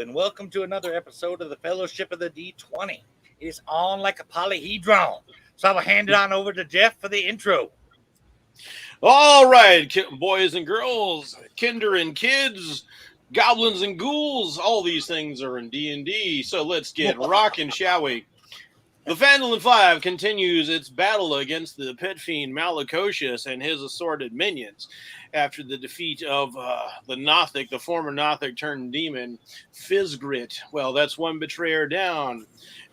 and welcome to another episode of the Fellowship of the D20. It is on like a polyhedron. So I will hand it on over to Jeff for the intro. All right, boys and girls, kinder and kids, goblins and ghouls, all these things are in D&D, so let's get rocking, shall we? The Phandalin 5 continues its battle against the pit fiend Malacocious and his assorted minions after the defeat of the Nothic, the former Nothic turned demon, Fizzgrit. Well, that's one betrayer down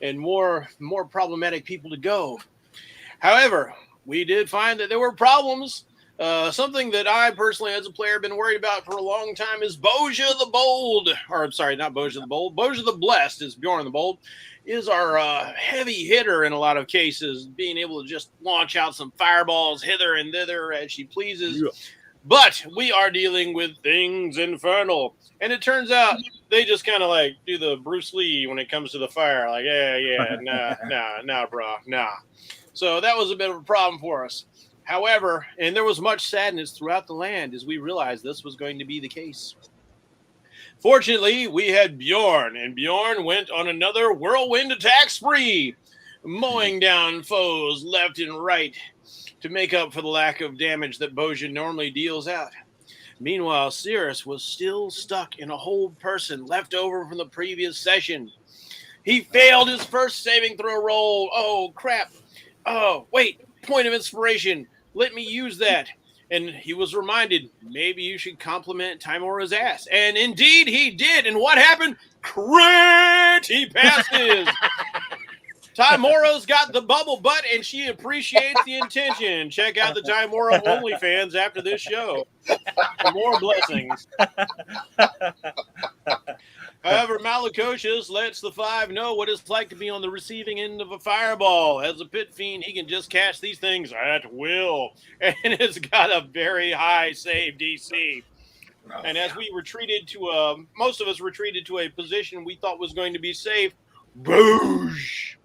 and more problematic people to go. However, we did find that there were problems. Something that I personally, as a player, have been worried about for a long time is Boja the Bold. Or, I'm sorry, not Boja the Bold. Boja the Blessed is Bjorn the Bold. Is our heavy hitter in a lot of cases, being able to just launch out some fireballs hither and thither as she pleases. Yeah. But we are dealing with things infernal. And it turns out they just kind of like do the Bruce Lee when it comes to the fire. Like, nah, bro, nah. So that was a bit of a problem for us. However, and there was much sadness throughout the land as we realized this was going to be the case. Fortunately, we had Bjorn, and Bjorn went on another whirlwind attack spree, mowing down foes left and right to make up for the lack of damage that Boja normally deals out. Meanwhile, Cirrus was still stuck in a hold person left over from the previous session. He failed his first saving throw roll. Oh, crap. Oh, wait, point of inspiration. Let me use that. And he was reminded, maybe you should compliment Timora's ass. And indeed he did. And what happened? Crit! He passes. Timora's got the bubble butt, and she appreciates the intention. Check out the Timora OnlyFans after this show for more blessings. However, Malacocious lets the 5 know what it's like to be on the receiving end of a fireball. As a pit fiend, he can just catch these things at will. And it's got a very high save DC. And as we retreated to most of us retreated to a position we thought was going to be safe, boosh!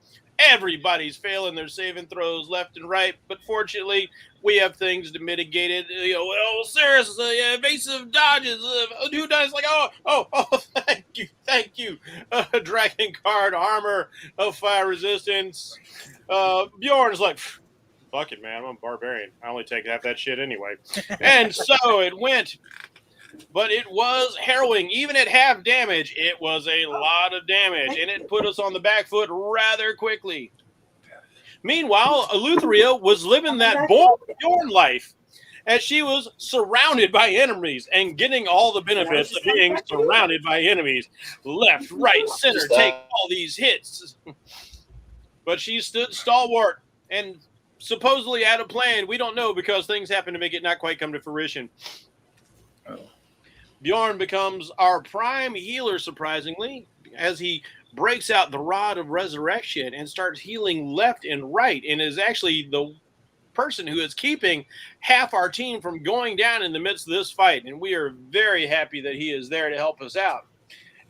Everybody's failing their saving throws left and right, but fortunately, we have things to mitigate it. Cirrus, evasive dodges. Who does like, thank you. Dragon card, armor of fire resistance. Bjorn's like, fuck it, man. I'm a barbarian. I only take half that shit anyway. And so it went. But it was harrowing. Even at half damage, it was a lot of damage, and it put us on the back foot rather quickly. Meanwhile, Eleutheria was living that Bjorn life as she was surrounded by enemies and getting all the benefits of being surrounded by enemies. Left, right, center, take all these hits. But she stood stalwart and supposedly had a plan. We don't know because things happen to make it not quite come to fruition. Bjorn becomes our prime healer, surprisingly, as he breaks out the Rod of Resurrection and starts healing left and right, and is actually the person who is keeping half our team from going down in the midst of this fight. And we are very happy that he is there to help us out.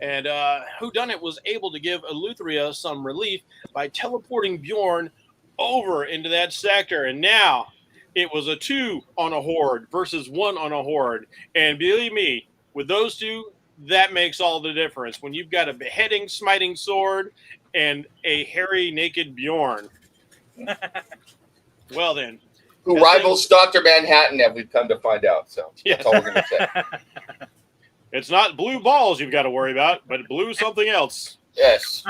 And Whodunit was able to give Eleutheria some relief by teleporting Bjorn over into that sector. And now it was a 2 on a horde versus 1 on a horde. And believe me, with those two, that makes all the difference. When you've got a beheading, smiting sword and a hairy, naked Bjorn. Well, then. Who rivals Dr. Manhattan, have we come to find out. So that's all we're going to say. It's not blue balls you've got to worry about, but blue something else. Yes.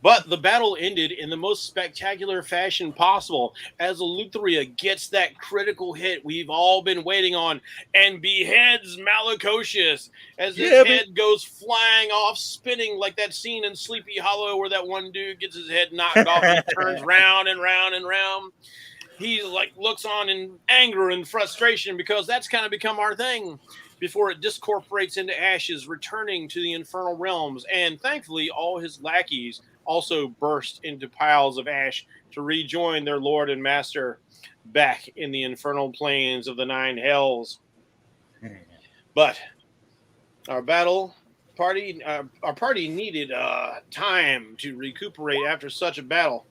But the battle ended in the most spectacular fashion possible as Eleutheria gets that critical hit we've all been waiting on and beheads Malacocious as his head goes flying off, spinning like that scene in Sleepy Hollow where that one dude gets his head knocked off and turns round and round and round. He looks on in anger and frustration because that's kind of become our thing before it discorporates into ashes, returning to the infernal realms. And thankfully, all his lackeys also burst into piles of ash to rejoin their lord and master back in the infernal plains of the 9 hells. But our party needed time to recuperate after such a battle,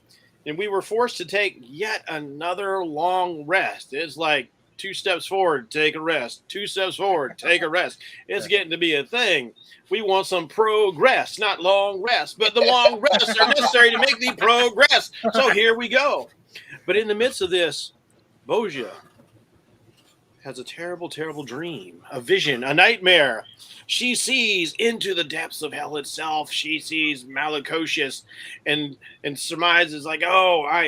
and we were forced to take yet another long rest. It's like 2 steps forward, take a rest. 2 steps forward, take a rest. It's getting to be a thing. We want some progress, not long rest, but the long rests are necessary to make the progress. So here we go. But in the midst of this, Boja has a terrible, terrible dream, a vision, a nightmare. She sees into the depths of hell itself. She sees Malakocious and surmises like,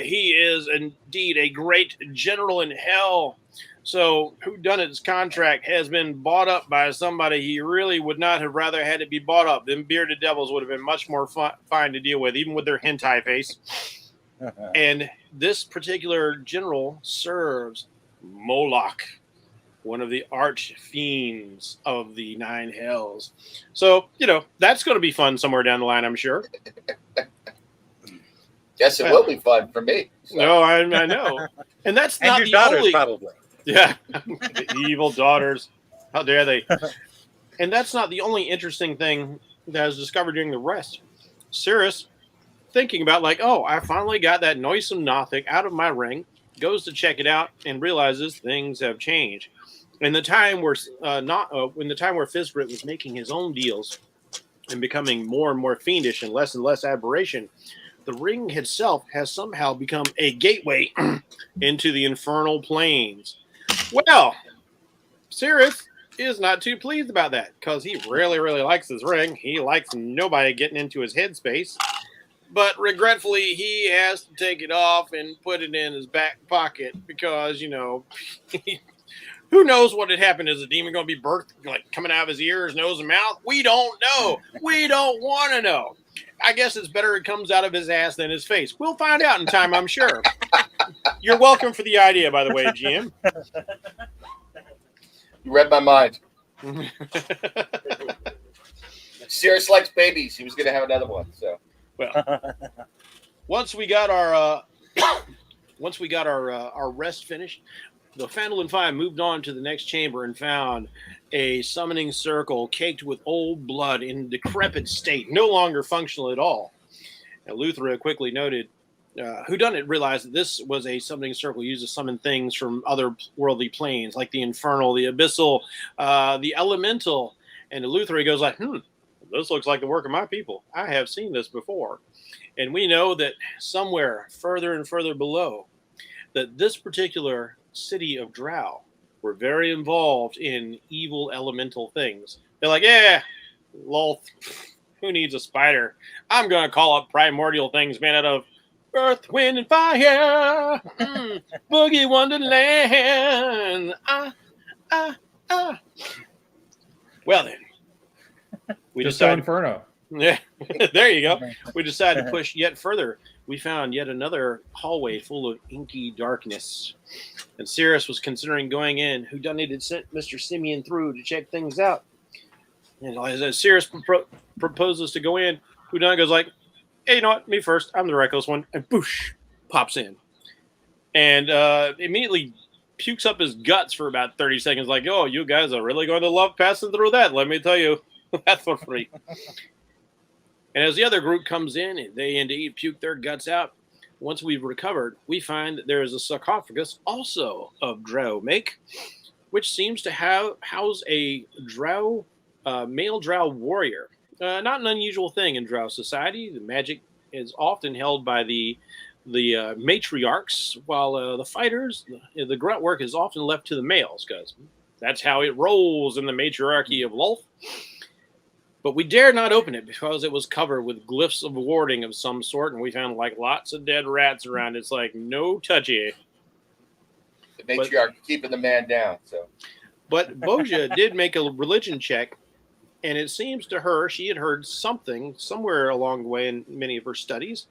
he is indeed a great general in hell. So whodunit's contract has been bought up by somebody he really would not have rather had it be bought up. Them bearded devils would have been much more fine to deal with, even with their hentai face. And this particular general serves Moloch, one of the arch fiends of the 9 hells. So, that's going to be fun somewhere down the line, I'm sure. Yes, it will be fun for me. So. No, I know. And that's and not your the daughters, only... probably. Yeah, the evil daughters. How dare they? And that's not the only interesting thing that I was discovered during the rest. Cirrus, thinking about I finally got that noisome Nothic out of my ring, goes to check it out and realizes things have changed. In the time where Fizbrit was making his own deals and becoming more and more fiendish and less aberration, the ring itself has somehow become a gateway into the infernal planes. Well, Cirrus is not too pleased about that because he really, really likes his ring. He likes nobody getting into his headspace. But regretfully, he has to take it off and put it in his back pocket because, who knows what had happened? Is the demon going to be birthed, coming out of his ears, nose, and mouth? We don't know. We don't want to know. I guess it's better it comes out of his ass than his face. We'll find out in time, I'm sure. You're welcome for the idea, by the way, GM. You read my mind. Cirrus likes babies. He was going to have another one. So, well, once we got our rest finished, the Phandalin 5 moved on to the next chamber and found a summoning circle caked with old blood in decrepit state, no longer functional at all. And Luthra quickly noted, whodunit realized that this was a summoning circle used to summon things from other worldly planes, like the infernal, the abyssal, the elemental. And Luthra goes like, this looks like the work of my people. I have seen this before. And we know that somewhere further and further below, that this particular city of Drow were very involved in evil elemental things. They're like, lol, who needs a spider? I'm going to call up primordial things made out of earth, wind, and fire. Boogie Wonderland. Well then, we decided Inferno. Yeah, there you go. We decided to push yet further. We found yet another hallway full of inky darkness. And Cirrus was considering going in. Whodunit had sent Mr. Simeon through to check things out. And as Cirrus proposes to go in, Whodunit goes like, hey, you know what? Me first. I'm the reckless one. And boosh, pops in. And immediately pukes up his guts for about 30 seconds like, oh, you guys are really going to love passing through that. Let me tell you. That's for free. And as the other group comes in, and they indeed puke their guts out, once we've recovered, we find that there is a sarcophagus also of drow make, which seems to house a drow, male drow warrior. Not an unusual thing in drow society. The magic is often held by the matriarchs, while the fighters, the grunt work is often left to the males, because that's how it rolls in the matriarchy of Lolth. But we dared not open it because it was covered with glyphs of warding of some sort, and we found lots of dead rats around. It's like, no touchy. The matriarch keeping the man down. So, but Boja did make a religion check, and it seems to her she had heard something somewhere along the way in many of her studies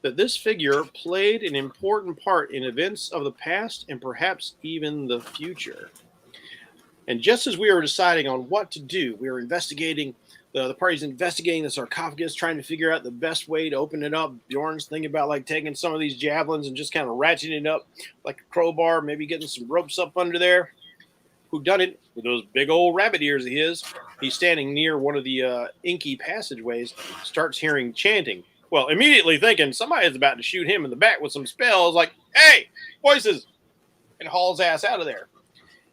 that this figure played an important part in events of the past and perhaps even the future. And just as we were deciding on what to do, we were investigating. The party's investigating the sarcophagus, trying to figure out the best way to open it up. Bjorn's thinking about taking some of these javelins and just kind of ratcheting it up like a crowbar, maybe getting some ropes up under there. Whodunit, with those big old rabbit ears of his, he's standing near one of the inky passageways, starts hearing chanting. Well, immediately thinking somebody's about to shoot him in the back with some spells, like, hey, voices, and hauls ass out of there.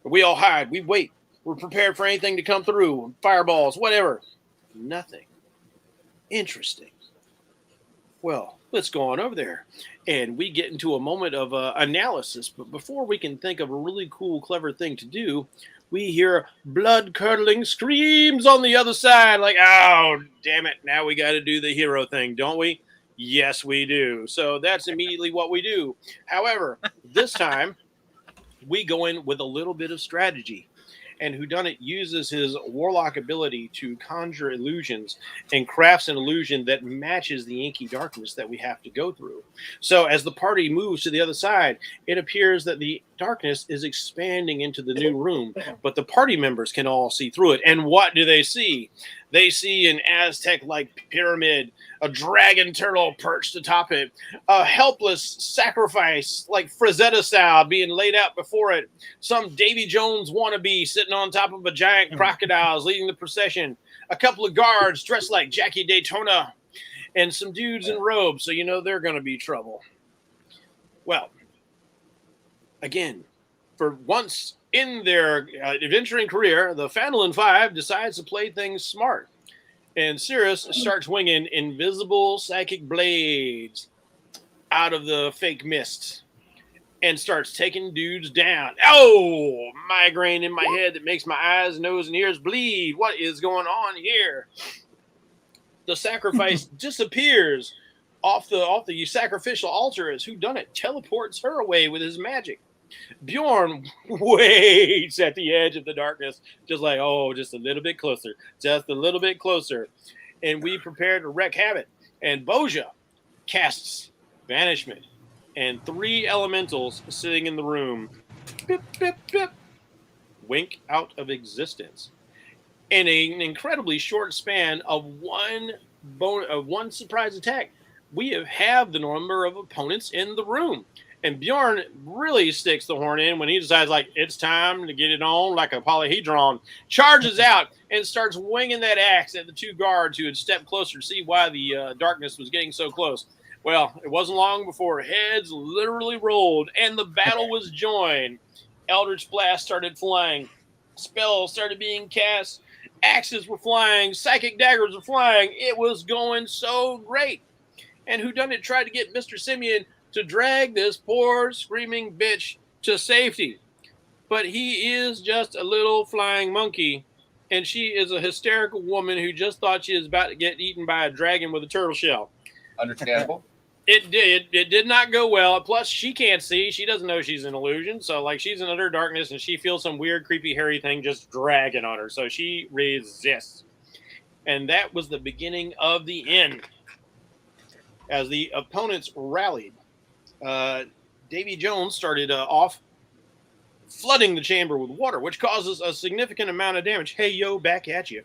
We all hide. We wait. We're prepared for anything to come through. Fireballs, whatever. Nothing. Interesting. Well, let's go on over there. And we get into a moment of analysis. But before we can think of a really cool, clever thing to do, we hear blood-curdling screams on the other side. Like, oh, damn it. Now we got to do the hero thing, don't we? Yes, we do. So that's immediately what we do. However, this time, we go in with a little bit of strategy. And Whodunit uses his warlock ability to conjure illusions and crafts an illusion that matches the inky darkness that we have to go through. So as the party moves to the other side, it appears that the darkness is expanding into the new room, but the party members can all see through it. And what do they see? They see an Aztec-like pyramid, a dragon turtle perched atop it, a helpless sacrifice like Frazetta style being laid out before it, some Davy Jones wannabe sitting on top of a giant crocodile leading the procession, a couple of guards dressed like Jackie Daytona, and some dudes in robes, so you know they're going to be trouble. Well, again, for once in their adventuring career, the Phandalin 5 decides to play things smart. And Cirrus starts winging invisible psychic blades out of the fake mist and starts taking dudes down. Oh, migraine in my head that makes my eyes, nose, and ears bleed. What is going on here? The sacrifice disappears off the sacrificial altar as Whodunit teleports her away with his magic. Bjorn waits at the edge of the darkness, just like, oh, just a little bit closer, just a little bit closer. And we prepare to wreak havoc. And Boja casts Banishment. And 3 elementals sitting in the room, bip, bip, bip, wink out of existence. In an incredibly short span of one surprise attack, we have the number of opponents in the room. And Bjorn really sticks the horn in when he decides, like, it's time to get it on, like a polyhedron, charges out and starts winging that axe at the 2 guards who had stepped closer to see why the darkness was getting so close. Well, it wasn't long before heads literally rolled and the battle was joined. Eldritch Blast started flying. Spells started being cast. Axes were flying. Psychic daggers were flying. It was going so great. And Whodunit tried to get Mr. Simeon to drag this poor screaming bitch to safety. But he is just a little flying monkey, and she is a hysterical woman who just thought she was about to get eaten by a dragon with a turtle shell. Understandable. It did not go well. Plus, she can't see. She doesn't know she's an illusion. So, like, she's in utter darkness, and she feels some weird, creepy, hairy thing just dragging on her. So she resists. And that was the beginning of the end. As the opponents rallied, Davy Jones started off flooding the chamber with water, which causes a significant amount of damage. Hey, yo, back at you.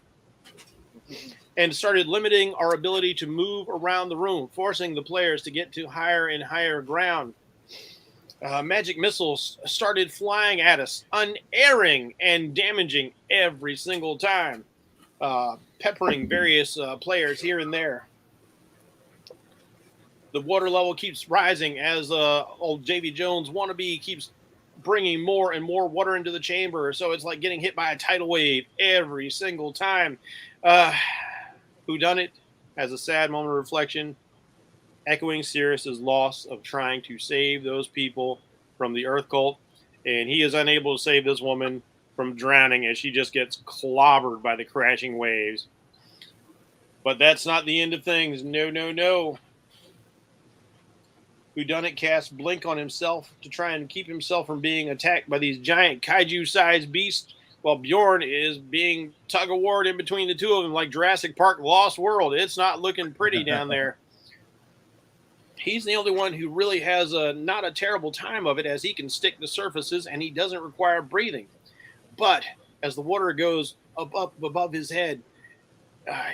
And started limiting our ability to move around the room, forcing the players to get to higher and higher ground. Magic missiles started flying at us, unerring and damaging every single time, peppering various players here and there. The water level keeps rising as old Davy Jones wannabe keeps bringing more and more water into the chamber. So it's like getting hit by a tidal wave every single time. Whodunit has a sad moment of reflection, echoing Cirrus's loss of trying to save those people from the Earth Cult. And he is unable to save this woman from drowning as she just gets clobbered by the crashing waves. But that's not the end of things. No, no, no. Whodunit casts Blink on himself to try and keep himself from being attacked by these giant kaiju-sized beasts, while Bjorn is being tug-of-war in between the two of them like Jurassic Park Lost World. It's not looking pretty down there. He's the only one who really has not a terrible time of it, as he can stick to surfaces and he doesn't require breathing. But as the water goes up above his head,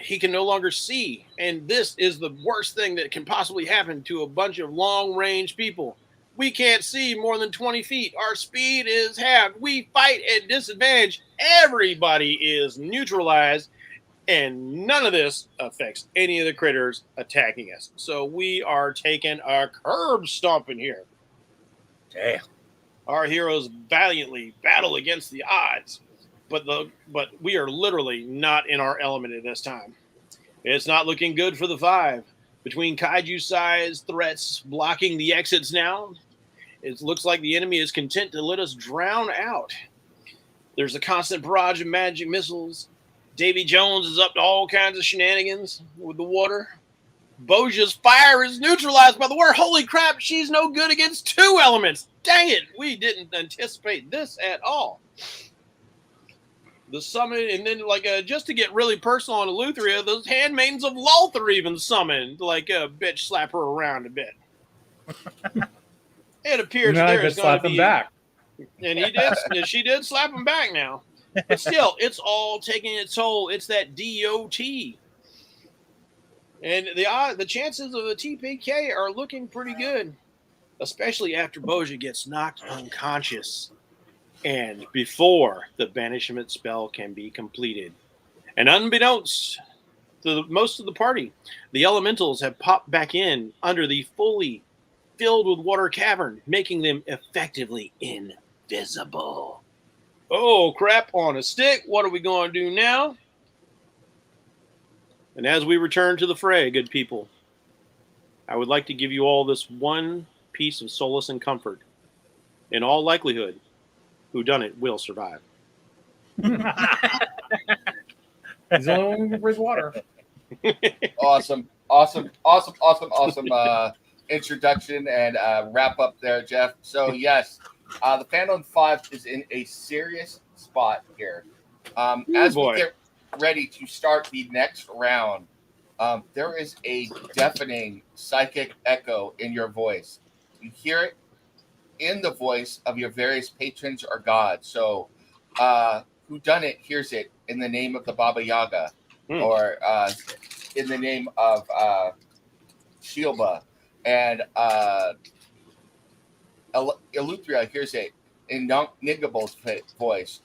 he can no longer see. And this is the worst thing that can possibly happen to a bunch of long-range people. We can't see more than 20 feet. Our speed is halved. We fight at disadvantage. Everybody is neutralized. And none of this affects any of the critters attacking us. So we are taking a curb stomping here. Damn. Our heroes valiantly battle against the odds, but we are literally not in our element at this time. It's not looking good for the 5. Between kaiju-sized threats blocking the exits now, it looks like the enemy is content to let us drown out. There's a constant barrage of magic missiles. Davy Jones is up to all kinds of shenanigans with the water. Boja's fire is neutralized by the water. Holy crap, she's no good against 2 elements. Dang it, we didn't anticipate this at all. The summon, and then just to get really personal on Eleutheria, those handmaidens of Lothar even summoned, bitch slap her around a bit. It appears there is going to be back. And he did. She did slap him back now. But still, it's all taking its toll. It's that DOT. And the chances of a TPK are looking pretty good, especially after Boja gets knocked unconscious and before the banishment spell can be completed. And unbeknownst to most of the party, the elementals have popped back in under the fully filled with water cavern, making them effectively invisible. Oh, crap on a stick. What are we going to do now? And as we return to the fray, good people, I would like to give you all this one piece of solace and comfort. In all likelihood, whodunit will survive. He's the only one who can breathe water. Awesome introduction and wrap up there, Jeff. So yes, the Phandalin 5 is in a serious spot here. As we get ready to start the next round, there is a deafening psychic echo in your voice. You hear it in the voice of your various patrons or gods. So whodunit hears it in the name of the Baba Yaga, or in the name of Shilba, and Eleutheria hears it in Nigable's voice.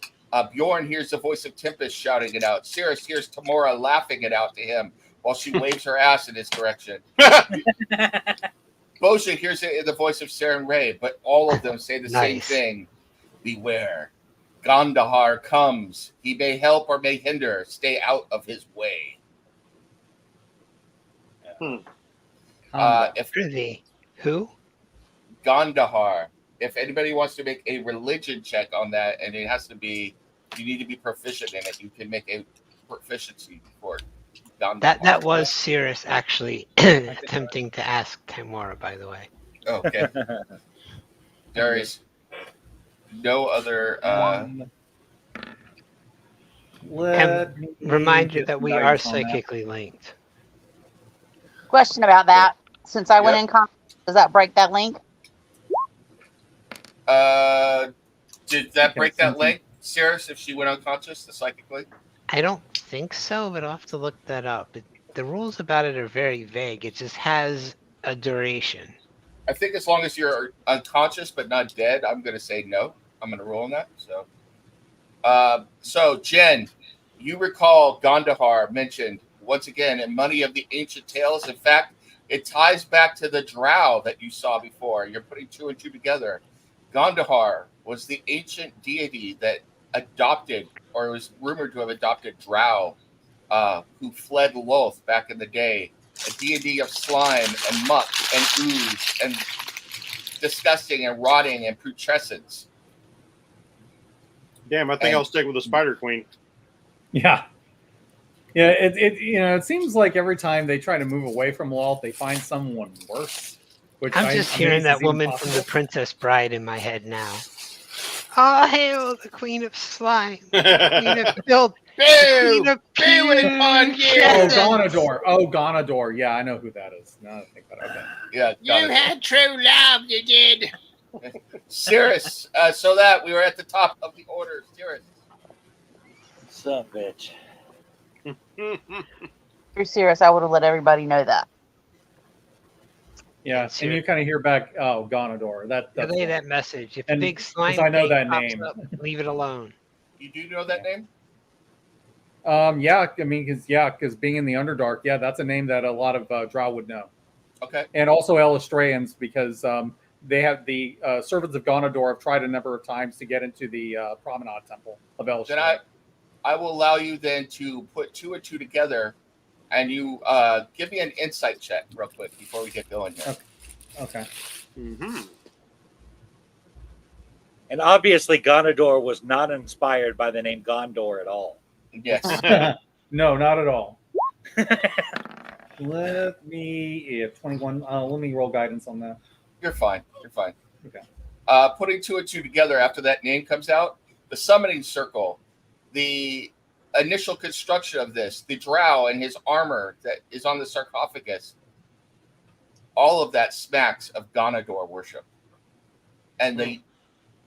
Bjorn hears the voice of Tempest shouting it out. Cirrus hears Tamora laughing it out to him while she waves her ass in his direction. Boja hears it in the voice of Saren Ray, but all of them say the same thing. Beware. Gandahar comes. He may help or may hinder. Stay out of his way. Who? Gandahar. If anybody wants to make a religion check on that, and it has to be, you need to be proficient in it. You can make a proficiency for Gandahar. That was Cirrus actually attempting to ask Tamora, by the way. Okay. There is no other. Reminder that we are psychically linked. Question about that. Since I went in, does that break that link? Did that break that link, Cirrus, if she went unconscious, the psychic link? I don't think so, but I'll have to look that up. The rules about it are very vague. It just has a duration. I think as long as you're unconscious but not dead, I'm going to say no. I'm going to roll on that. So Jen, you recall Gandahar mentioned once again in Money of the Ancient Tales. In fact, it ties back to the drow that you saw before. You're putting 2 and 2 together. Gandahar was the ancient deity that adopted, or was rumored to have adopted, drow who fled Loth back in the day. A deity of slime and muck and ooze and disgusting and rotting and putrescence. Damn, I think I'll stick with the Spider Queen. Yeah. Yeah, it seems like every time they try to move away from Loth, they find someone worse. I'm just hearing that woman from The Princess Bride in my head now. Oh, hail the Queen of Slime, Queen of Filth, Queen of Gonador. Yeah, I know who that is. Now I think about it. Okay. Yeah, you had true love, you did. Cirrus, so that we were at the top of the order. Cirrus. What's up, bitch? You're serious. I would have let everybody know that. Yeah, and you kind of hear back, oh, Gonador. That's relay that message. If a big slime I know that pops name. up, leave it alone. You do know that name? Yeah, I mean, because being in the Underdark, yeah, that's a name that a lot of drow would know. Okay. And also Elistrayans, because they have the servants of Ganondorf have tried a number of times to get into the Promenade Temple of El Then Shaddai. I will allow you then to put 2 and 2 together, and you give me an insight check real quick before we get going here. Okay. Mm-hmm. And obviously, Ganondorf was not inspired by the name Gondor at all. Yes. No, not at all. Let me 21. Let me roll guidance on that. You're fine. You're fine. Okay. Putting 2 and 2 together after that name comes out, the summoning circle, the initial construction of this, the drow and his armor that is on the sarcophagus, all of that smacks of Ganondorf worship. And the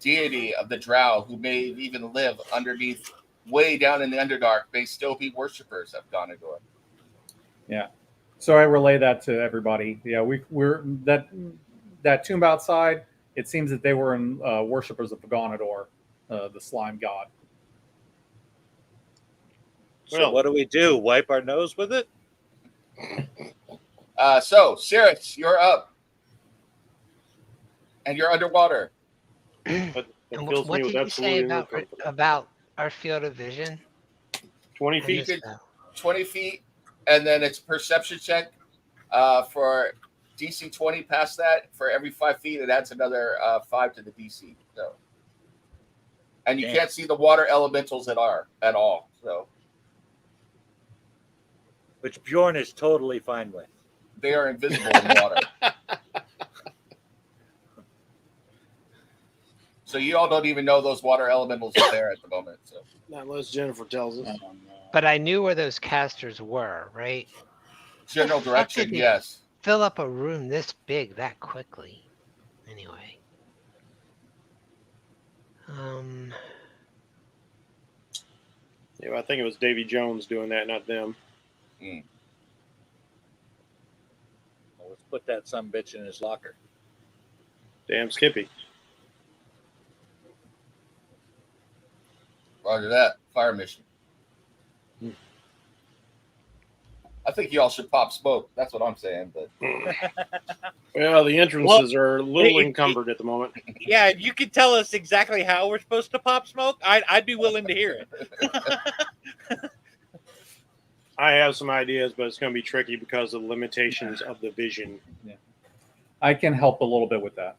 deity of the drow, who may even live underneath, way down in the Underdark, may still be worshippers of Ganondorf. Yeah. So I relay that to everybody. Yeah, we're that tomb outside. It seems that they were in worshippers of Ganondorf, the slime god. So Well- what do we do? Wipe our nose with it? So, Cirrus, you're up. And you're underwater. That And fills what me with did you say absolutely no comfort. about our field of vision? 20 I feet. missed that. 20 feet, and then it's perception check for DC 20 past that. For every 5 feet, it adds another 5 to the DC. So, and you Damn. can't see the water elementals at all. So Which Bjorn is totally fine with. they are invisible in water. So you all don't even know those water elementals are there at the moment. So Not unless Jennifer tells us. But I knew where those casters were, right? general The fuck direction, did they yes. fill up a room this big that quickly? Anyway. Yeah, I think it was Davy Jones doing that, not them. Well, let's put that sumbitch in his locker. Damn Skippy. Roger that. Fire mission. I think you all should pop smoke. That's what I'm saying. But Well, the entrances are a little encumbered at the moment. Yeah, you could tell us exactly how we're supposed to pop smoke. I'd be willing to hear it. I have some ideas, but it's going to be tricky because of the limitations of the vision. I can help a little bit with that.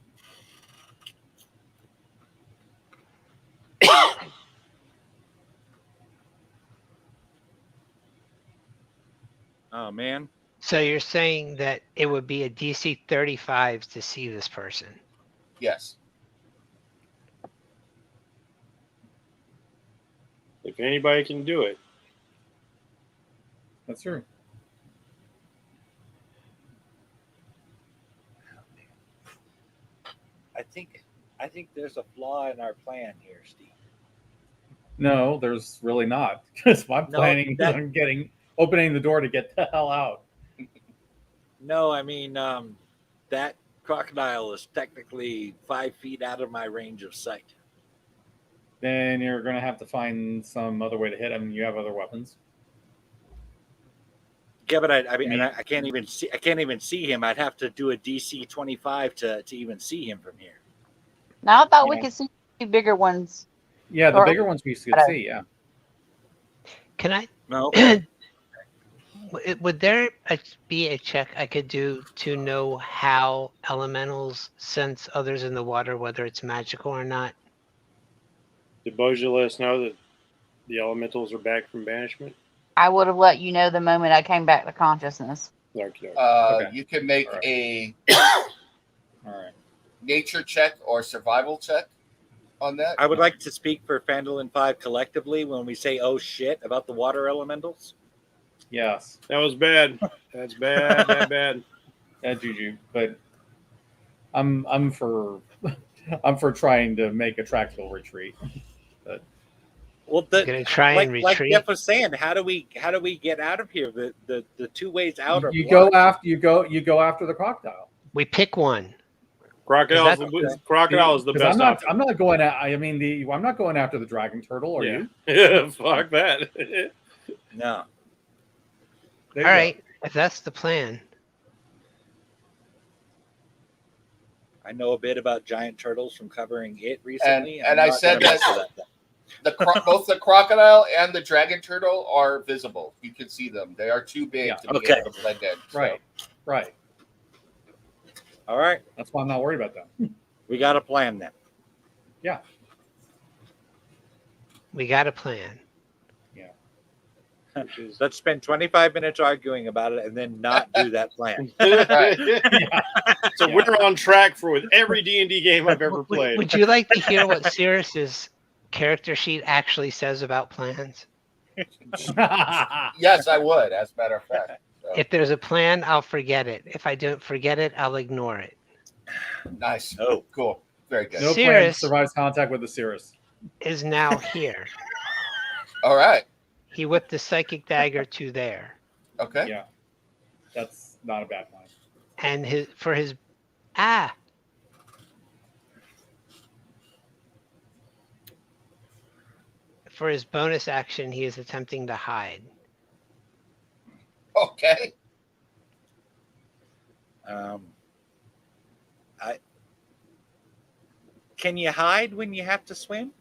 Oh man. So you're saying that it would be a DC 35 to see this person? yes. If anybody can do it, That's true. I think there's a flaw in our plan here, Steve. No, there's really not, because I'm No, planning that- on opening the door to get the hell out. No, I mean that crocodile is technically 5 feet out of my range of sight. Then you're going to have to find some other way to hit him. You have other weapons. Yeah, but I can't even see. I can't even see him. I'd have to do a DC 25 to even see him from here. Now I thought we Yeah. could see two bigger ones. Yeah, the Or- bigger ones we could see. Yeah. Can I? No. Would there be a check I could do to know how elementals sense others in the water, whether it's magical or not? did Boja let us know that the elementals are back from banishment? I would have let you know the moment I came back to consciousness. Okay. Okay. You can make All right. a All right. nature check or survival check on that. I would like to speak for Phandalin 5 collectively when we say "oh shit" about the water elementals. Yes. That was bad. That's bad, bad. That juju. But I'm for I'm for trying to make a tactical retreat. Well, Gonna try and like retreat. Jeff was saying, how do we get out of here? The two ways out are You go blocked. after you go after the crocodile. We pick one. Crocodile is That's- crocodile is the 'Cause best I'm not option. I'm not going at I'm not going after the dragon turtle. Are yeah. you? Yeah, fuck that. No. There All you right, if that's the plan. I know a bit about giant turtles from covering it recently. And I'm I not said gonna mess that with that. both the crocodile and the dragon turtle are visible. You can see them. They are too big Yeah. to be Okay. able to blend in. So. Right. Right. All right, That's why I'm not worried about them. we got a plan then. Yeah. We got a plan. Which is Let's spend 25 minutes arguing about it and then not do that plan. Right. Yeah. so we're on track for with every D&D game I've ever played. Would you like to hear what Cirrus's character sheet actually says about plans? Yes, I would, as a matter of fact. So, If there's a plan, I'll forget it. If I don't forget it, I'll ignore it. nice. Oh, Cool. Very good. No plan Cirrus survives contact with the Cirrus. is now here. All right. He whipped the psychic dagger to there. Okay. Yeah. That's not a bad plan. And for his bonus action, he is attempting to hide. Okay. Can you hide when you have to swim?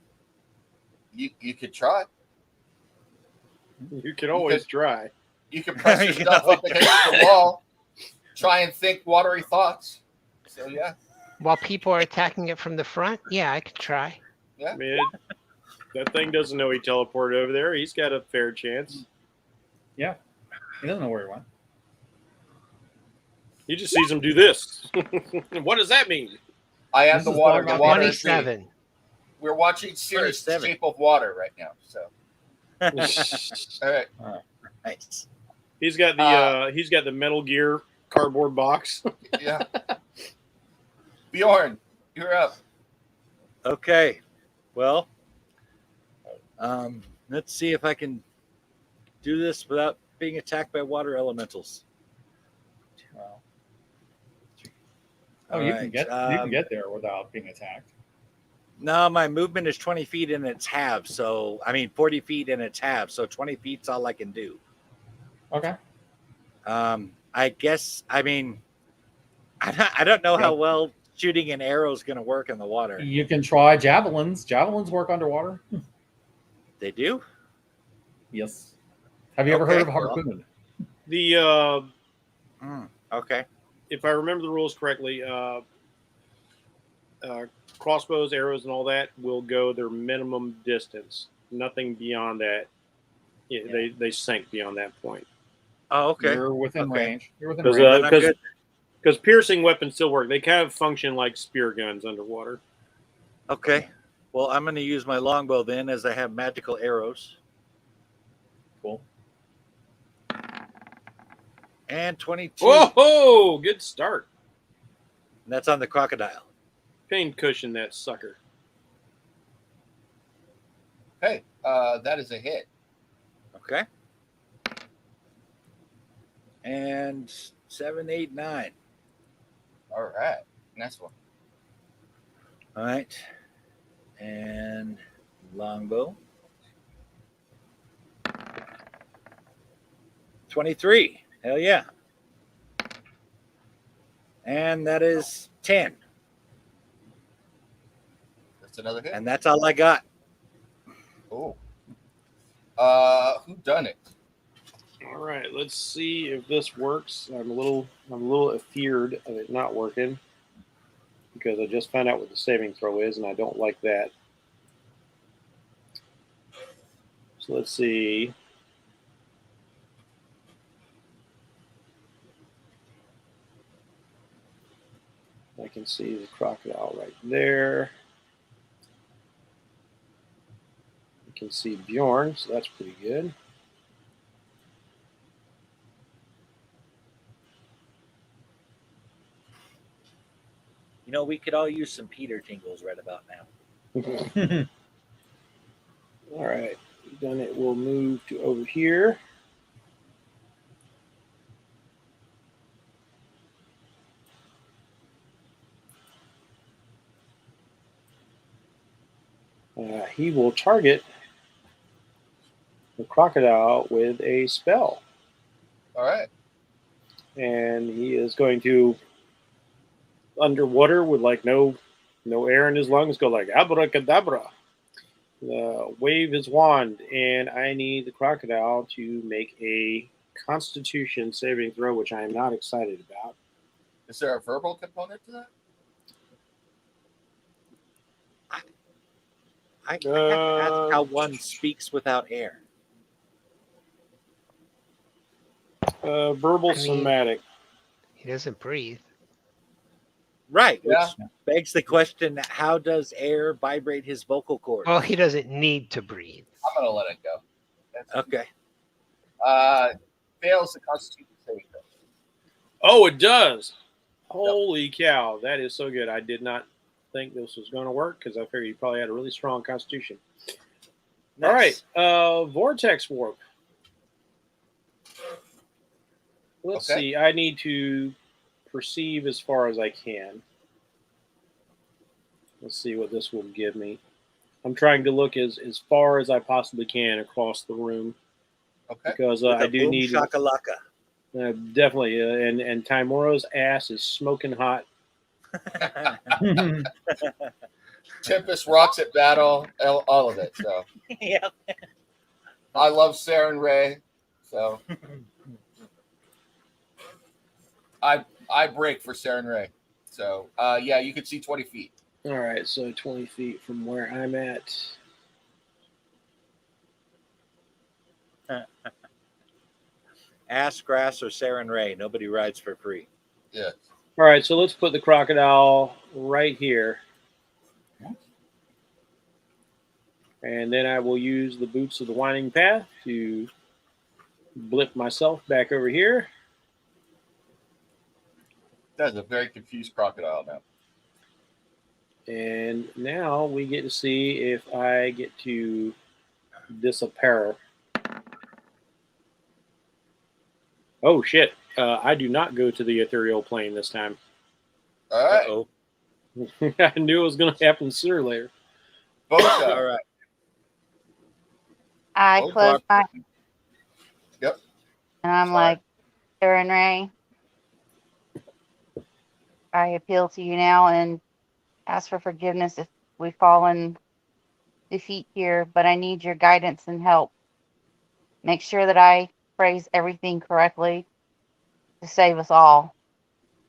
You could try. You can always try. You can press yourself up against the wall. Try and think watery thoughts. So yeah. While people are attacking it from the front, yeah, I could try. I mean, that thing doesn't know he teleported over there. He's got a fair chance. Yeah. He doesn't know where he went. He just sees him do this. What does that mean? I am This the is water. talking The about water is me. 27. We're watching Sirius, the 27. shape of water right now. So all right. Nice. He's got the Metal Gear cardboard box. Yeah. Bjorn, you're up. Okay. Well, let's see if I can do this without being attacked by water elementals. Wow. All you right, can get there without being attacked. No, my movement is 20 feet in its half. So, 40 feet in its half. So 20 feet's all I can do. Okay. I guess, I don't know how well shooting an arrow is going to work in the water. You can try javelins. Javelins work underwater. They do? Yes. Have you ever heard of harpoon? The Okay. if I remember the rules correctly, crossbows, arrows, and all that will go their minimum distance. Nothing beyond that. They sink beyond that point. Oh, okay. You're within Okay. range. You're within Because range. Not good. because piercing weapons still work. They kind of function like spear guns underwater. Okay. Well, I'm going to use my longbow then, as I have magical arrows. Cool. And 22. Whoa! Good start. And that's on the crocodile. Pain cushion that sucker. Hey, that is a hit. Okay. And 7, 8, 9. All right. Next one. All right. And longbow. 23. Hell yeah. And that is 10. That's another hit. And that's all I got. Oh. Who done it? All right, let's see if this works. I'm a little afeared of it not working because I just found out what the saving throw is, and I don't like that. So let's see. I can see the crocodile right there. I can see Bjorn, so that's pretty good. We could all use some Peter tingles right about now. All right, then it will move to over here. He will target the crocodile with a spell. All right. And he is going to underwater with like no air in his lungs go like abracadabra. Wave his wand, and I need the crocodile to make a Constitution saving throw, which I am not excited about. Is there a verbal component to that? I have to ask how one speaks without air. Verbal somatic. He doesn't breathe. Right, Yeah. which begs the question: how does air vibrate his vocal cords? Well, he doesn't need to breathe. I'm gonna let it go. That's Okay. Fails the Constitution saving throw. Oh, it does. Holy cow, that is so good. I did not think this was going to work because I figured you probably had a really strong Constitution. Nice. All right, Vortex Warp. Let's see. I need to perceive as far as I can. Let's see what this will give me. I'm trying to look as far as I possibly can across the room. Okay. Because With I a do boom need shakalaka. definitely, and Timoro's ass is smoking hot. Tempest rocks at battle, all of it. So Yeah. I love Saren Ray. So I break for Saren Ray. So yeah, you can see 20 feet. All right, so 20 feet from where I'm at. Ass grass or Saren Ray. Nobody rides for free. Yeah. All right, so let's put the crocodile right here. And then I will use the boots of the winding path to blip myself back over here. That's a very confused crocodile now. And now we get to see if I get to disappear. Oh, shit. I do not go to the ethereal plane this time. All right. Uh-oh. I knew it was going to happen sooner or later. Bosa. All right. I Oh, close my Yep. and I'm Sorry. like, Aaron Ray, I appeal to you now and ask for forgiveness if we fall in defeat here, but I need your guidance and help. Make sure that I phrase everything correctly to save us all.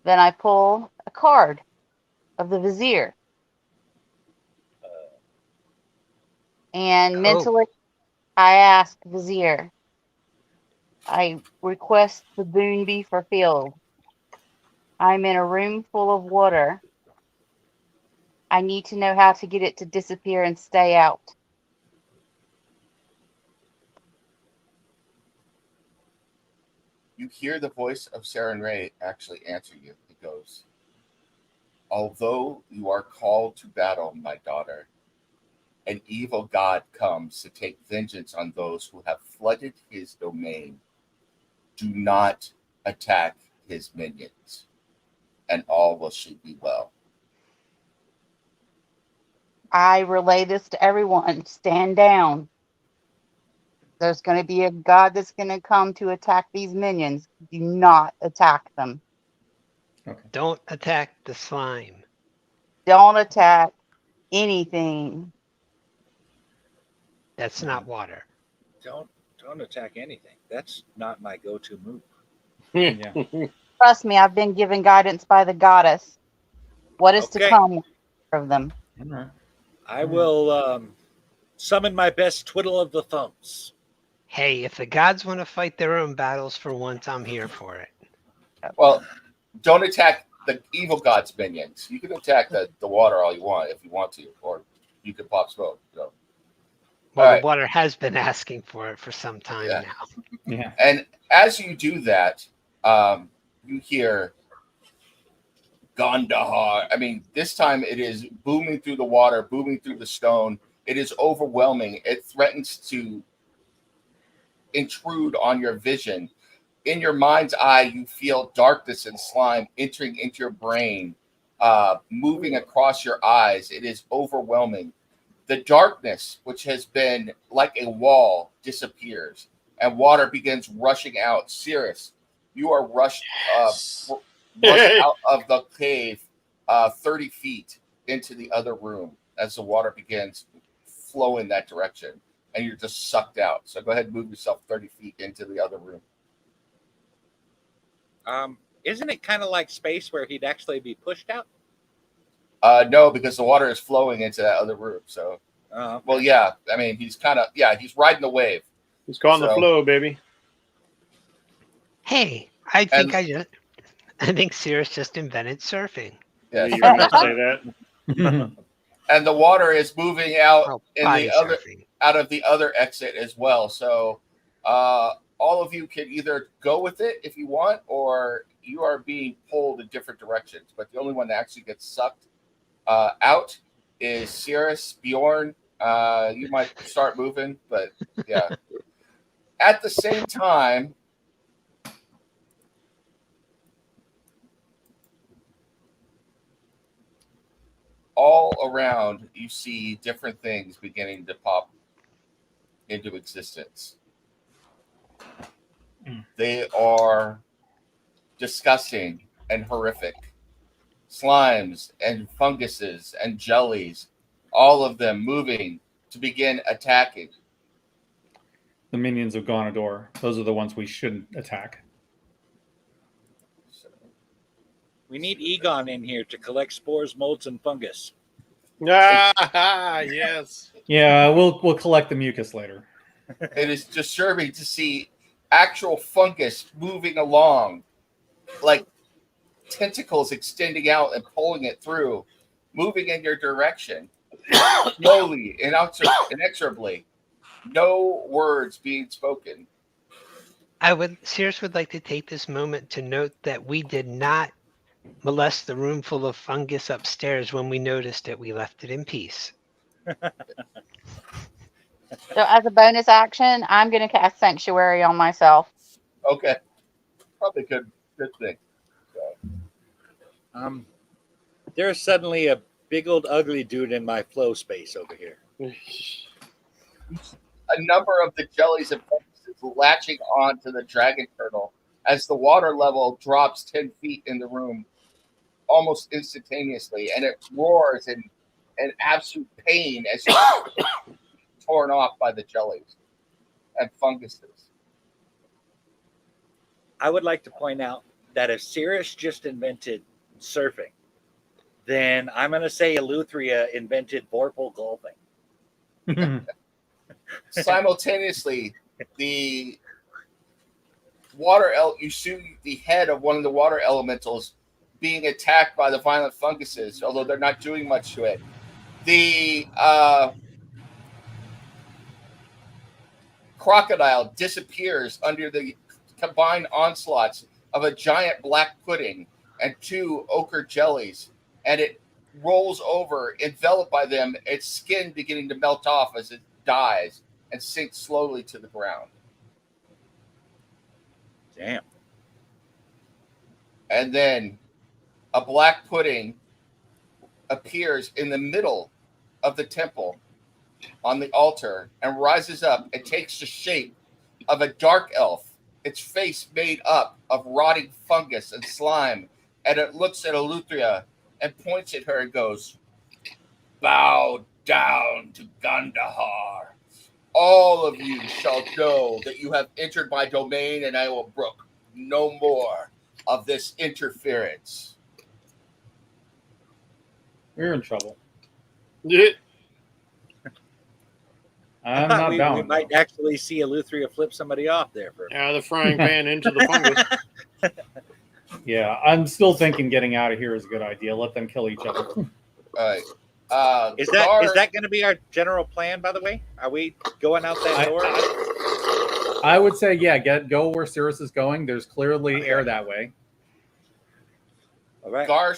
Then I pull a card of the Vizier. And mentally, I ask Vizier, I request the boon be fulfilled. I'm in a room full of water. I need to know how to get it to disappear and stay out. You hear the voice of Saren Ray actually answer you. It goes, although you are called to battle, my daughter, an evil god comes to take vengeance on those who have flooded his domain. Do not attack his minions, and all will should be well. I relay this to everyone. Stand down. There's going to be a god that's going to come to attack these minions. Do not attack them. Okay. Don't attack the slime. Don't attack anything. That's not water. Don't attack anything. That's not my go-to move. Yeah. Trust me, I've been given guidance by the goddess. What is to Okay. come of them? All right. I will summon my best twiddle of the thumbs. Hey, if the gods want to fight their own battles for once, I'm here for it. Well, don't attack the evil god's minions. You can attack the water all you want if you want to, or you can pop smoke. So. Well, All right. the water has been asking for it for some time Yeah. now. Yeah. And as you do that, you hear Gandahar. I mean, this time it is booming through the water, booming through the stone. It is overwhelming. It threatens to intrude on your vision. In your mind's eye, you feel darkness and slime entering into your brain, moving across your eyes. It is overwhelming. The darkness, which has been like a wall, disappears, and water begins rushing out. Cirrus, you are rushed out of the cave 30 feet into the other room as the water begins flow in that direction, and you're just sucked out. So go ahead and move yourself 30 feet into the other room. Isn't it kind of like space where he'd actually be pushed out? No, because the water is flowing into that other room. So, Okay. well, yeah. I mean, he's he's riding the wave. He's caught in the flow, baby. Hey, I think Cirrus just invented surfing. Yeah, You're going to say that? And the water is moving out Surfing. out of the other exit as well. So, all of you can either go with it if you want, or you are being pulled in different directions. But the only one that actually gets sucked out is Cirrus. Bjorn, you might start moving, but yeah. At the same time, all around you see different things beginning to pop into existence. They are disgusting and horrific. Slimes and funguses and jellies, all of them moving to begin attacking. The minions of Gonador. Those are the ones we shouldn't attack. We need Egon in here to collect spores, molds, and fungus. Yes. Yeah, we'll collect the mucus later. It is disturbing to see actual fungus moving along, like tentacles extending out and pulling it through, moving in your direction, slowly, inexorably. No words being spoken. Cirrus would like to take this moment to note that we did not molest the room full of fungus upstairs when we noticed it. We left it in peace. So as a bonus action, I'm going to cast Sanctuary on myself. Okay. Probably good thing. So. There's suddenly a big old ugly dude in my flow space over here. A number of the jellies and funguses latching on to the dragon turtle as the water level drops 10 feet in the room almost instantaneously, and it roars in absolute pain as it's torn off by the jellies and funguses. I would like to point out that if Cirrus just invented surfing, then I'm going to say Eleuthria invented Vorpal golfing. Simultaneously, the you see the head of one of the water elementals being attacked by the violent funguses, although they're not doing much to it. The crocodile disappears under the combined onslaughts of a giant black pudding and 2 ochre jellies, and it rolls over, enveloped by them, its skin beginning to melt off as it dies and sinks slowly to the ground. Damn. And then a black pudding appears in the middle of the temple on the altar and rises up and takes the shape of a dark elf, its face made up of rotting fungus and slime, and it looks at Eleuthria and points at her and goes, "Bow down to Gandahar. All of you shall know that you have entered my domain, and I will brook no more of this interference." We're in trouble. Yeah. I'm not we bowing. might actually see Eleuthria flip somebody off there. Out of the frying pan into the fungus. Yeah, I'm still thinking getting out of here is a good idea. Let them kill each other. All right. Is that going to be our general plan, by the way? Are we going out that door? I would say, yeah, go where Cirrus is going. There's clearly air that way. All right. Gar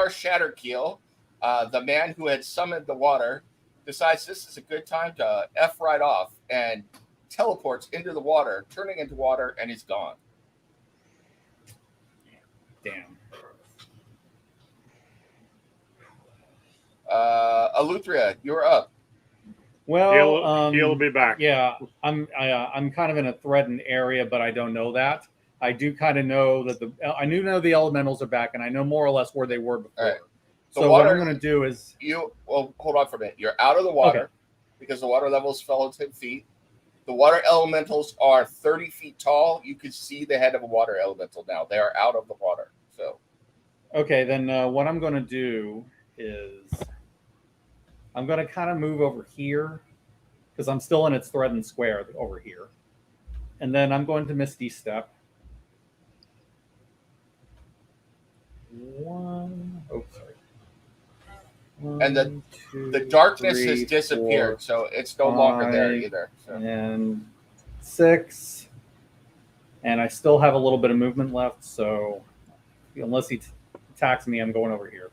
Shatterkeel, the man who had summoned the water, decides this is a good time to F right off and teleports into the water, turning into water, and he's gone. Damn. Eleuthria, you're up. Well, He'll be back. Yeah, I'm kind of in a threatened area, but I don't know that. I do kind of know that I do know the elementals are back, and I know more or less where they were before. All right. So what I'm going to do is hold on for a minute. You're out of the water because the water levels fell 10 feet. The water elementals are 30 feet tall. You can see the head of a water elemental now. They are out of the water. So, okay, then what I'm going to do is I'm going to kind of move over here because I'm still in its threatened square over here, and then I'm going to Misty Step. And the darkness has disappeared, so it's no longer there either. So. And 6, and I still have a little bit of movement left. So unless he attacks me, I'm going over here.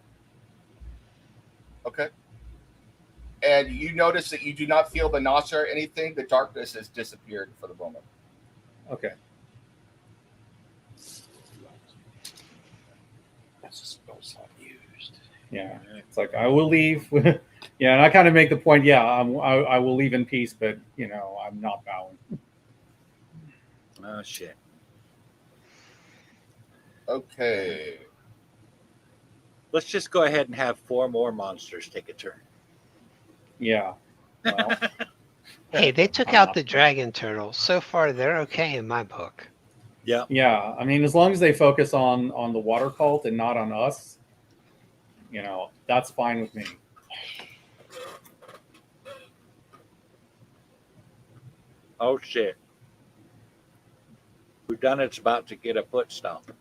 Okay. And you notice that you do not feel the nausea or anything. The darkness has disappeared for the moment. Okay. That's a spell slot used. Yeah, it's like I will leave. Yeah, and I kind of make the point. Yeah, I will leave in peace, but I'm not bowing. Oh shit. Okay. Let's just go ahead and have 4 more monsters take a turn. Yeah. Well, Hey, they took out the dragon turtle. So far, they're okay in my book. Yeah. Yeah. I mean, as long as they focus on the water cult and not on us, that's fine with me. Oh shit. Whodunit's about to get a foot stomp.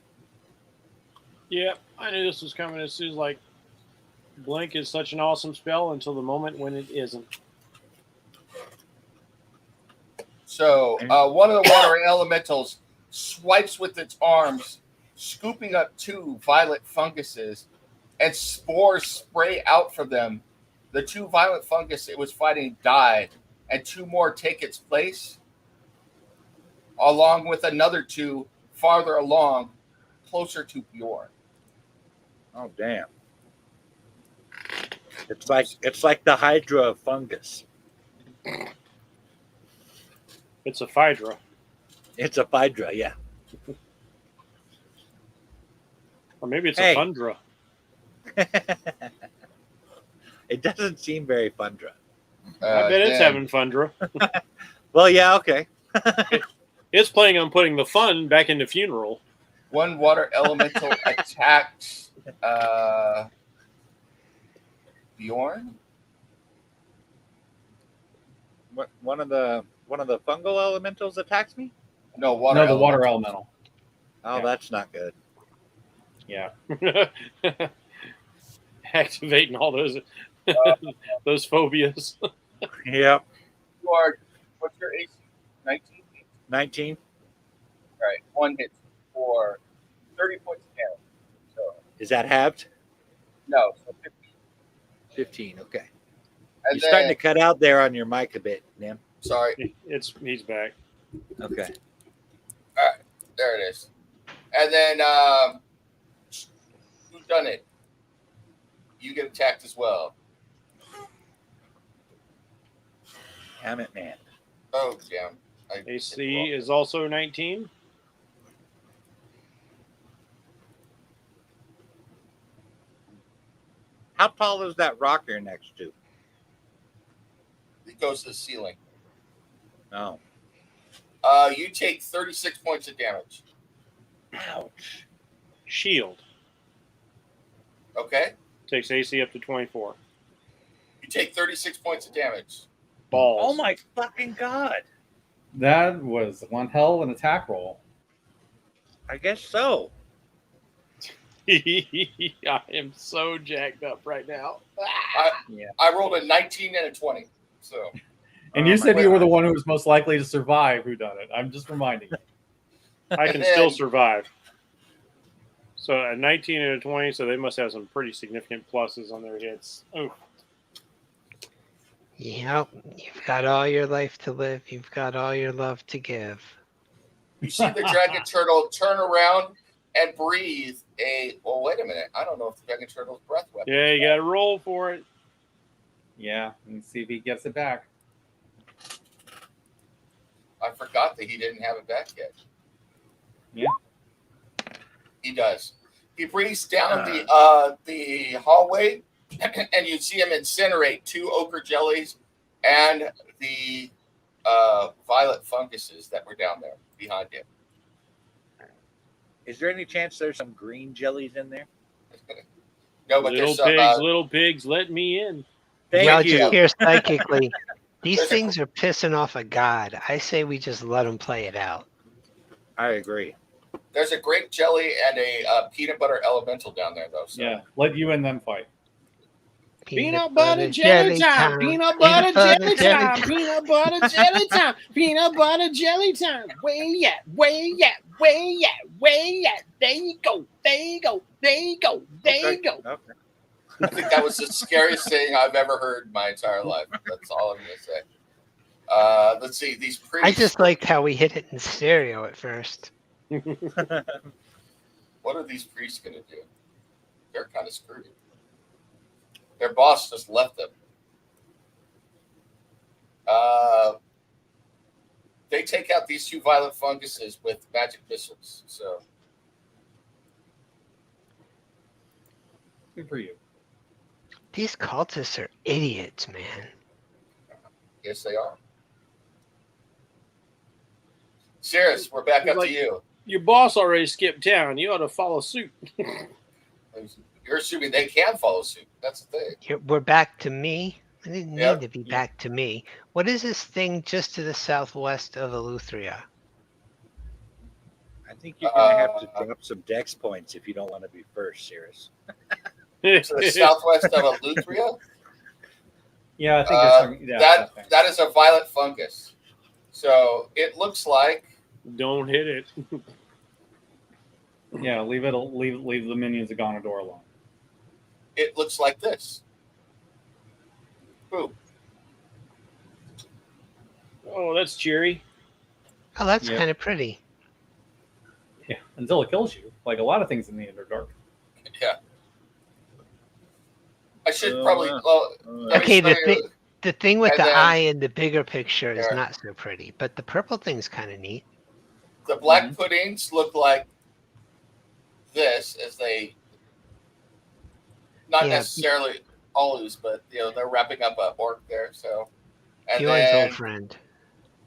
Yeah, I knew this was coming as soon as Blink is such an awesome spell until the moment when it isn't. So one of the water elementals swipes with its arms, scooping up 2 violet funguses, and spores spray out from them. The 2 violet fungus it was fighting die, and 2 more take its place, along with another 2 farther along, closer to Bjorn. Oh damn. It's like the Hydra of fungus. It's a Phaedra. It's a Hydra, yeah. Or maybe it's a Fundra. It doesn't seem very Fundra. I bet it's having Fundra. Well, yeah, okay. It's planning on putting the fun back into funeral. 1 water elemental attacks Bjorn. What, one of the fungal elementals attacks me? No, water water elemental. Oh, Yeah. That's not good. Yeah. Activating all those those phobias. Yep. What's your AC? 19? 19. Right. 1 hit for 30 points of damage. So Is that halved? no, so 15. 15, okay. And You're starting to cut out there on your mic a bit, Nim. Sorry. He's back. Okay. All right. There it is. And then who's done it? You get attacked as well. Damn it, man. Oh, damn. AC is also 19. How tall is that rock you're next to? It goes to the ceiling. Oh. You take 36 points of damage. Ouch. Shield. Okay? Takes AC up to 24. You take 36 points of damage. Balls. Oh my fucking god. That was one hell of an attack roll. I guess so. I am so jacked up right now. I rolled a 19 and a 20. So. And you said you were the one who was most likely to survive who done it. I'm just reminding you. I can still survive. So a 19 and a 20, so they must have some pretty significant pluses on their hits. Oh. Yep, you've got all your life to live. You've got all your love to give. You see the dragon turtle turn around and breathe wait a minute. I don't know if the dragon turtle's breath weapon. Yeah, you got to roll for it. Yeah, and see if he gets it back. I forgot that he didn't have it back yet. Yeah. He does. He breathes down the hallway, and you see him incinerate 2 ochre jellies and the violet funguses that were down there behind him. Is there any chance there's some green jellies in there? No, but Little there's some. little pigs, let me in. Thank Y'all you. just hear psychically. These There's a- things are pissing off a god. I say we just let them play it out. I agree. There's a grape jelly and a peanut butter elemental down there, though. So. Yeah. Let you and them fight. Peanut butter jelly time. Peanut butter jelly time. Peanut butter jelly time. Peanut butter jelly time. Where you at? Where you at? Where you at? Where you at? There you go. There you go. There you go. There you go. Okay. I think that was the scariest thing I've ever heard in my entire life. That's all I'm going to say. Let's see. These priests. I just liked how we hit it in stereo at first. What are these priests going to do? They're kind of screwed. Their boss just left them. They take out these 2 violet funguses with magic missiles. So Good for you. These cultists are idiots, man. yes, they are. Cirrus, we're back up Like- to you. Your boss already skipped town. You ought to follow suit. You're assuming they can follow suit. That's the thing. We're back to me. I didn't Yep. need to be back to me. What is this thing just to the southwest of Eleuthria? I think you're going to have to drop some dex points if you don't want to be first, Cirrus. To the southwest of Eleuthria, Yeah, I think you're talking. Yeah, that is a violet fungus. So it looks like Don't hit it. yeah. Leave the minions of Gonador alone. it looks like this. Boom. Oh, that's cheery. Oh, that's Yeah. kind of pretty. Yeah, until it kills you, like a lot of things in the Underdark. Yeah. I should Oh, probably. wow. Let me Okay, show you- the thing with And the then- eye in the bigger picture is Yeah. not so pretty, but the purple thing's kind of neat. the black puddings look like this as they, not Yeah. necessarily always, but they're wrapping up a orc there. So, and Bjorn's then old friend.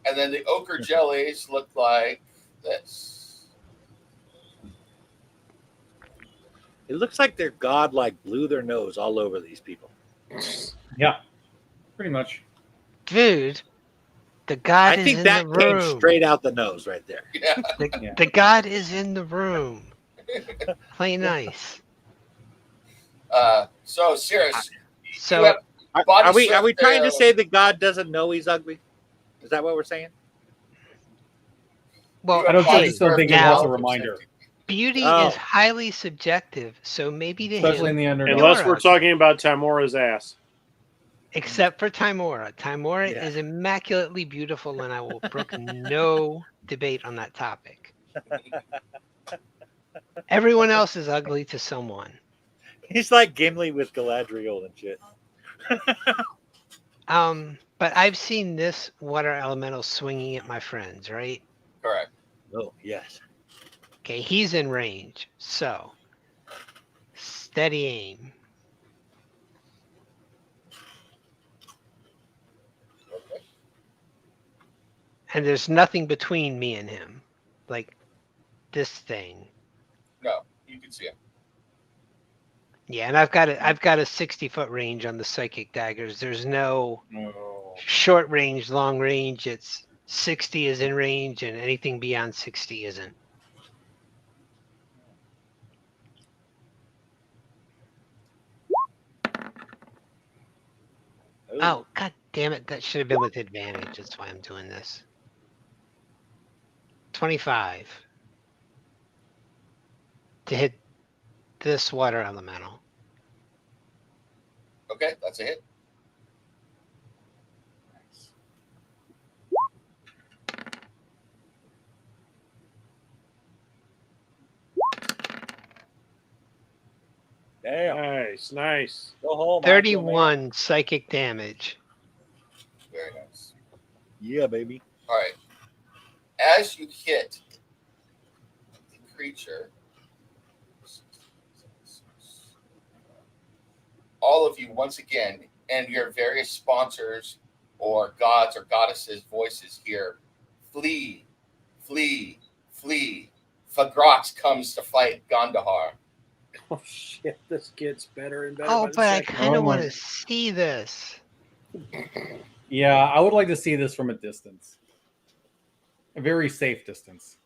and then the ochre jellies look like this. It looks like their god blew their nose all over these people. Yeah, pretty much. Dude, the god I is think in that the came room. straight out the nose right there. Yeah. Yeah. The god is in the room. Play nice. So serious. So have body Are we surf trying to there. say that God doesn't know he's ugly? Is that what we're saying? well, You I have don't hey, just don't think it now- wants a reminder, beauty Oh. is highly subjective, so maybe to especially in him, the Underdark. Unless we're talking about Timora's ass. except for Timora. Timora Yeah. is immaculately beautiful, and I will brook no debate on that topic. Everyone else is ugly to someone. He's like Gimli with Galadriel and shit. But I've seen this water elemental swinging at my friends, right? Correct. Oh, yes. Okay, he's in range, so steady aim. Okay. And there's nothing between me and him, like this thing. No, you can see it. Yeah, and I've got a 60-foot range on the psychic daggers. There's no Oh. short range, long range. It's 60 is in range, and anything beyond 60 isn't. Oh, god damn it. That should have been with advantage. That's why I'm doing this. 25 to hit this water elemental. Okay, that's a hit. Damn. Nice, nice. Go home. Aquaman. 31 psychic damage. Very nice. Yeah, baby. All right. As you hit creature. All of you, once again, and your various sponsors or gods or goddesses' voices here, flee, flee, flee. Fagrox comes to fight Gondahar. Oh shit! This gets better and better. Oh, by the but I second. kind Oh of want my- to see this. Yeah, I would like to see this from a distance. A very safe distance.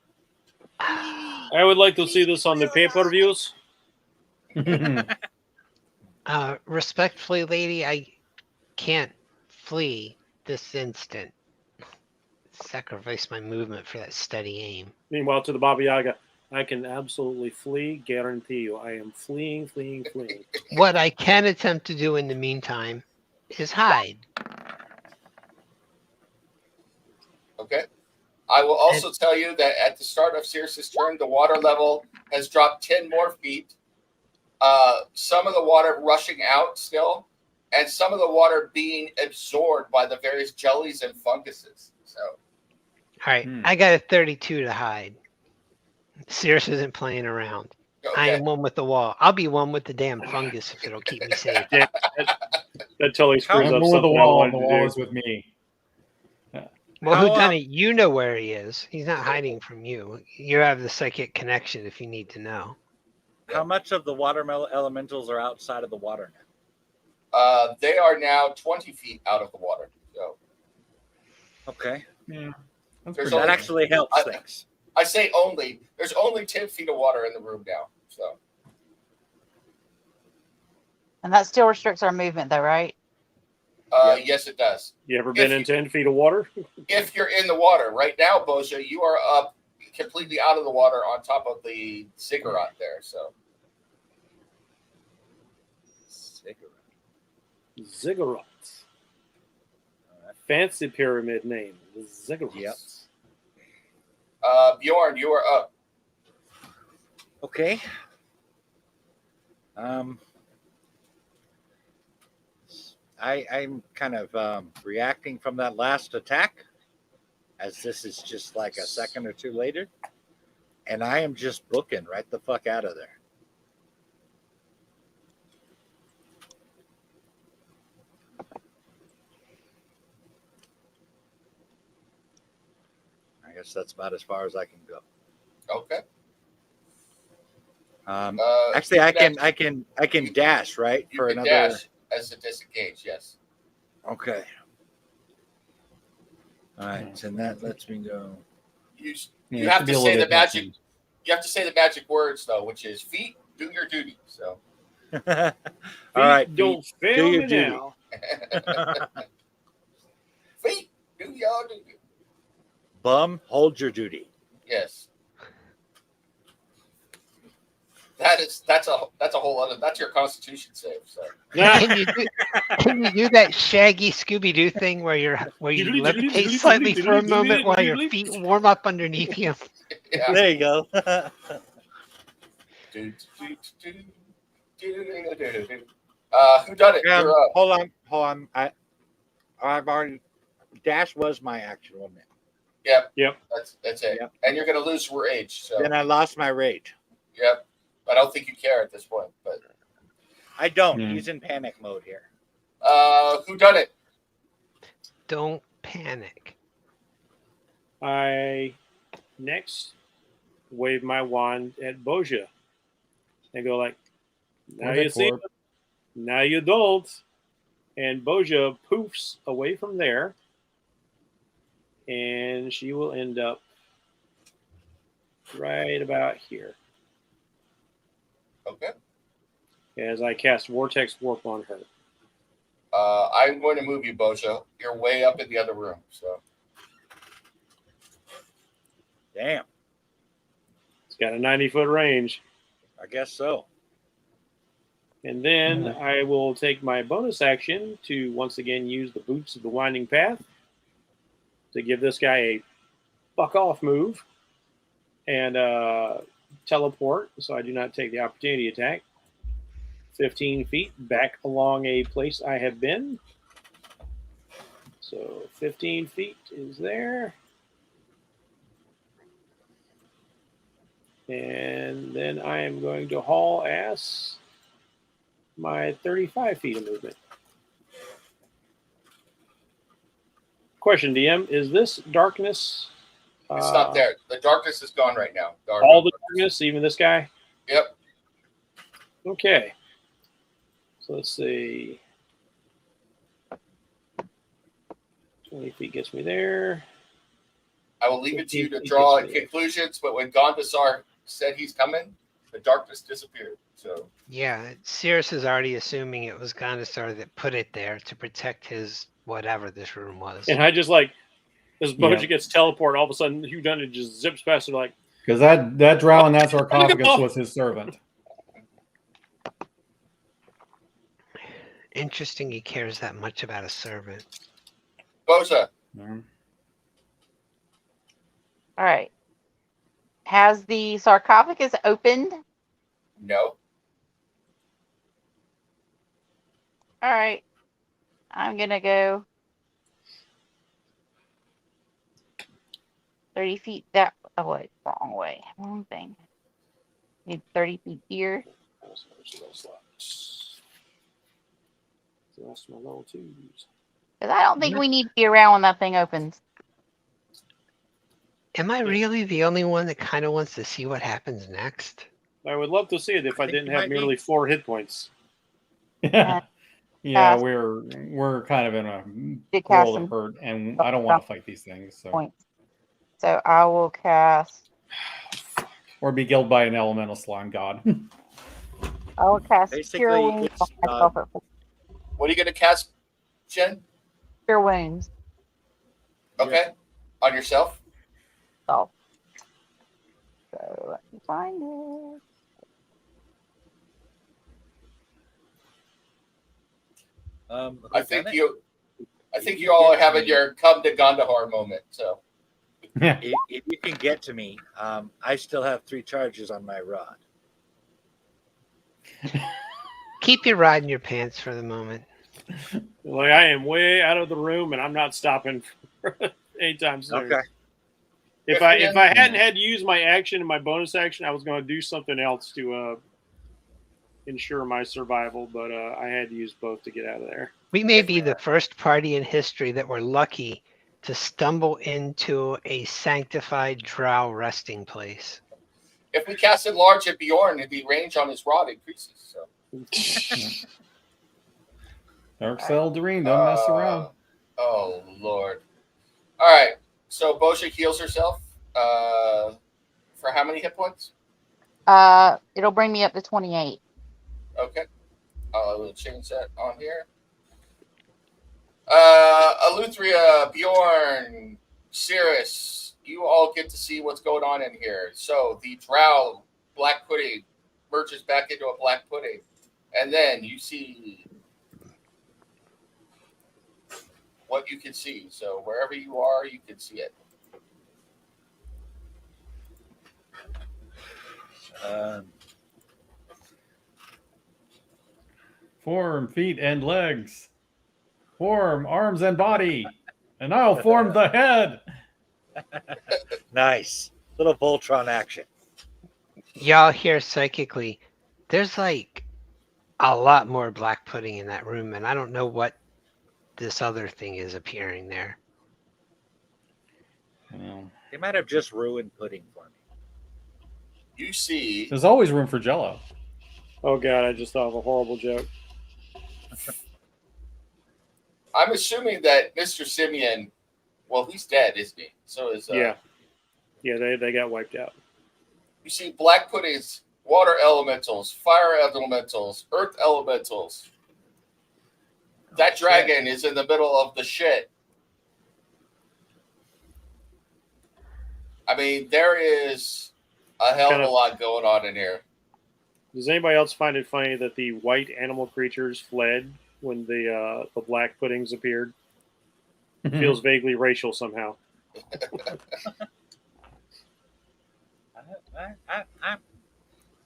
I would like to see this on the pay-per-views. Respectfully, lady, I can't flee this instant. Sacrifice my movement for that steady aim. Meanwhile, to the Baba Yaga, I can absolutely flee. Guarantee you, I am fleeing, fleeing, fleeing. What I can attempt to do in the meantime is hide. Okay. I will also tell you that at the start of Circe's turn, the water level has dropped 10 more feet. Some of the water rushing out still, and some of the water being absorbed by the various jellies and funguses. So, All right, I got a 32 to hide. Circe isn't playing around. I okay. am one with the wall. I'll be one with the damn fungus if it'll keep me safe. Yeah, that totally screws I'm up with the something I wall, and wanted the to wall do. is with me. Well, How, who done it? You know where he is. He's not hiding from you. You have the psychic connection if you need to know. How much of the water elementals are outside of the water now? They are now 20 feet out of the water. So, Okay. Yeah, that's There's pretty That only- good. actually helps things. I say only. There's only 10 feet of water in the room now. So, And that still restricts our movement, though, right? yes, it does. You ever been in 10 feet of water? If you're in the water right now, Boja, you are up completely out of the water on top of the ziggurat there. So, Ziggurats. Fancy pyramid name. The Ziggurats. Yep. Bjorn, you are up. Okay. I'm kind of reacting from that last attack, as this is just like a second or two later, and I am just booking right the fuck out of there. I guess that's about as far as I can go. Okay. Actually, I can dash, right, You for can another. dash as a disengage. Yes. Okay. All right, and that lets me go. You Yeah, it have should be to a say little the bit magic. healthy. You have to say the magic words though, which is feet do your duty. So. All right, Don't feet, fail do your me duty. now. Feet do your duty. Bum, hold your duty. Yes. That's a whole other. That's your Constitution save. So. Can you do that shaggy Scooby Doo thing where you levitate slightly for a moment while your feet warm up underneath you? Yeah. There you go. Who done it? You're up. Hold on. I've already. Dash was my action, wasn't it? Yep. That's it. Yep. And you're gonna lose rage. So. Then I lost my rage. Yep. I don't think you care at this point, but. I don't. Yeah. He's in panic mode here. Who done it? Don't panic. I next wave my wand at Boja and go like, now Okay, you see, Corb. now you don't. And Boja poofs away from there, and she will end up right about here Okay. as I cast Vortex Warp on her. I'm going to move you, Boja. You're way up in the other room. So. Damn. It's got a 90-foot range. I guess so. And then I will take my bonus action to once again use the Boots of the Winding Path to give this guy a fuck off move and teleport so I do not take the opportunity attack. 15 feet back along a place I have been. So 15 feet is there. And then I am going to haul ass my 35 feet of movement. Question, DM, is this darkness? It's not there. The darkness is gone right now. All the darkness, even this guy? Yep. Okay. So let's see. 20 feet gets me there. I will leave it to you to draw conclusions, but when Gondasar said he's coming, the darkness disappeared. So Yeah, Cirrus is already assuming it was Gondasar that put it there to protect his whatever this room was. And I just like, this Boja Yeah. gets teleported, all of a sudden Hugh Dundon just zips past and like, Because that drow in that sarcophagus was his servant. Interesting he cares that much about a servant. Boza, Mhm. All right. Has the sarcophagus opened? no. All right. I'm going to go 30 feet that wait, wrong way. Wrong thing. Need 30 feet here. That's my level 2s. Because I don't think we need to be around when that thing opens. Am I really the only one that kind of wants to see what happens next? I would love to see it if I think didn't you have might be. merely 4 hit points. Yeah, we're kind of in a Did cast world some of hurt, and I don't want to fight these things. So, points. So I will cast. or be killed by an elemental slime god. I will cast Basically, Cure Wounds it's, on myself at full What are you going to cast, Jen? Cure Wounds. Okay. On yourself? So let me find it. I think you all are having your come to Gondahar moment. So If you can get to me, I still have 3 charges on my rod. Keep your rod in your pants for the moment. Like, I am way out of the room, and I'm not stopping anytime soon. Okay. If I hadn't had to use my action and my bonus action, I was going to do something else to ensure my survival, but I had to use both to get out of there. We may be the first party in history that were lucky to stumble into a sanctified drow resting place. if we cast Enlarge at Bjorn, the range on his rod increases. So Dark Seldarine, don't mess around. Oh Lord! All right, so Bosha heals herself. For how many hit points? It'll bring me up to 28. Okay, I will change that on here. Eleuthria, Bjorn, Cirrus, you all get to see what's going on in here. So the drow black pudding merges back into a black pudding, and then you see what you can see. So wherever you are, you can see it. Form, feet, and legs. Form, arms, and body. And I'll form the head. Nice. Little Voltron action. Y'all hear psychically, there's like a lot more black pudding in that room, and I don't know what this other thing is appearing there. Well, They might have just ruined pudding for me. You see, there's always room for Jello. Oh god, I just thought of a horrible joke. I'm assuming that Mr. Simeon, well, he's dead, isn't he? So is Yeah, they got wiped out. You see black puddings, water elementals, fire elementals, earth elementals. That dragon is in the middle of the shit. I mean, there is a hell of a lot going on in here. Does anybody else find it funny that the white animal creatures fled when the black puddings appeared? It feels vaguely racial somehow.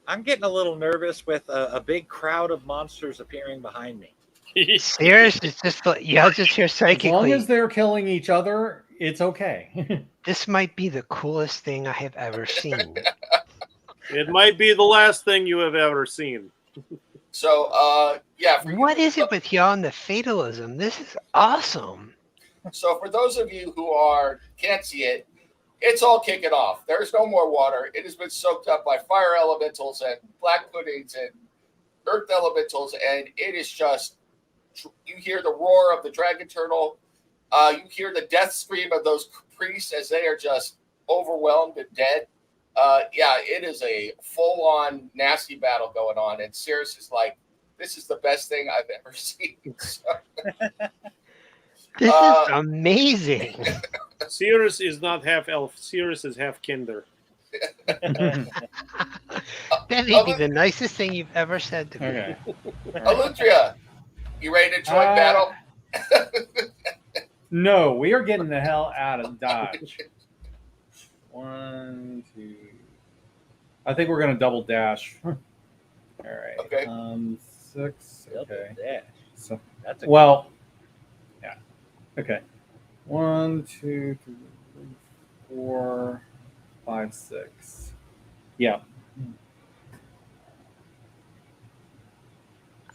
I'm getting a little nervous with a big crowd of monsters appearing behind me. Serious? It's just like, y'all just hear As long psychically. as they're killing each other, it's okay. This might be the coolest thing I have ever seen. It might be the last thing you have ever seen. So, yeah. What is it with y'all and the fatalism? This is awesome. So for those of you who can't see it, it's all kicking off. There's no more water. It has been soaked up by fire elementals and black puddings and earth elementals, and it is just, you hear the roar of the dragon turtle. You hear the death scream of those priests as they are just overwhelmed and dead. Yeah, it is a full-on nasty battle going on, and Cirrus is like, this is the best thing I've ever seen. So, This is amazing. Cirrus is not half elf. Cirrus is half kinder. That may be the nicest thing you've ever said to me. Okay. Alundria, you ready to join battle? No, we are getting the hell out of Dodge. 1, 2. I think we're gonna double dash. All right. Okay. 6. Okay. Dash. So, That's a well, yeah. Okay. 1, 2, 3, 4, 5, 6. Yeah.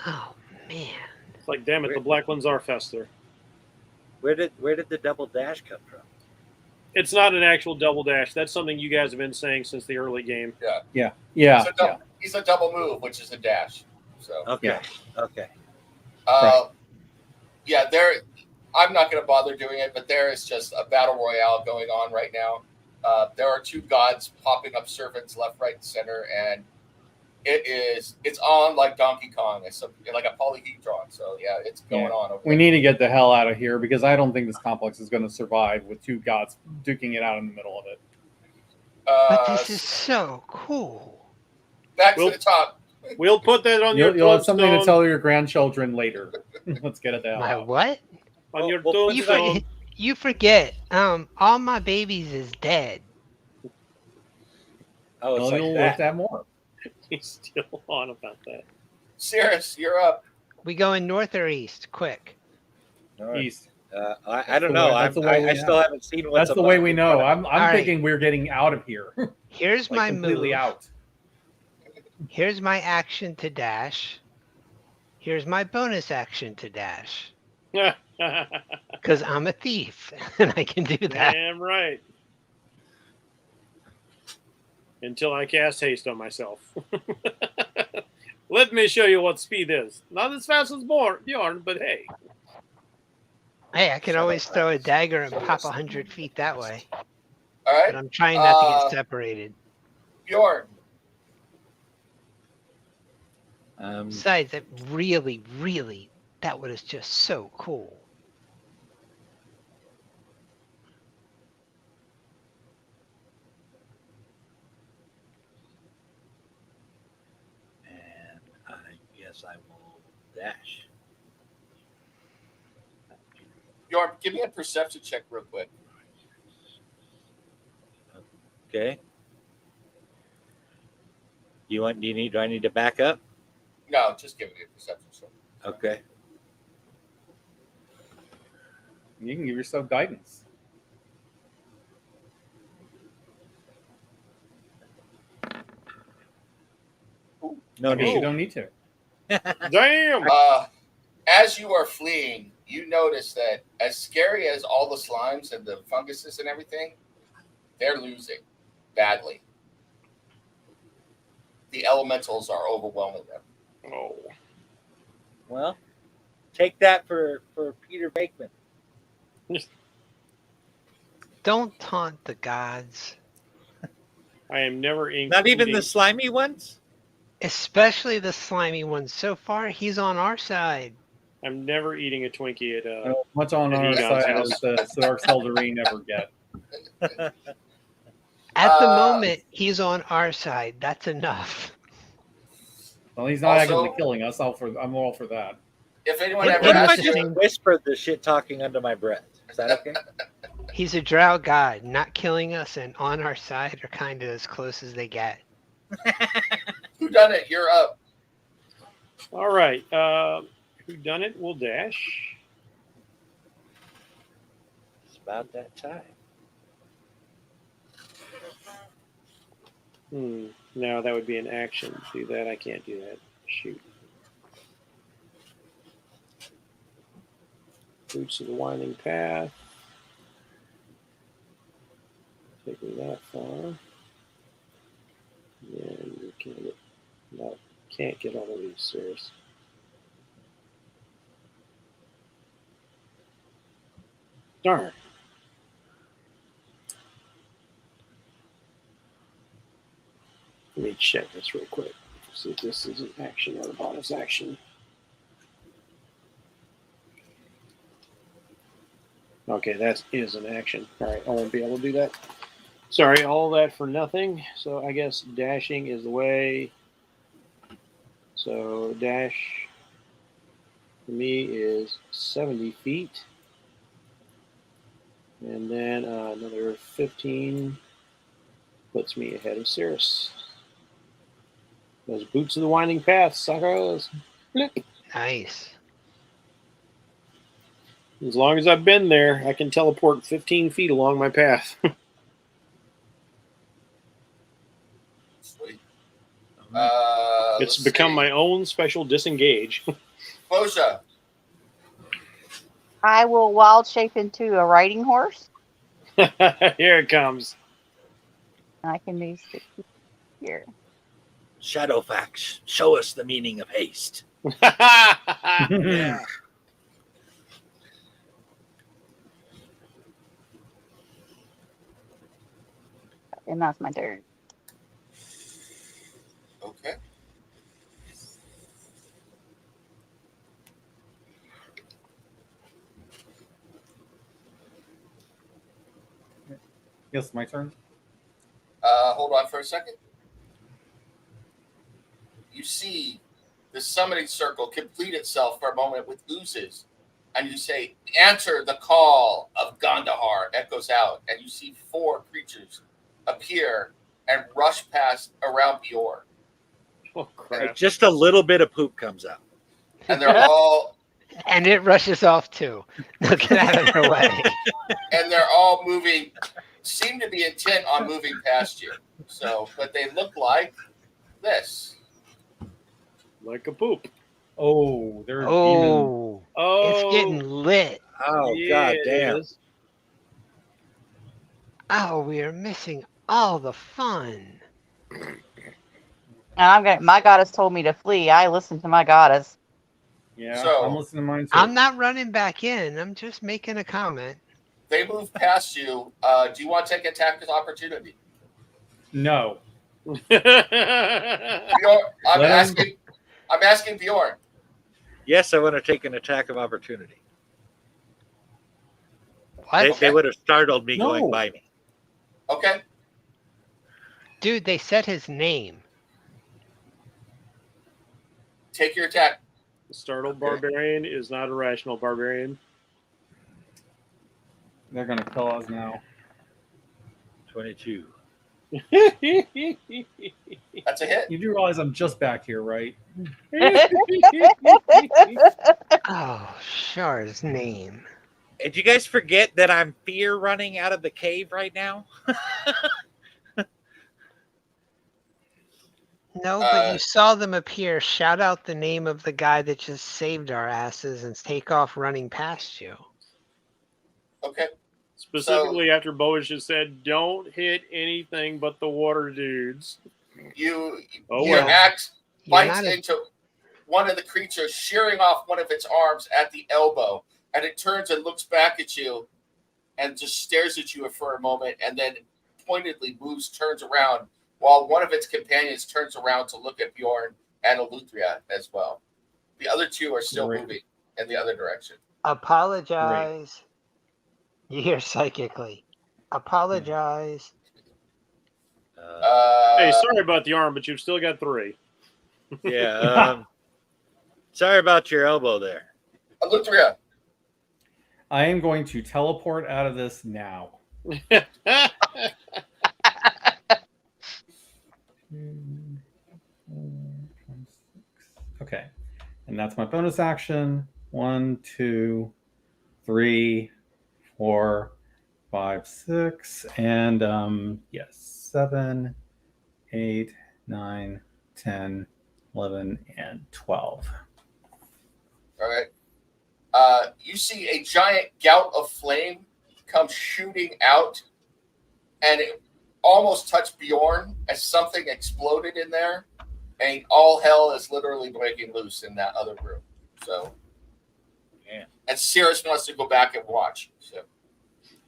Oh man. It's like, damn it, the black ones are faster. Where did the double dash come from? It's not an actual double dash. That's something you guys have been saying since the early game. Yeah. He's a double move, which is a dash. So Okay. Okay. yeah, I'm not going to bother doing it, but there is just a battle royale going on right now. There are two gods popping up servants left, right, and center, and it's on like Donkey Kong. It's like a polyhedron. So yeah, it's going on. Okay. We need to get the hell out of here because I don't think this complex is going to survive with two gods duking it out in the middle of it. But this is so cool. Back to the top. We'll put that on your You'll have something to tombstone. tell your grandchildren later. Let's get it the hell My out. what? On your Well, tombstone. You forget. All my babies is dead. Oh, it's Well, like you'll that. live to have more. He's still on about that. Cirrus, you're up. We going north or east? Quick. All right. East. I don't the know. way- that's the way we I still haven't seen what's That's the way above we in know. front of I'm right. thinking we're getting out of here. Here's Like my completely move. out. Here's my action to dash. Here's my bonus action to dash. Because I'm a thief and I can do that. Damn right. Until I cast haste on myself. Let me show you what speed is. Not as fast as Bjorn, but hey. Hey, I can always throw a dagger and pop 100 feet that way. All But right, I'm trying not to get separated. Bjorn. Besides, that really, that was just so cool. And I guess I will dash. Bjorn, give me a perception check real quick. Okay. Do I need to back up? No, just give me a perception check. Okay. You can give yourself guidance. No I guess you need. don't need to. Damn! As you are fleeing, you notice that as scary as all the slimes and the funguses and everything, they're losing badly. The elementals are overwhelming them. Oh. Well, take that for Peter Bakeman. Don't taunt the gods. I am never Not even the slimy ones? Especially the slimy ones. So far, he's on our side. I'm never eating a Twinkie at Much on our Egon's side house. as the Dark Seldarine never get. At the moment, he's on our side. That's enough. Well, he's not Also- actively killing us. I'm all for that. If anyone What ever What if I asks interesting. just you, whispered the shit talking under my breath? Is that okay? He's a drow god, not killing us and on our side are kind of as close as they get. who done it, you're up. All right. Who done it? We'll dash. It's about that time. No, that would be an action. Do that. I can't do that. Shoot. Boots of the Winding Path. Take me that far. Yeah, you can't get. No, can't get all of these, serious. Darn. Let me check this real quick. See if this is an action or a bonus action. Okay, that is an action. All right, I won't be able to do that. Sorry, all that for nothing. So I guess dashing is the way. So dash for me is 70 feet. And then another 15 puts me ahead of Cirrus. Those boots of the winding path, suckers. Nice. As long as I've been there, I can teleport 15 feet along my path. Sweet. It's become my own special disengage. Bosha. I will wild shape into a riding horse. Here it comes. I can move 60 here. Shadowfax, show us the meaning of haste. Yeah. And that's my turn. Okay. Yes, my turn. Hold on for a second. You see the summoning circle complete itself for a moment with oozes, and you say, "Answer the call of Gandahar," echoes out, and you see 4 creatures appear and rush past around Bjorn. Oh, crap. Just a little bit of poop comes out. And they're all And it rushes off too. No, get out of their way. moving, seem to be intent on moving past you. So, but they look like this. Like a poop. Oh, they're demons. Oh, Oh, it's getting lit. Oh, yeah, god it damn. is. Oh, we are missing all the fun. And my goddess told me to flee. I listened to my goddess. Yeah, So- I'm listening to mine too. I'm not running back in. I'm just making a comment. They move past you. Do you want to take attack as opportunity? No. Bjorn, I'm Let 'em- asking Bjorn. Yes, I want to take an attack of opportunity. What? They would have startled me No. going by me. Okay. Dude, they said his name. Take your attack. The startled barbarian is not a rational barbarian. They're gonna kill us now. 22. That's a hit. You do realize I'm just back here, right? Oh, Shar's name. Did you guys forget that I'm fear running out of the cave right now? No, but you saw them appear. Shout out the name of the guy that just saved our asses and take off running past you. Okay. Specifically after Boas just said, don't hit anything but the water dudes. Your well. axe You're bites not a- into one of the creatures, shearing off one of its arms at the elbow, and it turns and looks back at you and just stares at you for a moment and then pointedly turns around while one of its companions turns around to look at Bjorn and Eleuthria as well. The other 2 are still Great. moving in the other direction. Apologize. You hear psychically. Apologize. Hey, sorry about the arm, but you've still got 3. Yeah. Sorry about your elbow there. Eleuthria. I am going to teleport out of this now. Okay. And that's my bonus action. 1, 2, 3, 4, 5, 6, and yes, 7, 8, 9, 10, 11, and 12. All right. You see a giant gout of flame come shooting out, and it almost touched Bjorn as something exploded in there, and all hell is literally breaking loose in that other room. So, Yeah. and Cirrus wants to go back and watch. So,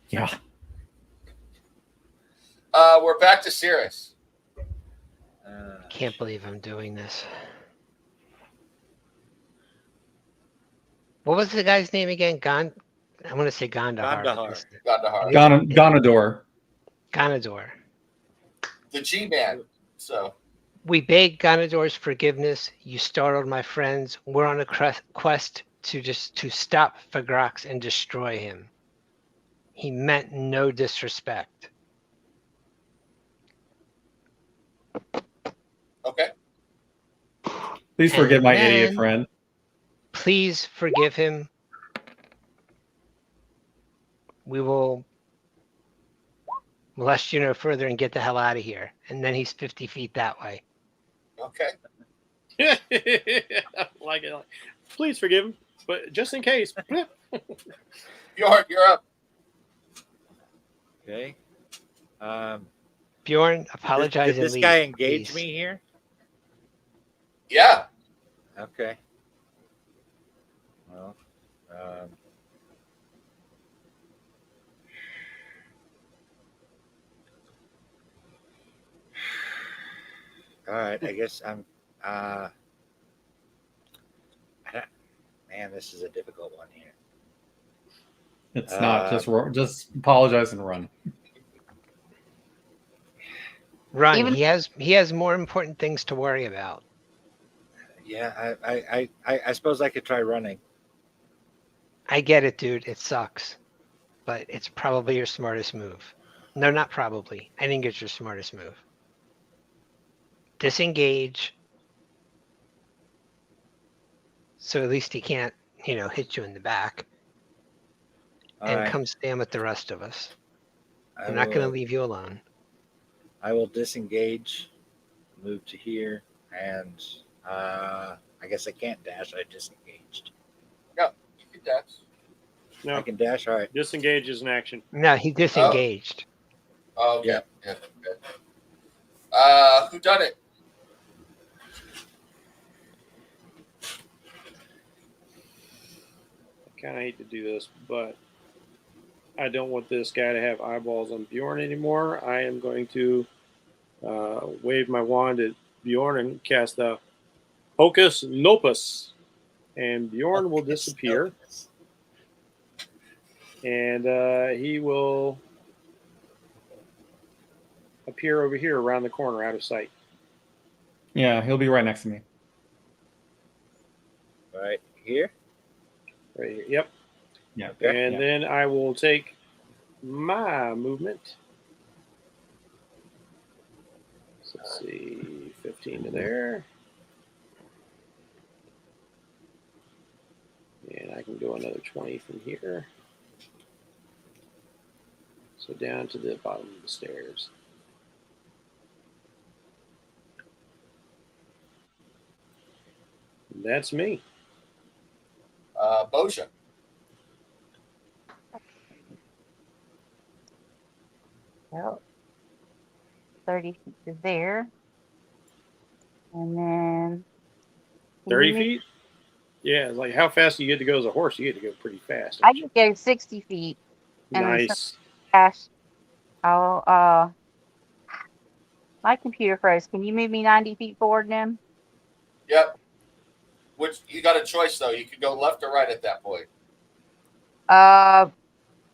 Yeah. we're back to Cirrus. Can't believe I'm doing this. What was the guy's name again? I'm going to say Gondahar. Gondahar. Gondahar. Gonador. Ganador. The G-Man. So, We beg Ganador's forgiveness. You startled my friends. We're on a quest to stop Fagrax and destroy him. He meant no disrespect. okay. Please forgive And my then- idiot friend. Please forgive him. We will molest you no further and get the hell out of here. And then he's 50 feet that way. Okay. like it. Please forgive him, but just in case. Bjorn, you're up. Okay. Bjorn, apologize. Did this and guy leave, engage please. me here? Yeah. Okay. Well, all right. I guess I'm. Man, this is a difficult one here. It's not just apologize and run. Run. Even- He has more important things to worry about. Yeah, I suppose I could try running. I get it, dude. It sucks. But it's probably your smartest move. No, not probably. I think it's your smartest move. Disengage. So at least he can't, hit you in the back. All And right. come stand with the rest of us. I I'm not going to will- leave you alone. I will disengage, move to here, and I guess I can't dash. I disengaged. You can dance. No, I can dash. All right. disengage is an action. No, he disengaged. Oh, okay. Yeah. Yeah. Who done it? I kind of hate to do this, but I don't want this guy to have eyeballs on Bjorn anymore. I am going to wave my wand at Bjorn and cast a Hocus Nopus, and Bjorn will disappear, and he will appear over here around the corner out of sight. Yeah, he'll be right next to me. Right here. Right here. Yep. Yeah. And yeah. then I will take my movement. So let's see, 15 to there. And I can go another 20 from here. So down to the bottom of the stairs. And that's me. Bosha. Well, 30 feet to there. And then 30 feet? Yeah, it's like how fast do you get to go as a horse? You get to go pretty fast. I just go 60 feet. and then Nice. Ash, I'll my computer froze. Can you move me 90 feet forward then? Yep. Which you got a choice though. You could go left or right at that point.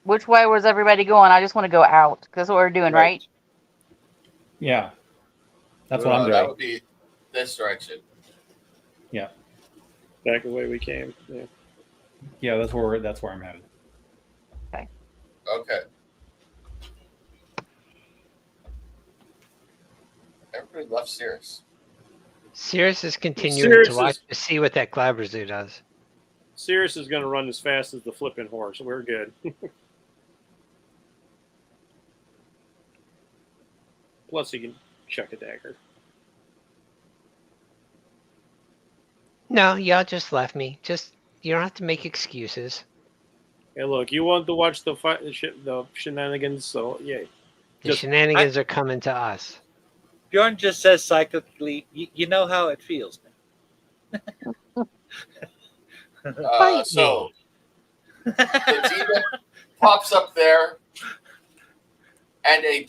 Which way was everybody going? I just want to go out because that's what we're doing, right? Yeah. That's what I'm doing. That would be this direction. Yeah. Back the way we came. Yeah. Yeah, that's where I'm headed. Okay. Everybody left Cirrus. Cirrus is continuing Cirrus to watch is- to see what that Glabrezu does. Cirrus is going to run as fast as the flipping horse. We're good. Plus, he can chuck a dagger. No, y'all just left me. Just you don't have to make excuses. Hey, look, you want to watch the fight, the shenanigans, so yeah. The Just- shenanigans are coming to us. Bjorn just says psychically, you know how it feels. Fight So me. the demon pops up there, and a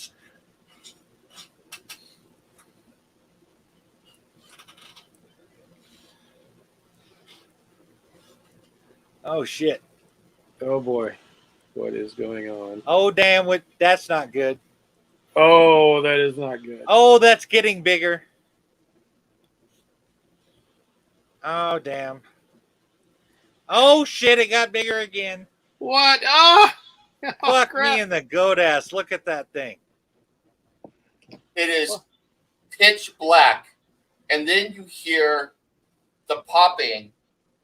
Oh shit! Oh boy, what is going on? Oh damn! That's not good. Oh, that is not good. Oh, that's getting bigger. Oh damn! Oh shit! It got bigger again. What? Ah! Oh, Fuck crap. me in the goat ass. Look at that thing. it is pitch black, and then you hear the popping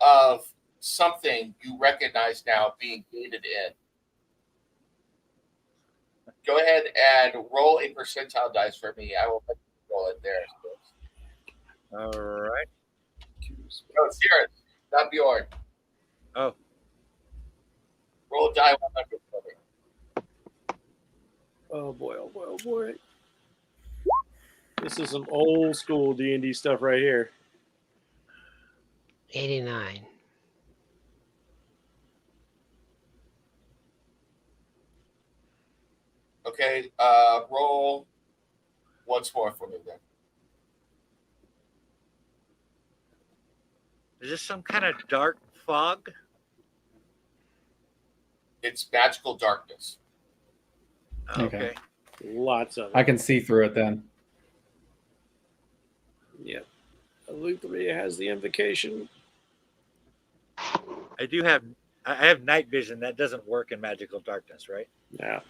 of something you recognize now being gated in. Go ahead and roll a percentile dice for me. I will let you roll it there. All right. No, it's yours, not Bjorn. Oh. Roll a die 100 for me. Oh boy, oh boy, oh boy. This is some old school D&D stuff right here. 89. Okay, roll once more for me then. Is this some kind of dark fog? It's magical darkness. Okay. Lots of it. I can see through it then. Yep. Eleutheria has the invocation. I have night vision. That doesn't work in magical darkness, right? Yeah.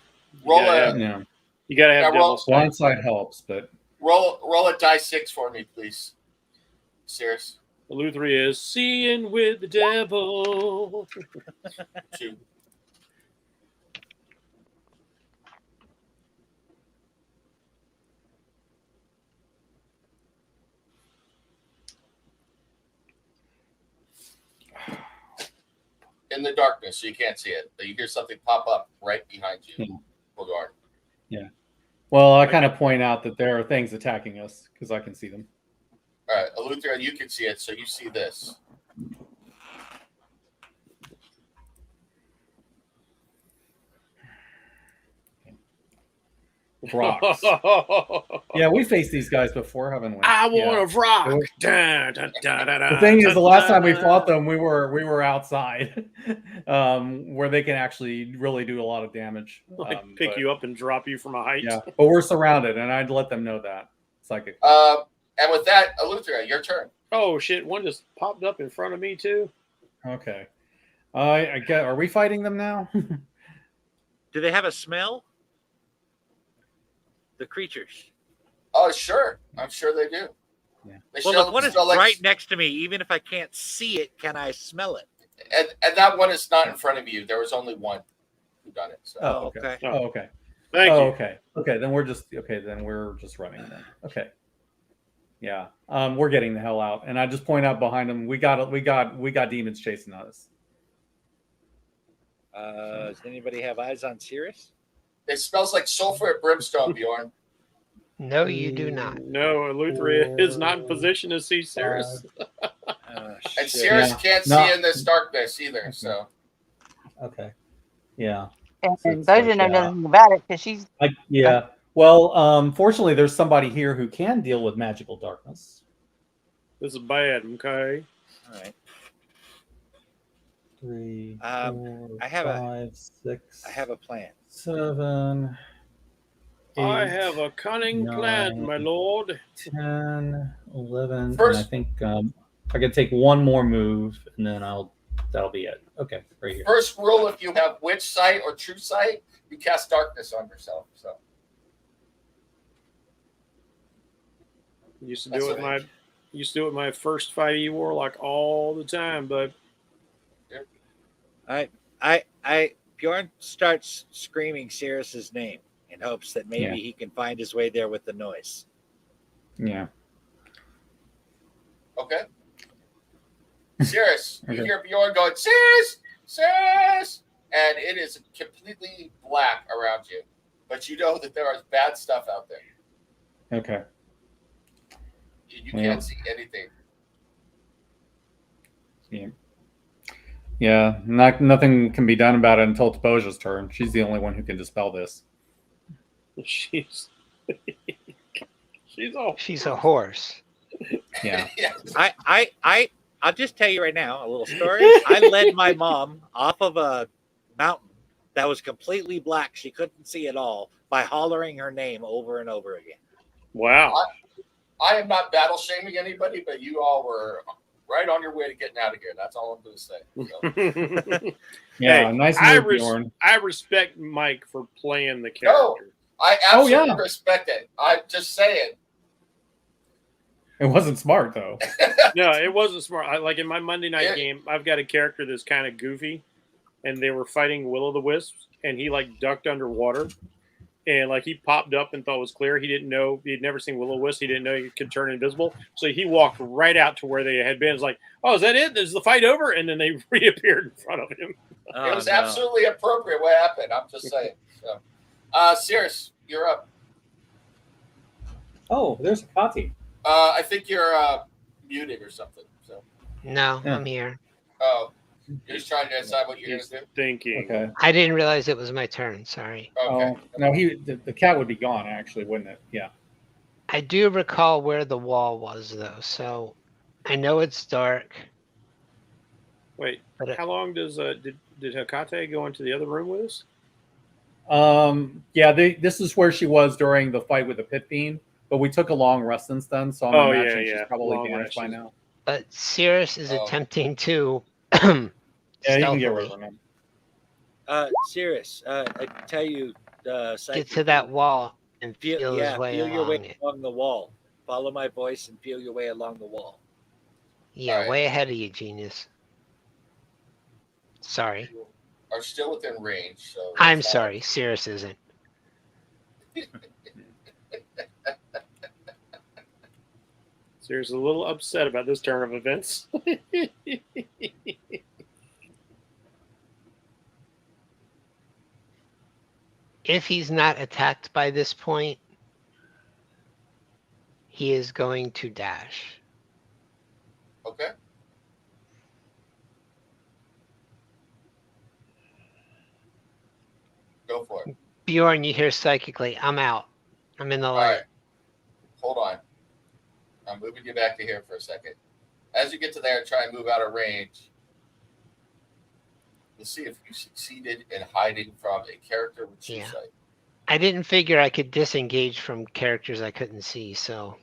Roll Yeah. You gotta have Yeah, roll- devil's sight. Blindside helps, but roll a die 6 for me, please. Serious. Eleutheria is seeing with the devil. 2. In the darkness, so you can't see it, but you hear something pop up right behind you. Hmm. Bogard. well, I kind of point out that there are things attacking us because I can see them. All right, Eleutheria, you can see it, so you see this. Rocks. Yeah, we faced these guys before, haven't we? I want Yeah. to rock. It was- Dun, dun, dun, dun, The thing is, the last time we dun, fought dun. them, we were outside, where they can actually really do a lot of damage. Like pick you up and drop you from a height. Yeah, but we're surrounded, and I'd let them know that. Psychic. And with that, Eleutheria, your turn. Oh shit! One just popped up in front of me too. Okay. I get. Are we fighting them now? Do they have a smell? The creatures. Oh, sure. I'm sure they do. Yeah. They Well, if one is smell like- right next to me, even if I can't see it, can I smell it? and that one is not in front of you. There was only one who done it. So. Oh, okay. Oh. Oh, okay. Thank Oh, you. okay. Okay, then we're just running then. Okay. Yeah. We're getting the hell out. And I just point out behind them, we got demons chasing us. Does anybody have eyes on Sirius? It smells like sulfur and brimstone, Bjorn. No, you do not. No, Eleutheria is not in position to see Cirrus. And Shit. Cirrus Yeah. can't No. see in this darkness either. So Okay. Yeah. And So it's Boja like, knows yeah. nothing about it because she's Yeah. Well, fortunately, there's somebody here who can deal with magical darkness. This is bad, okay? All right. 3, Um, 4, I have 5, 6. I have a plan. 7. I 8, have a cunning plan, my 9, lord. 10, 11. First- and I think I can take one more move, and then that'll be it. Okay, right here. first rule: if you have witch sight or true sight, you cast darkness on yourself. So Used to That's do it with my first 5e warlock all the time, but Bjorn starts screaming Sirius's name in hopes that maybe Yeah. he can find his way there with the noise. Yeah. Okay. Cirrus, you Okay. hear Bjorn going, Cirrus, Cirrus, and it is completely black around you. But you know that there is bad stuff out there. Okay. You Yeah. can't see anything. Yeah. Yeah. Nothing can be done about it until it's Boja's turn. She's the only one who can dispel this. She's She's a horse. Yeah. Yes. I'll just tell you right now a little story. I led my mom off of a mountain that was completely black. She couldn't see at all by hollering her name over and over again. Wow. I am not battle shaming anybody, but you all were right on your way to getting out of here. That's all I'm going to say. So. Yeah. Hey, Nice I move, Bjorn. I respect Mike for playing the No. character. I absolutely yeah. respect it. I'm just saying. It wasn't smart though. No, it wasn't smart. Like in my Monday night Yeah. game, I've got a character that's kind of goofy, and they were fighting Will-o'-the-Wisps, and he like ducked underwater, and like he popped up and thought it was clear. He didn't know, he'd never seen Will-o'-the-Wisp. He didn't know he could turn invisible, so he walked right out to where they had been. It's like, oh, is that it? Is the fight over? And then they reappeared in front of him. Oh, It was no. absolutely appropriate what happened. I'm just saying. So, Cirrus, you're up. Oh, there's Kati. I think you're muted or something. So, No, Yeah. I'm here. oh, you're just trying to decide what you're going He's to do. thinking. Okay. I didn't realize it was my turn. Sorry. Okay. Oh no, the cat would be gone actually, wouldn't it? Yeah. I do recall where the wall was, though, so I know it's dark. Wait, But it- how long does did Hecate go into the other room with us? Yeah, this is where she was during the fight with the pit fiend, but we took a long rest since then, so I'm Oh, yeah, imagining yeah. she's probably Long vanished rest. by now. But Cirrus is Oh. attempting to Yeah, you can get rid stealthily of her. Cirrus, I tell you, get to that wall and feel his way feel your along way it. along the wall. Follow my voice and feel your way along the wall. Yeah, Alright. way ahead of you, genius. Sorry. You are still within range. So I'm it's not- sorry. Cirrus isn't. Sirius is a little upset about this turn of events. If he's not attacked by this point, he is going to dash. Okay. Go for it. Bjorn, you hear psychically, I'm out. I'm in the All light. right. Hold on. I'm moving you back to here for a second. As you get to there, try and move out of range. We'll see if you succeeded in hiding from a character with true Yeah. sight. I didn't figure I could disengage from characters I couldn't see, so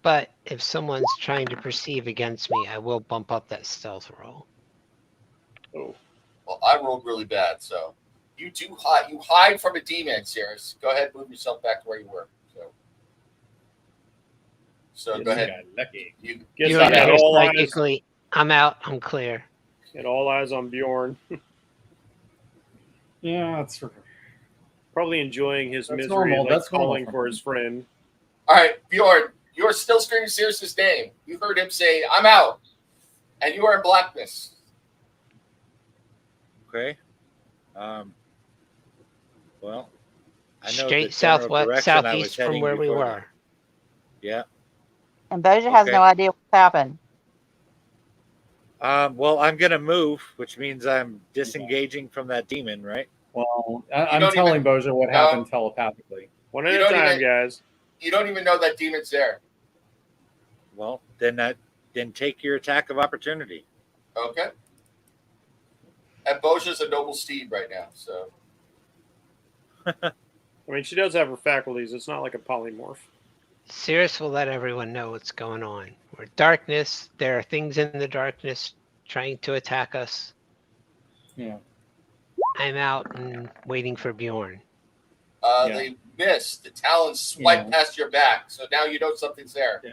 but if someone's trying to perceive against me, I will bump up that stealth roll. Oh, Well, I rolled really bad, so you do hide. You hide from a demon, Cirrus. Go ahead, move yourself back to where you were. So go ahead. Got lucky. You Guess Bjorn, I you got hear all eyes. psychically, I'm out, I'm clear. Get all eyes on Bjorn. Yeah, that's Probably enjoying his That's misery, normal. like That's normal calling for for him. his friend. all right, Bjorn? You're still screaming Cirrus's name. You heard him say, "I'm out," and you are in blackness. Okay. Well, I know Straight the general southwest, direction I was southeast from heading where we before the- were. Yeah. And Boja has Okay. no idea what's happened. Well, I'm gonna move, which means I'm disengaging from that demon, right? Well, You I'm don't telling even- Boja what No. happened telepathically. One at You a don't time, even- guys. You don't even know that demon's there. Well, then take your attack of opportunity. Okay. And Boja's a noble steed right now, so I mean, she does have her faculties. It's not like a polymorph. Cirrus will let everyone know what's going on. We're darkness. There are things in the darkness trying to attack us. Yeah. I'm out and waiting for Bjorn. Yeah. they missed. The talons swipe Yeah. past your back, so now you know something's there. Yeah.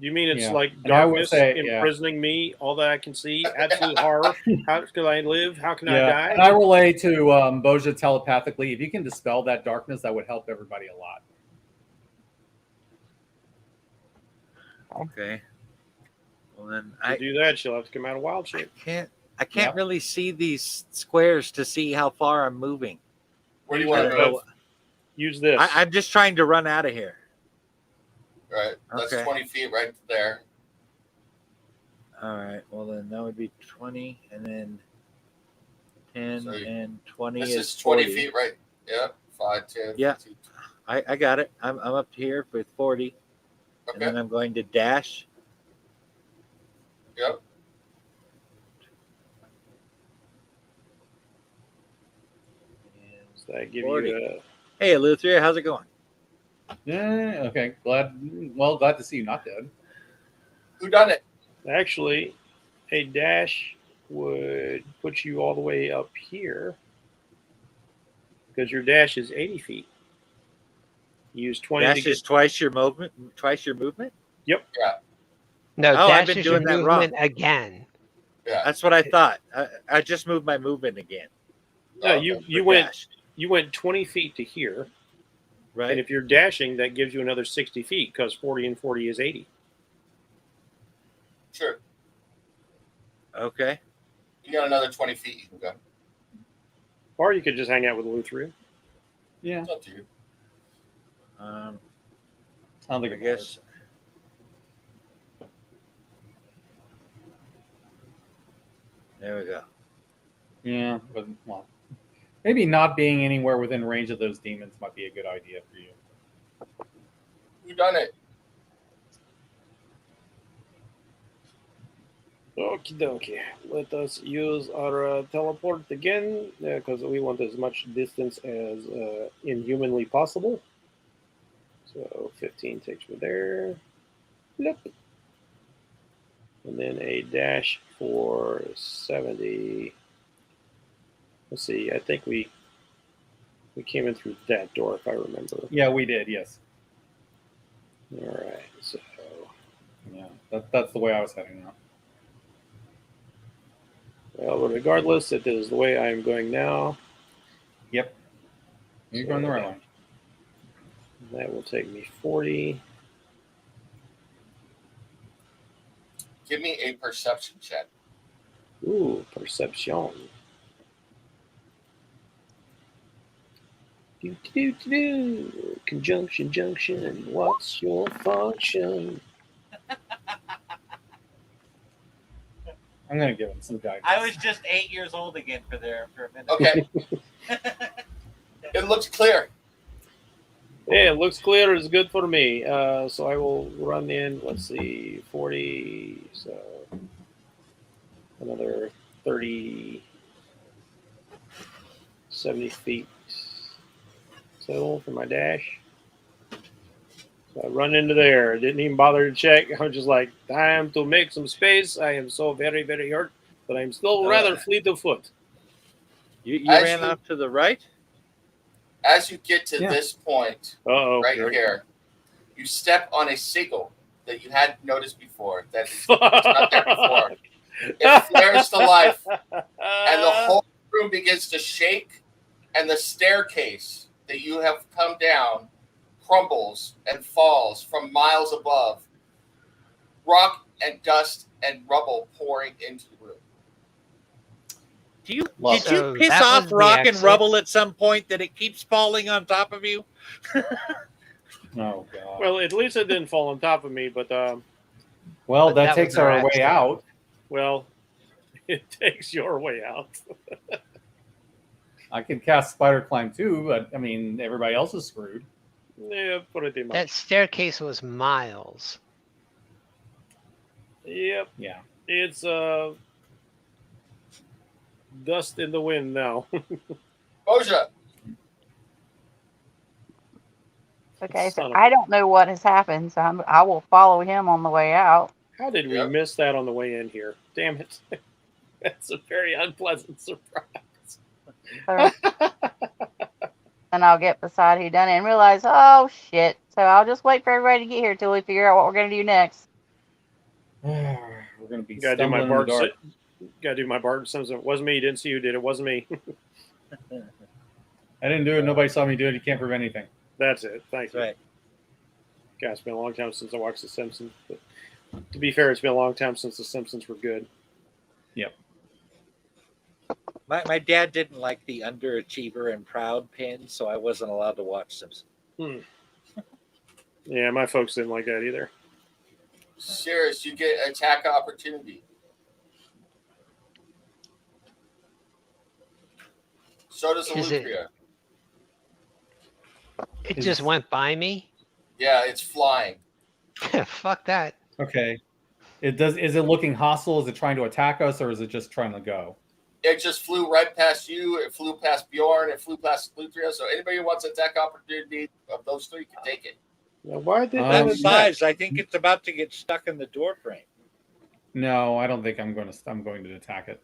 You mean it's Yeah. like And I would darkness say, yeah. imprisoning me, all that I can see, absolute horror? How can I live? How can I Yeah, die? and I relay to Boja telepathically. If you can dispel that darkness, that would help everybody a lot. Okay. Well then, To do that, she'll have to come out of wild shape. I can't really see these squares to see how far I'm moving. Where do you want to move? Use this. I'm just trying to run out of here. Right. That's Okay. 20 feet right there. All right. Well, then that would be 20, and then 10 So and 20 This is is 20 40. feet right. Yep. 5, 10, Yeah. 15. I got it. I'm up here with 40, and Okay. then I'm going to dash. Yep. Does that give 40. you a... Hey, Eleuthera, how's it going? Yeah. Okay. Glad to see you not dead. Who done it? Actually, a dash would put you all the way up here because your dash is 80 feet. You use 20 Dash to get... is twice your movement. Twice your movement. Yep. Yeah. No, Oh, I've dash been is your doing that wrong. movement again. Yeah. That's what I thought. I just moved my movement again. No, Oh, you okay. you for went dash, you went 20 feet to here, right. and if you're dashing, that gives you another 60 feet because 40 and 40 is 80. Sure. Okay. You got another 20 feet you can go. Or you could just hang out with Lutheran. Yeah. It's up to you. I don't think I it guess. There we go. Yeah, but well, maybe not being anywhere within range of those demons might be a good idea for you. Who done it? Okie dokie. Let us use our teleport again because we want as much distance as inhumanly possible. So 15 takes me there. Yep. And then a dash for 70. Let's see. I think we came in through that door, if I remember. Yeah, we did. Yes. All right. So Yeah, that's the way I was heading now. well, but regardless, it is the way I am going now. Yep. You're going the right way. That will take me 40. Give me a perception check. Ooh, perception. Do. Conjunction, junction. What's your function? I'm gonna give him some guidance. I was just 8 years old again for a minute. Okay. It looks clear. Yeah, it looks clear. It's good for me. So I will run in, let's see, 40. So another 30, 70 feet total for my dash. So I run into there. Didn't even bother to check. I was just like, time to make some space. I am so very, very hurt, but I'm still rather fleet of foot. You As ran you- off to the right. As you get to Yeah. this point, Uh-oh. right here, you step on a signal that you hadn't noticed before. That is not there before. It flares to life, and the whole room begins to shake, and the staircase that you have come down crumbles and falls from miles above. Rock and dust and rubble pouring into the room. Did you So piss that off was the rock and exit. rubble at some point that it keeps falling on top of you? Oh god. Well, at least it didn't fall on top of me, but Well, But that that takes was our our way exit. out. well, it takes your way out. I could cast Spider Climb too, but I mean everybody else is screwed. Yeah, pretty much. That staircase was miles. Yep, Yeah. it's dust in the wind now. Boja, Okay, Son so of- I don't know what has happened, so I will follow him on the way out. How did we Yep. miss that on the way in here? Damn it. That's a very unpleasant surprise. So, and I'll get beside who done it and realize, oh shit. So I'll just wait for everybody to get here till we figure out what we're gonna do next. We're gonna be Gotta do my stumbling in the Bart. dark. Gotta do my Bart Simpson. It wasn't me. You didn't see who did it. It wasn't me. I didn't do it. Nobody saw me do it. You can't prove anything. That's it. Thank That's you. right. God, it's been a long time since I watched The Simpsons. But to be fair, it's been a long time since The Simpsons were good. Yep. My dad didn't like the underachiever and proud pin, so I wasn't allowed to watch Simpsons. Yeah, my folks didn't like that either. Serious, you get attack opportunity. So does Is it- Elutria. It just went by me. Yeah, it's flying. Fuck that. Okay. It does. Is it looking hostile? Is it trying to attack us, or is it just trying to go? It just flew right past you. It flew past Bjorn. It flew past Elutria. So anybody who wants attack opportunity of those three can take it. Now, why did That Um, size, I think it's about to get stuck in the door frame. No, I don't think I'm going to. I'm going to attack it.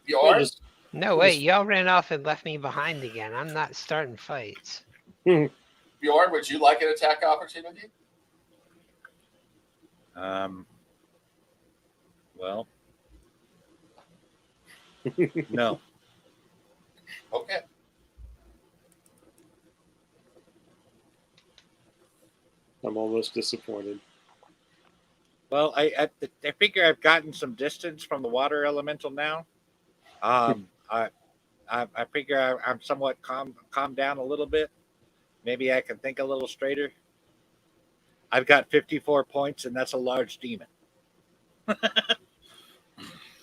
Bjorn? just No, wait, y'all ran off and left me behind again. I'm not starting fights. Bjorn, would you like an attack opportunity? Well, no. Okay. I'm almost disappointed. Well, I figure I've gotten some distance from the water elemental now. I figure I'm somewhat calmed down a little bit. Maybe I can think a little straighter. I've got 54 points, and that's a large demon.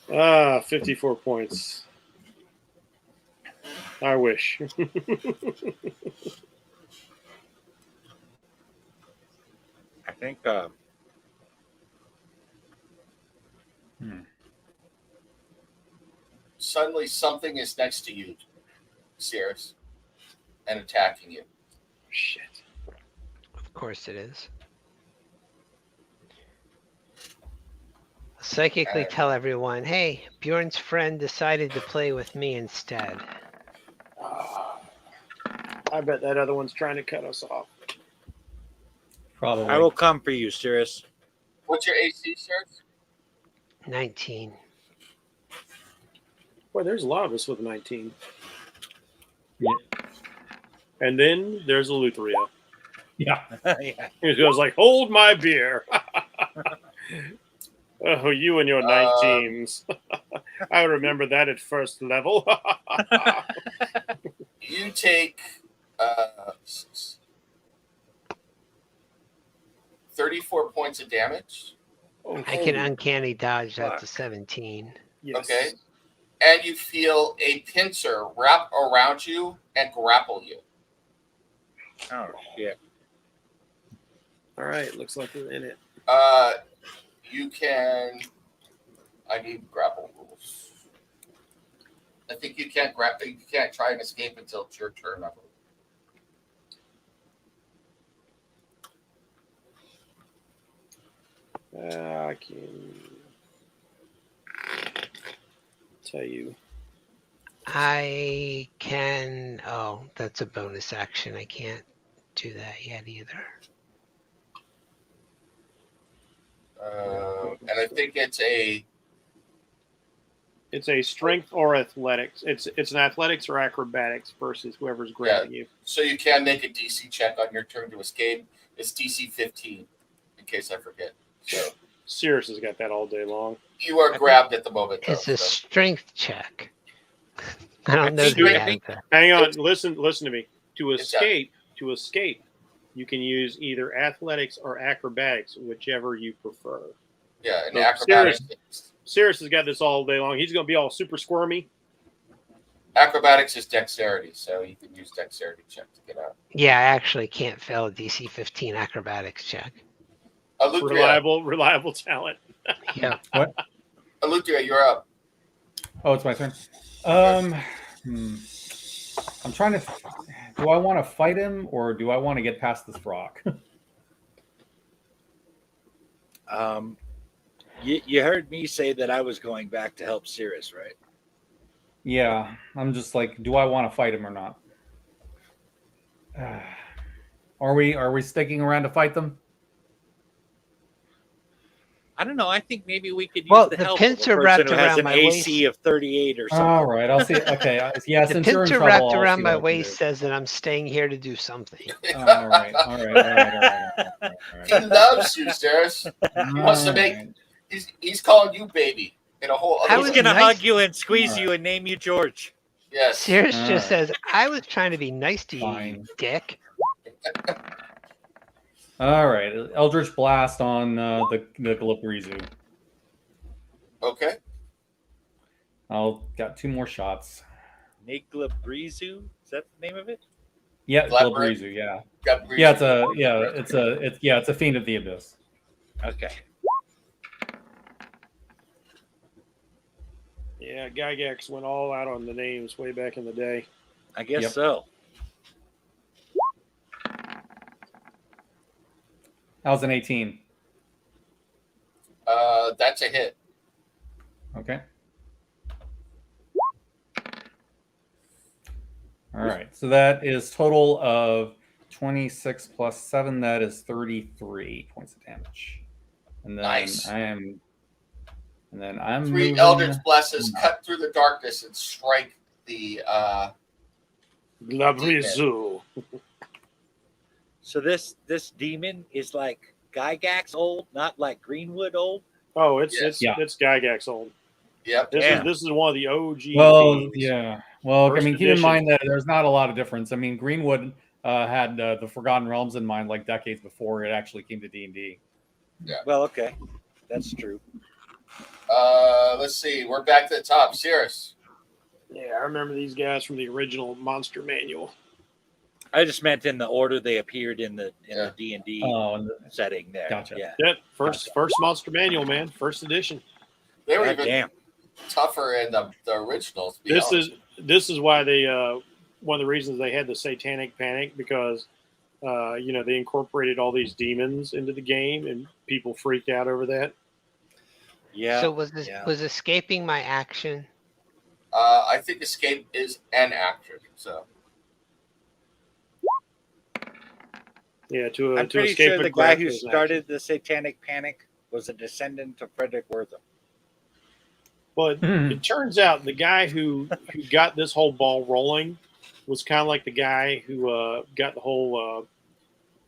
54 points. I wish. I think Suddenly something is next to you, Cirrus, and attacking you. Shit. Of course it is. Psychically tell everyone, hey, Bjorn's friend decided to play with me instead. I bet that other one's trying to cut us off. Probably. I will come for you, Cirrus. What's your AC, Cirrus? 19. Boy, there's a lot of us with 19. Yeah. And then there's Eleutheria. Yeah. Yeah. He goes like, hold my beer. Oh, you and your 19s. I remember that at first level. You take 34 points of damage. I can uncanny dodge that to 17. Yes. Okay. And you feel a pincer wrap around you and grapple you. Oh shit. All right, looks like we're in it. You can. I need grapple rules. I think you can't grapple. You can't try and escape until it's your turn. I believe. I can tell you. I can. Oh, that's a bonus action. I can't do that yet either. And I think it's a strength or athletics. It's an athletics or acrobatics versus whoever's grabbing you. so you can make a DC check on your turn to escape. It's DC 15, in case I forget. So Cirrus has got that all day long. you are grabbed at the moment. Though, It's a so. strength check. I don't know think- the I think- answer. Hang on, listen to me. To It's escape, you can use either athletics or acrobatics, whichever you prefer. Yeah, and So acrobatics. Cirrus has got this all day long. He's going to be all super squirmy. Acrobatics is dexterity, so you can use dexterity check to get out. Yeah, I actually can't fail a DC 15 acrobatics check. Elutria, Reliable talent. Yeah. Elutria, you're up. Oh, it's my turn. I'm trying to. Do I want to fight him or do I want to get past this rock? You heard me say that I was going back to help Cirrus, right? Yeah, I'm just like, do I want to fight him or not? Are we sticking around to fight them? I don't know. I think maybe we could use Well, the the help pins of a are person wrapped who has around an my AC waist. of 38 or something. All right, I'll see. Okay, yeah, The since you're in pins are trouble, wrapped I'll around see my what I can waist says that I'm staying here to do something. do. All right, all right, all right, all right, all right. He loves you, Sarris. He wants to All make. right. He's calling you baby in a whole I other He's was way. gonna nice. hug you and squeeze All you and name you George. Yes. Sirius All just right. says, I was trying to be nice to you, you Fine. dick. All right, Eldritch Blast on the Gliperizu. Okay. I'll got 2 more shots. Nigla Brizu? Is that the name of it? Yeah, Gliperi- Gliperizu. Yeah, Got yeah. It's a Fiend of the Abyss. Okay. Yeah, Gygax went all out on the names way back in the day. I guess Yep. so. How's an 18? That's a hit. Okay. All right. So that is total of 26 plus 7. That is 33 points of damage. And then Nice. I'm 3 moving. Eldritch Blesses cut through the darkness and strike the. Glabrizu. So this demon is like Gygax old, not like Greenwood old. Oh, it's Yes. it's Gygax old. Yep. This is one of the OG. Well, fiends. yeah. Well, First I mean, keep in edition. mind that there's not a lot of difference. I mean, Greenwood had the Forgotten Realms in mind like decades before it actually came to D&D. Well, okay, that's true. Let's see. We're back to the top. Cirrus. Yeah, I remember these guys from the original Monster Manual. I just meant in the order they appeared in the Yeah. D&D Oh, and setting there. Gotcha. Yeah. Yeah, first Monster Manual, man, first edition. They were God even damn. tougher in the originals. to be This honest. this is why they one of the reasons they had the Satanic Panic, because they incorporated all these demons into the game and people freaked out over that. Yeah. So was escaping my action? I think escape is an action. So Yeah, to I'm pretty escape sure a the guy graph who is an started the Satanic Panic was a descendant of Frederick Wortham. But it turns out the guy who got this whole ball rolling was kind of like the guy who got the whole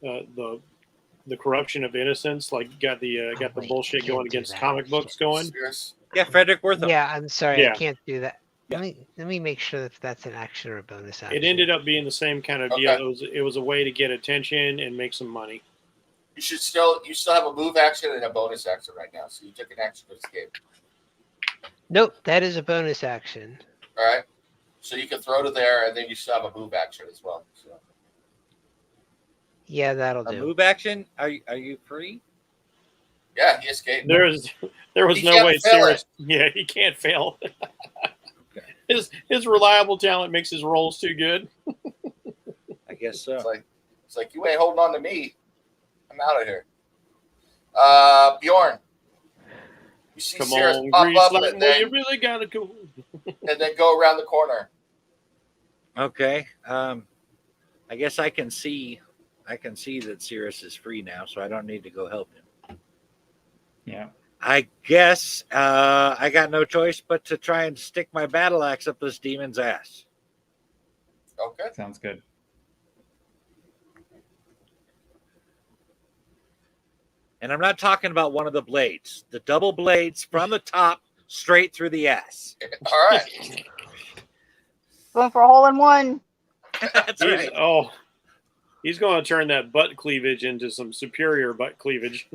the corruption of innocence, like got the wait, bullshit I can't going do against that. comic books going. Cirrus. Yeah, Frederick Wortham. Yeah, I'm sorry, Yeah. I can't do that. Yeah. Let me make sure if that's an action or a bonus action. It ended up being the same kind of deal. Okay. It was a way to get attention and make some money. You still have a move action and a bonus action right now. So you took an action to escape. Nope, that is a bonus action. All right. So you can throw to there, and then you still have a move action as well. So. Yeah, that'll A do. move action? Are you free? Yeah, he escaped. There was He no can't way fail serious. Yeah, he can't fail. His reliable talent makes his rolls too good. I guess so. It's like you ain't holding on to me. I'm out of here. Bjorn. You see Come Cirrus on, pop Grease up Lightning, and well, you then, really gotta go. and then go around the corner. Okay. I guess I can see that Cirrus is free now, so I don't need to go help him. Yeah. I guess I got no choice but to try and stick my battle axe up this demon's ass. Okay. Sounds good. And I'm not talking about one of the blades. The double blades from the top straight through the ass. All right. Going for a hole in one. That's right. He's going to turn that butt cleavage into some superior butt cleavage.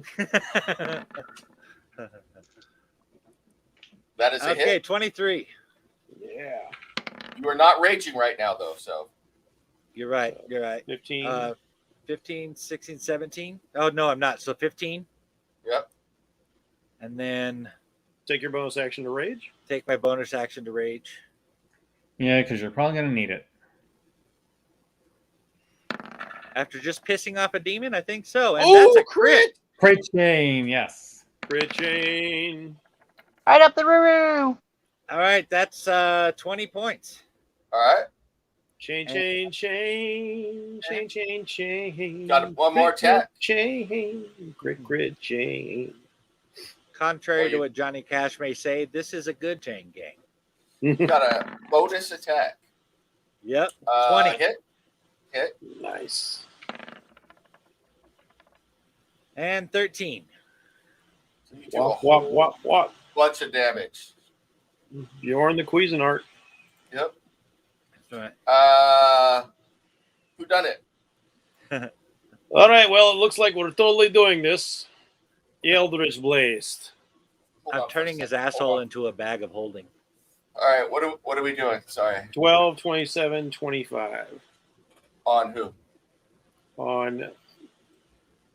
That is a Okay, hit. 23. Yeah. You are not raging right now, though. So You're right. 15. 15, 16, 17. Oh, no, I'm not. So 15. Yep. And then Take your bonus action to rage. take my bonus action to rage. Yeah, because you're probably going to need it. After just pissing off a demon, I think so. And Ooh, that's a crit. Crit chain, yes. Crit chain. Right up the roo. All right, that's 20 points. all right. Chain. Got one more attack. Chain. Crit chain. Contrary to what Johnny Cash may say, this is a good chain gang. You got a bonus attack. Yep. 20. Hit. Nice. And 13. So you do a What? bunch of damage. Bjorn the Cuisinart. Yep. That's right. Who done it? All right, well, it looks like we're totally doing this. Eldritch Blast. Hold I'm on for a turning his second. asshole Hold on. into a bag of holding. All right, what are we doing? Sorry. 12, 27, 25. On who? On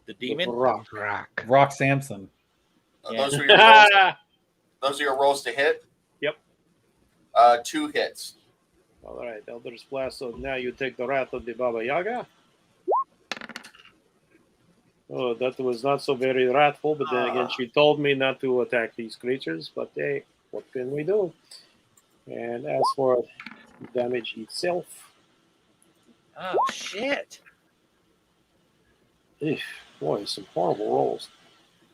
The demon? Rock. Rock Samson. Yeah. Those are your rolls. Those are your rolls to hit? Yep. 2 hits. All right, Eldritch Blast. So now you take the Wrath of the Baba Yaga. Oh, that was not so very wrathful, but then again, she told me not to attack these creatures, but hey, what can we do? And as for damage itself, Oh, shit. boy, some horrible rolls.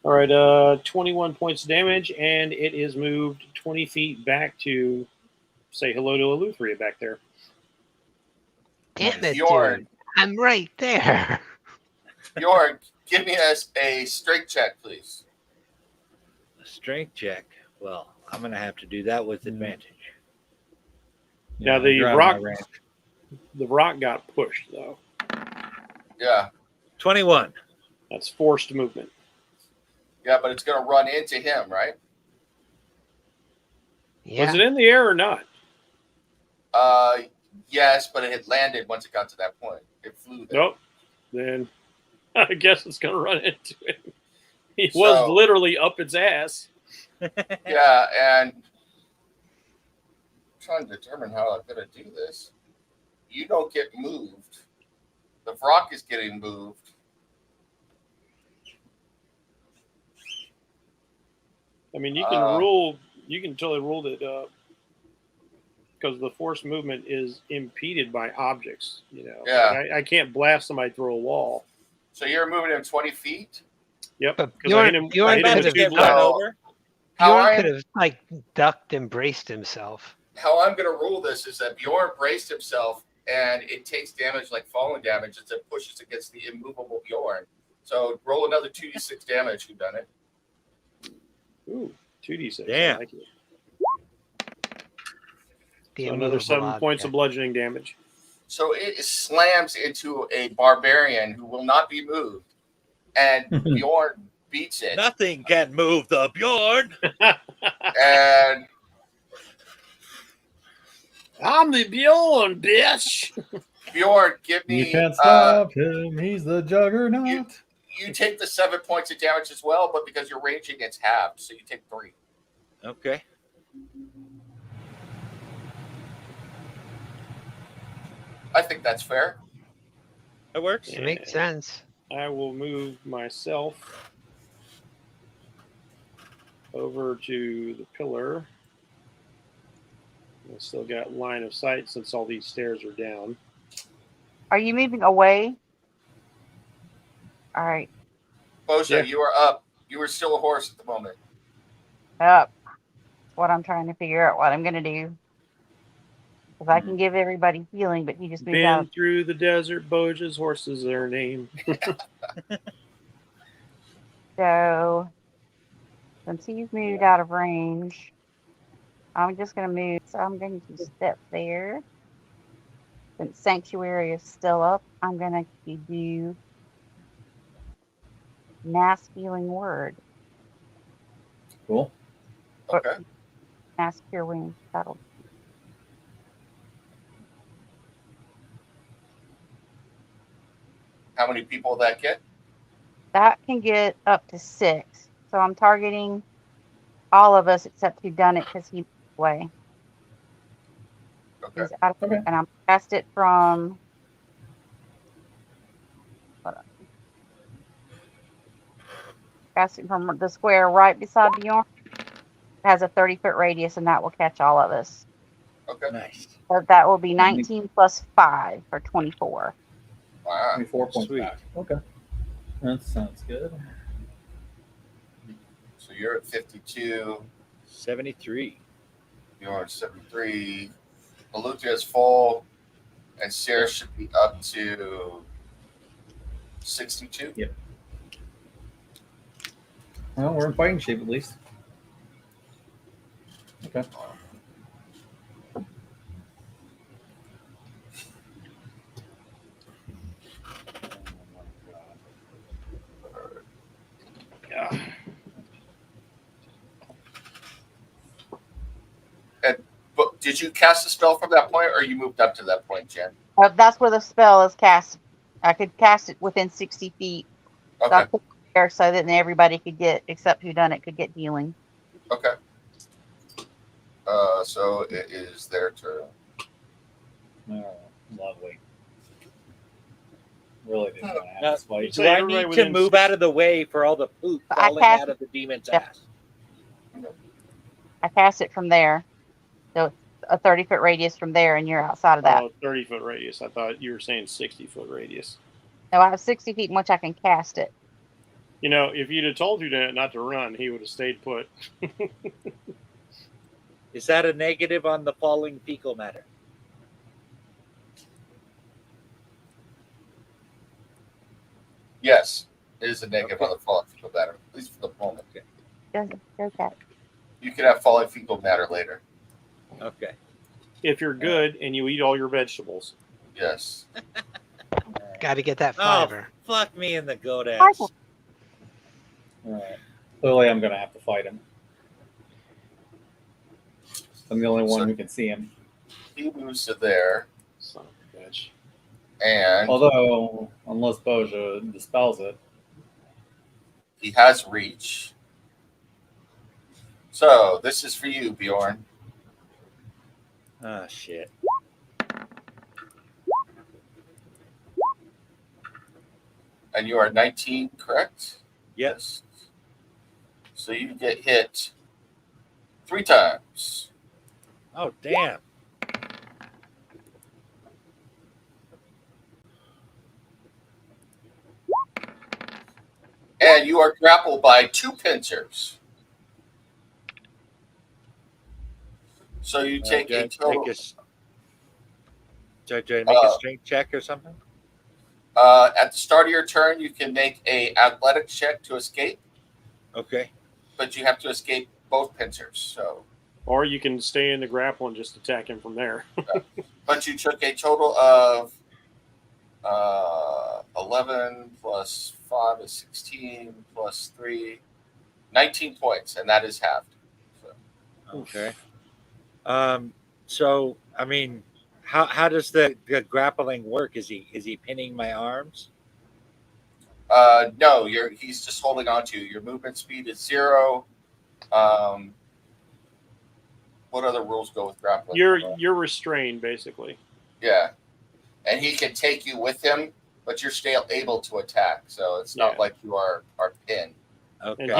All right, 21 points of damage, and it is moved 20 feet back to say hello to Eleuthria back there. Damn it, Bjorn. dude. I'm right there. Bjorn, give me a strength check, please. A strength check. Well, I'm going to have to do that with advantage. Now Yeah, the you're out of rock, my range. the rock got pushed though. Yeah. 21. That's forced movement. Yeah, but it's going to run into him, right? Yeah. Was it in the air or not? Yes, but it had landed once it got to that point. It flew there. Nope. Then I guess it's going to run into him. He was literally up its ass. Yeah, and I'm trying to determine how I'm going to do this. You don't get moved. The rock is getting moved. I mean, you can totally rule that because the forced movement is impeded by objects. You know, Yeah. Like, I can't blast somebody through a wall. So you're moving him 20 feet? Yep. But Because I hit him, Bjorn I hit him could with have two run blasts. over. How Bjorn I'm, could have like ducked and braced himself. how I'm going to rule this is that Bjorn braced himself, and it takes damage like falling damage as it pushes against the immovable Bjorn. So roll another 2d6 damage. Who done it? Ooh, 2d6. Damn. I like it. The So another immovable 7 points object. of bludgeoning damage. So it slams into a barbarian who will not be moved, and Bjorn beats it. Nothing can move the Bjorn. And I'm the Bjorn, bitch. Bjorn, give me. You can't stop him. He's the juggernaut. You take the 7 points of damage as well, but because you're raging, it's halved, so you take 3. Okay. I think that's fair. That works. It makes sense. I will move myself over to the pillar. I still got line of sight since all these stairs are down. Are you moving away? All right. Boja, Yeah. you are up. You are still a horse at the moment. Up. That's what I'm trying to figure out what I'm going to do. Because I can give everybody healing, but he just moved Been out. through the desert, Boja's horse is their name. So, since he's moved out of range, I'm just going to move. So I'm going to step there. Since Sanctuary is still up, I'm going to do Mass Healing Word. Cool. Okay. Mass Cure Wounds. That'll. How many people will that get? That can get up to 6. So I'm targeting all of us except who done it because he moved away. Okay. He's out of, Okay. and I'm cast it from. Hold on. Cast it from the square right beside Bjorn. It has a 30-foot radius, and that will catch all of us. Okay. Nice. So that will be 19 plus 5 for 24. Wow. 24 points Sweet. back. Okay. That sounds good. So you're at 52. 73. You're at 73. Belutia is full, and Sarah should be up to 62. Yep. Well, we're in fighting shape at least. Okay. Yeah. But did you cast a spell from that point, or you moved up to that point, Jen? That's where the spell is cast. I could cast it within 60 feet. So I Okay. put it there so that everybody could get, except who done it, could get healing. Okay. So it is their turn. Oh, lovely. Really didn't want to have Now, this fight. do I everybody need to within move out of the way for all the poop I falling cast- out of the demon's Yeah. ass? I cast it from there. So it's a 30-foot radius from there, and you're outside of that. 30-foot radius. I thought you were saying 60-foot radius. No, I have 60 feet in which I can cast it. You know, if you'd have told you not to run, he would have stayed put. Is that a negative on the falling fecal matter? Yes, it is a negative on the falling fecal matter, at least for the moment. Okay. You can have falling fecal matter later. Okay. If you're good and you eat all your vegetables. Yes. Got to get that Oh, fiber. fuck me in the goat ass. All right. Clearly, I'm going to have to fight him. I'm the only one who can see him. He moves to there, Son of a bitch. and Although, unless Boja dispels it. he has reach. So this is for you, Bjorn. Oh, shit. And you are 19, correct? Yes. So you get hit 3 times. Oh, damn. And you are grappled by 2 pincers. So you take do I a total. Do I make a strength check or something? At the start of your turn, you can make a athletics check to escape, Okay. but you have to escape both pincers. So, Or you can stay in the grapple and just attack him from there. but you took a total of 11 plus 5 is 16 plus 3, 19 points, and that is halved. So, Okay. So I mean, how does the grappling work? Is he pinning my arms? no, he's just holding on to you. Your movement speed is 0. What other rules go with grappling? You're restrained, basically. Yeah, and he can take you with him, but you're still able to attack. So it's not like you are pinned. Okay. And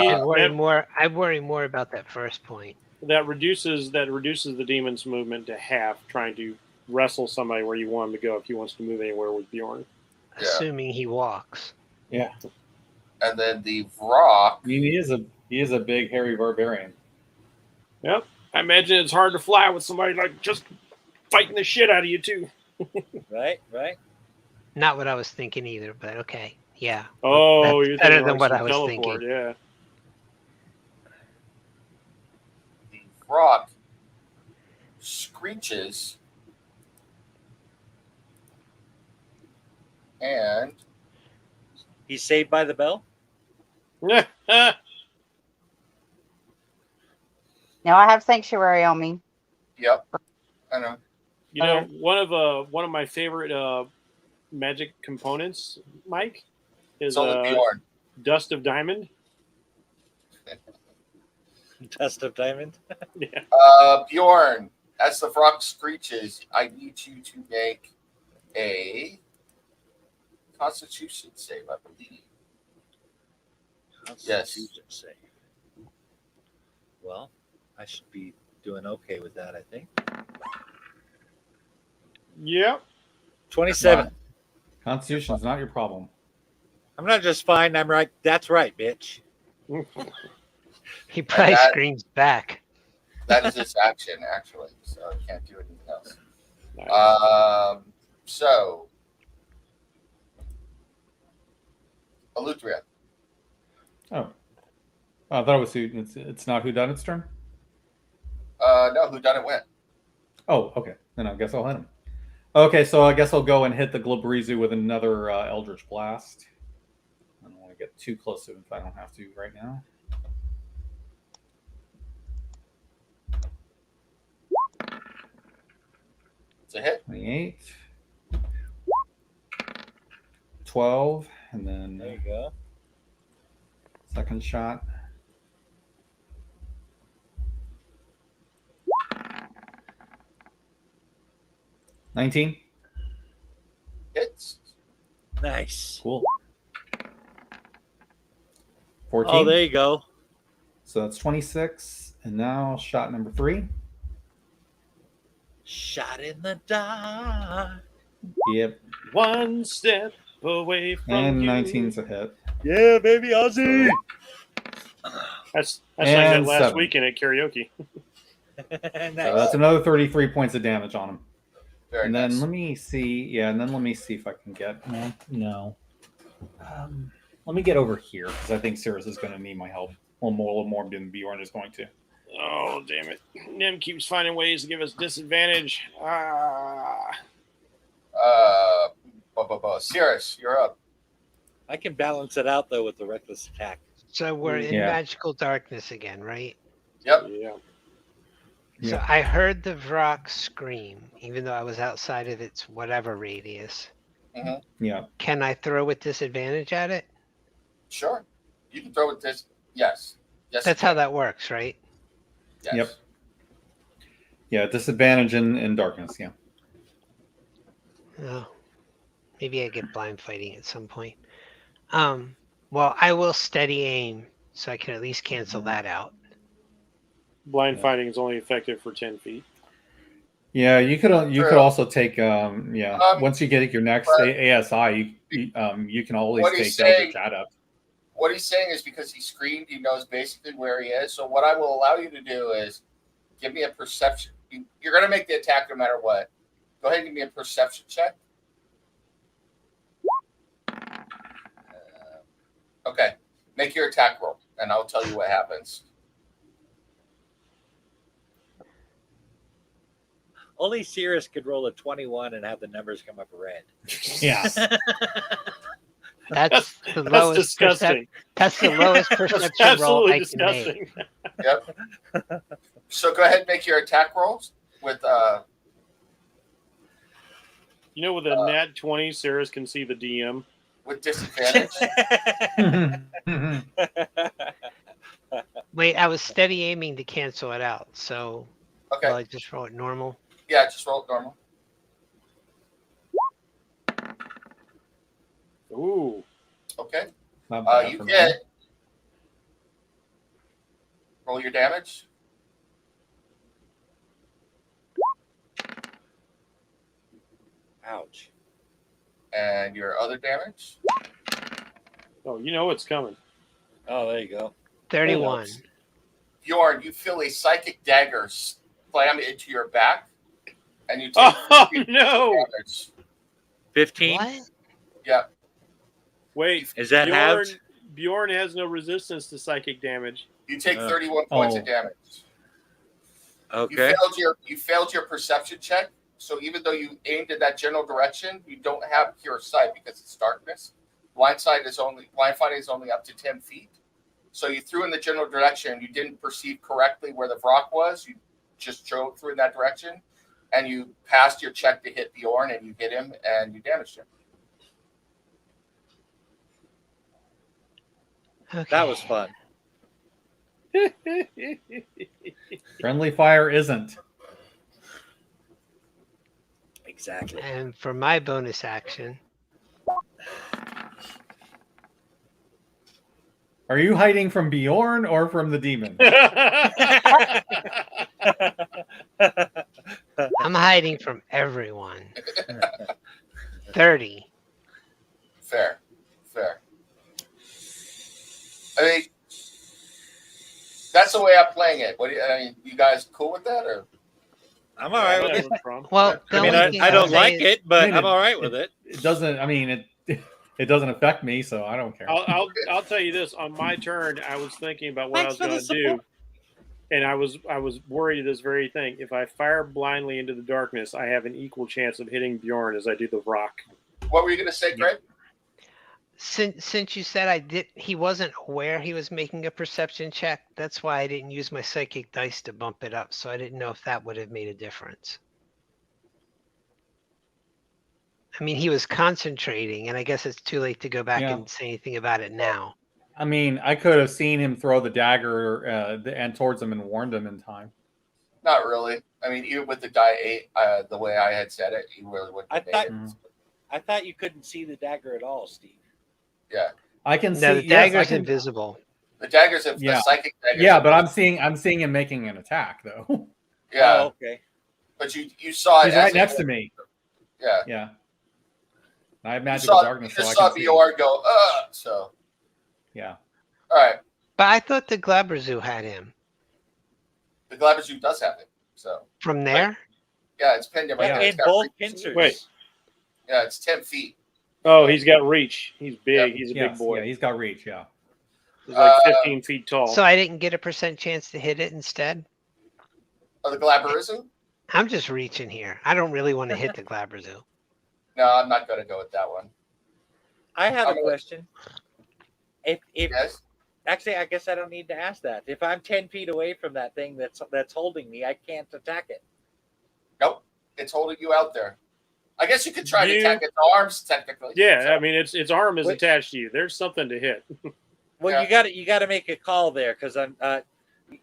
I worry more about that first point. That reduces the demon's movement to half, trying to wrestle somebody where you want him to go if he wants to move anywhere with Bjorn. Yeah. Assuming he walks. Yeah. And then the Vrock. I mean, he is a big, hairy barbarian. Yep. I imagine it's hard to fly with somebody like just fighting the shit out of you too. Right. Not what I was thinking either, but okay. Yeah. Oh, That's you're better thinking than what some I was teleport, thinking. Yeah. The Vrock screeches and He's saved by the bell. Yeah. Now I have Sanctuary on me. yep, I know. You know, one of my favorite magic components, Mike, is It's only Bjorn. Dust of Diamond. Dust of diamond. Yeah. Bjorn, as the Vrock screeches, I need you to make a Constitution save, I believe. Yes. Constitution save. Well, I should be doing okay with that, I think. Yep. 27. Constitution's not your problem. I'm not just fine. I'm right. That's right, bitch. He probably that- screams back. That is its action, actually. So I can't do anything else. Nice. So Alutria. Oh, I thought it was who. It's not who done its turn. No, who done it win? Oh, okay. Then I guess I'll hit him. Okay, so I guess I'll go and hit the Glabreezu with another Eldritch Blast. I don't want to get too close to him if I don't have to right now. It's a hit. 28. 12. And then There you go. second shot. $19. Hits. Nice. Cool. 14. Oh, there you go. So that's 26. And now shot number 3. Shot in the dark. Yep. One step away from And you. 19's a hit. Yeah, baby, Ozzy. I sang that And last 7. weekend at karaoke. So that's another 33 points of damage on him. Very And nice. then let me see. Yeah, and then let me see if I can get. No. Let me get over here because I think Cirrus is going to need my help. A little more than Bjorn is going to. Oh, damn it. Nim keeps finding ways to give us disadvantage. Cirrus, you're up. I can balance it out though with the reckless attack. So we're in Yeah. magical darkness again, right? Yep. Yeah. So Yeah. I heard the Vrock scream, even though I was outside of its whatever radius. Yeah. Can I throw with disadvantage at it? Sure. You can throw it this. Yes. Yes. That's how that works, right? Yes. Yep. Yeah, disadvantage in darkness. Yeah. Oh, maybe I get blind fighting at some point. Well, I will steady aim, so I can at least cancel that out. Blind Yeah. fighting is only effective for 10 feet. Yeah, you could True. also take once you get your next but- ASI, you can always What he's take Eldritch Adept. What he's saying is because he screamed, he knows basically where he is. So what I will allow you to do is give me a perception. You're going to make the attack no matter what. Go ahead and give me a perception check. Okay. Make your attack roll, and I'll tell you what happens. Only Cirrus could roll a 21 and have the numbers come up red. Yeah. That's the That's lowest. disgusting. That's the lowest That's perception roll absolutely I can make. disgusting. Yep. So go ahead and make your attack rolls with You know, with a nat 20, Sarah's can see the DM. with disadvantage. Wait, I was steady aiming to cancel it out, so Okay. will I just roll it normal? Yeah, just roll it normal. Ooh. Okay. Not bad You for get. me. Roll your damage. Ouch. And your other damage. Oh, you know it's coming. Oh, there you go. 31. Bjorn, you feel a psychic dagger slam into your back, and you take Oh, 15 no. damage. 15? What? Yeah. Wait. Is that halved? Bjorn has no resistance to psychic damage. You take Oh. 31 points of Oh. damage. Okay. You failed your perception check. So even though you aimed in that general direction, you don't have pure sight because it's darkness. Blind fighting is only up to 10 feet. So you threw in the general direction. You didn't perceive correctly where the Vrock was. You just threw in that direction, and you passed your check to hit Bjorn, and you hit him, and you damaged him. Okay. That was fun. Friendly fire isn't. Exactly. And for my bonus action, Are you hiding from Bjorn or from the demon? I'm hiding from everyone. 30. Fair. I mean, swing it. What do you, I mean, you guys cool with that, or I'm all right with it. Well, the I mean, only thing I I'll don't say like is- it, but I mean, I'm all right with it. It doesn't. I mean, it doesn't affect me, so I don't care. I'll tell you this. On my turn, I was thinking about what Thanks for I the was going to do, and I was worried of this very thing. If I fire blindly into the darkness, I have an equal chance of hitting Bjorn as I do the rock. what were you going to say, Greg? Since you said he wasn't aware he was making a perception check, that's why I didn't use my psychic dice to bump it up. So I didn't know if that would have made a difference. I mean, he was concentrating, and I guess it's too late to go back Yeah. and say anything about it now. I mean, I could have seen him throw the dagger and towards him and warned him in time. Not really. I mean, even with the die 8, the way I had said it, you really wouldn't have made it. I thought you couldn't see the dagger at all, Steve. Yeah. I can see. No, the yes, dagger's I can, invisible. The daggers, Yeah. the psychic daggers. Yeah, but I'm seeing him making an attack though. Yeah, Oh, okay. but you saw it. He's as right it next was. to me. Yeah. Yeah. I have You magical saw, darkness, you so just I saw can see. Bjorn go, so. Yeah. All right. But I thought the Glabrezu had him The Glabrezu does have it. So. from there. Yeah, it's pinned him right there. In It's got both reach. pincers. Wait. Yeah, it's 10 feet. Oh, he's got reach. He's big. Yep. He's a Yes, big boy. yeah, he's got reach. Yeah. He's like 15 feet tall. So I didn't get a % chance to hit it instead. Oh, the Glabrezu? I'm just reaching here. I don't really want to hit the Glabrezu. No, I'm not going to go with that one. I have a Okay. question. If Yes? actually, I guess I don't need to ask that. If I'm 10 feet away from that thing that's holding me, I can't attack it. Nope. It's holding you out there. I guess you could try to You- attack its arms, technically. Yeah, So, I mean its arm is Wait. attached to you. There's something to hit. Well, Yeah. you got to make a call there because I'm.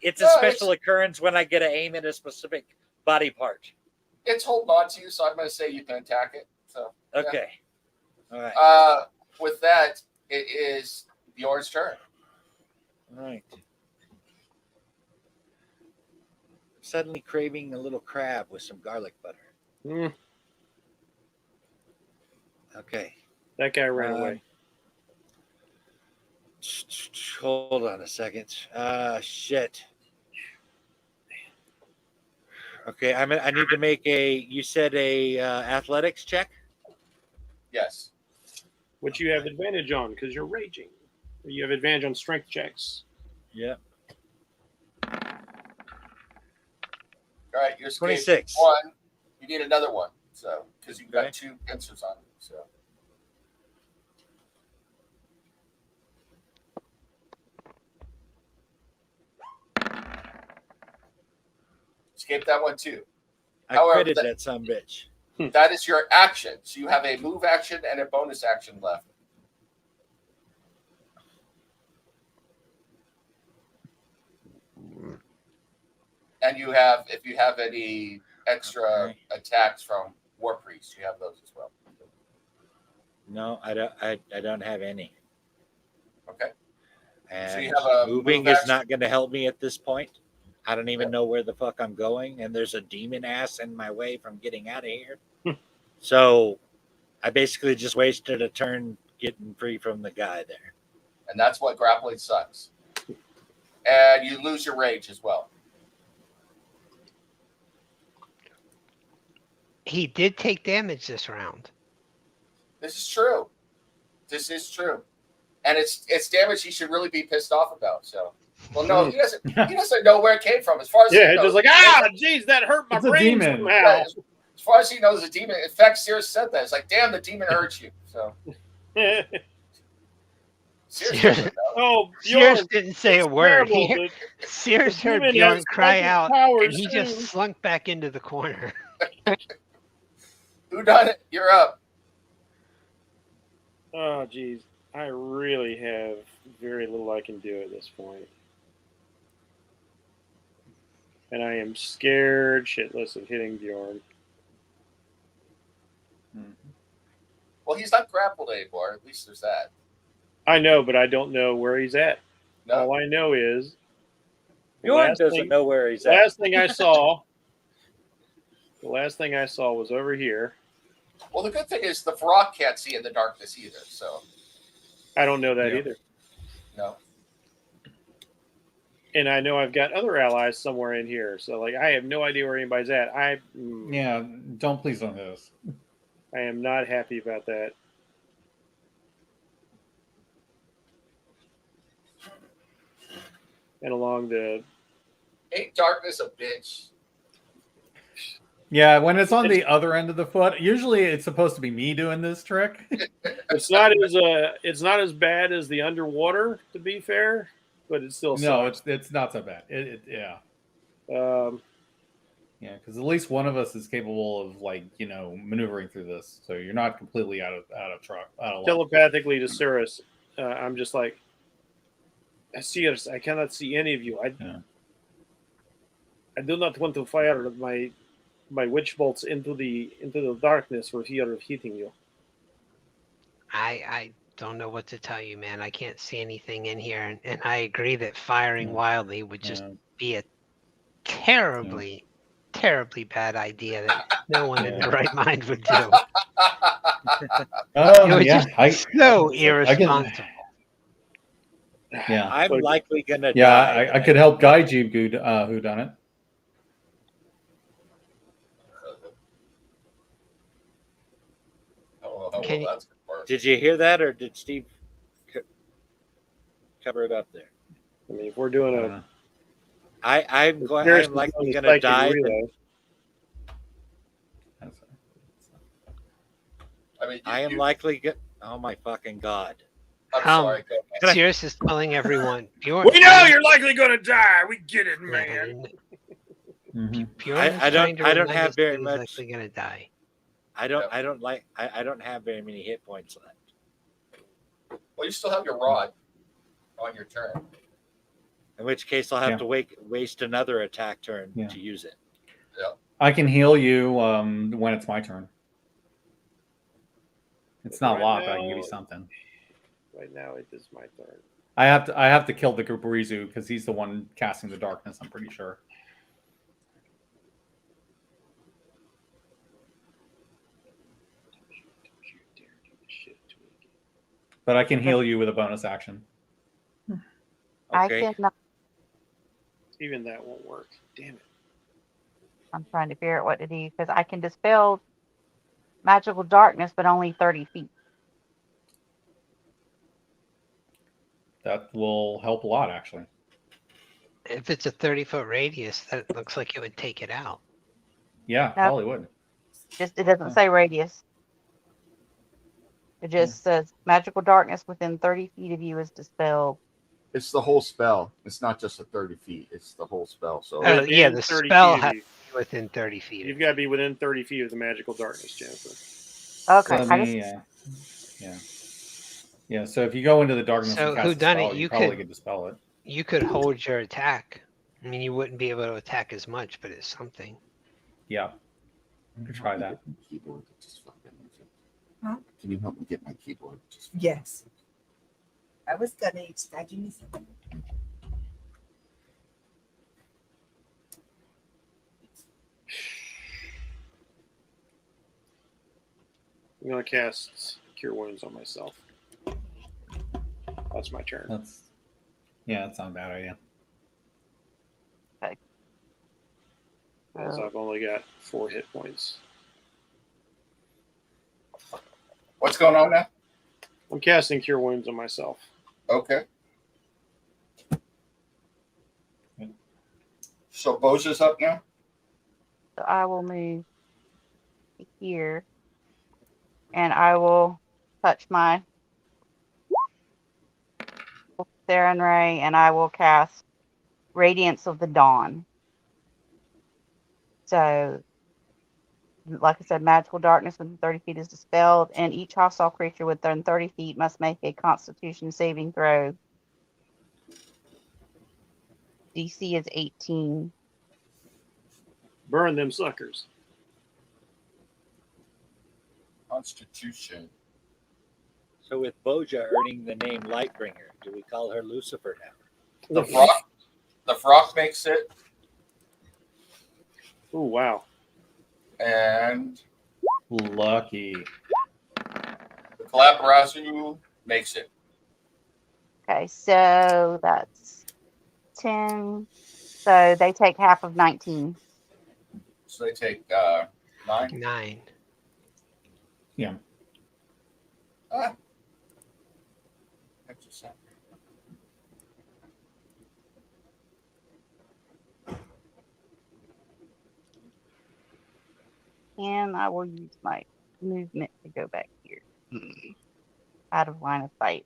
It's a No, special occurrence when I get to aim at a specific body part. it's holding on to you, so I'm going to say you can attack it. So, yeah. Okay. All right. With that, it is Bjorn's turn. All right. Suddenly craving a little crab with some garlic butter. Mm, Okay. that guy ran Um, away. Hold on a second. Shit. Okay, I need to make you said a athletics check? Yes. Which you have advantage on because you're raging. You have advantage on strength checks. Yep. All right, you're 26. one. You need another one, so because you've got Okay. 2 pincers on you. So escape that one too. I However, critted that some bitch. That is your action. So you have a move action and a bonus action left. And you have, if you have any extra Okay. attacks from War Priest, you have those as well. No, I don't. I don't have any. Okay. And So you have a moving move is action. not going to help me at this point. I don't even Yeah. know where the fuck I'm going, and there's a demon ass in my way from getting out of here. So I basically just wasted a turn getting free from the guy there. And that's what grappling sucks. And you lose your rage as well. He did take damage this round. This is true. This is true. And it's damage he should really be pissed off about. So, well, no, he doesn't know where it came from. As far as Yeah, he knows, just like geez, that hurt my It's a brain demon. somehow. Yeah, as far as he knows, a demon. In fact, Sears said that. It's like, damn, the demon hurt you. So, Sears Sears- doesn't know. Oh, Sears Bjorn, didn't say a it's word. terrible, Sears heard demon Bjorn has cry psychic out, powers, and he just too. slunk back into the corner. Who done it? You're up. Oh, geez. I really have very little I can do at this point. And I am scared shitless of hitting Bjorn. Well, he's not grappled anymore. At least there's that. I know, but I don't know where he's at. No. All I know is the Bjorn last doesn't thing- know where he's the at. last thing I saw. The last thing I saw was over here. Well, the good thing is the Varrock can't see in the darkness either. So, I don't know that Yeah. either. no. And I know I've got other allies somewhere in here, so like I have no idea where anybody's at. Yeah, please don't hit us. I am not happy about that. And along the Ain't darkness a bitch? Yeah, when it's on the other end of the foot, usually it's supposed to be me doing this trick. it's not as bad as the underwater, to be fair, but it still No, sucks. it's not so bad. Yeah. Yeah, because at least one of us is capable of maneuvering through this, so you're not completely out of line. Telepathically to Cirrus, I'm just like, Cirrus, I cannot see any of you. I do not want to fire my witch bolts into the darkness for fear of hitting you. I don't know what to tell you, man. I can't see anything in here, and I agree that firing wildly would just be a terribly bad idea that no one in their right mind would do. It was just so irresponsible. I'm likely gonna die. Yeah, I could help guide you, who done it. Did you hear that, or did Steve cover it up there? I mean, if we're doing I'm likely going to die. I am likely. Oh my fucking god! I'm sorry. Cirrus is telling everyone. We know you're likely going to die. We get it, man. I don't have very much. Likely going to die. I don't have very many hit points left. Well, you still have your rod on your turn. In which case, I'll have to waste another attack turn to use it. Yeah. I can heal you when it's my turn. It's not a lot, but I can give you something. Right now, it is my turn. I have to kill the Gubarizu because he's the one casting the darkness. I'm pretty sure. But I can heal you with a bonus action. Okay. I cannot. Even that won't work. Damn it. I'm trying to figure out what to do because I can dispel magical darkness, but only 30 feet. That will help a lot, actually. If it's a 30-foot radius, that looks like it would take it out. Yeah, probably would. Just it doesn't say radius. It just says magical darkness within 30 feet of you is dispelled. It's the whole spell. It's not just the 30 feet. It's the whole spell. So the spell has to be within 30 feet. You've got to be within 30 feet of the magical darkness, Jennifer. Okay. Yeah. So if you go into the darkness, so and cast who done spell, it? You probably could dispel it. You could hold your attack. I mean, you wouldn't be able to attack as much, but it's something. Yeah. You could try that. Huh? Can you help me get my keyboard? Yes. I was gonna study me something. I'm going to cast Cure Wounds on myself. That's my turn. That's not a bad idea. Okay. As I've only got 4 hit points. What's going on now? I'm casting Cure Wounds on myself. Okay. So Boja's up now? So I will move here. And I will touch my Theron Ray and I will cast Radiance of the Dawn. So, like I said, magical darkness within 30 feet is dispelled, and each hostile creature within 30 feet must make a Constitution saving throw. DC is 18. Burn them suckers. Constitution. So with Boja earning the name Lightbringer, do we call her Lucifer now? The frog makes it. Oh, wow. And lucky. The Calabrazu makes it. Okay, so that's 10. So they take half of 19. So they take 9. 9. Yeah. That's just that. And I will use my movement to go back here. Out of line of sight.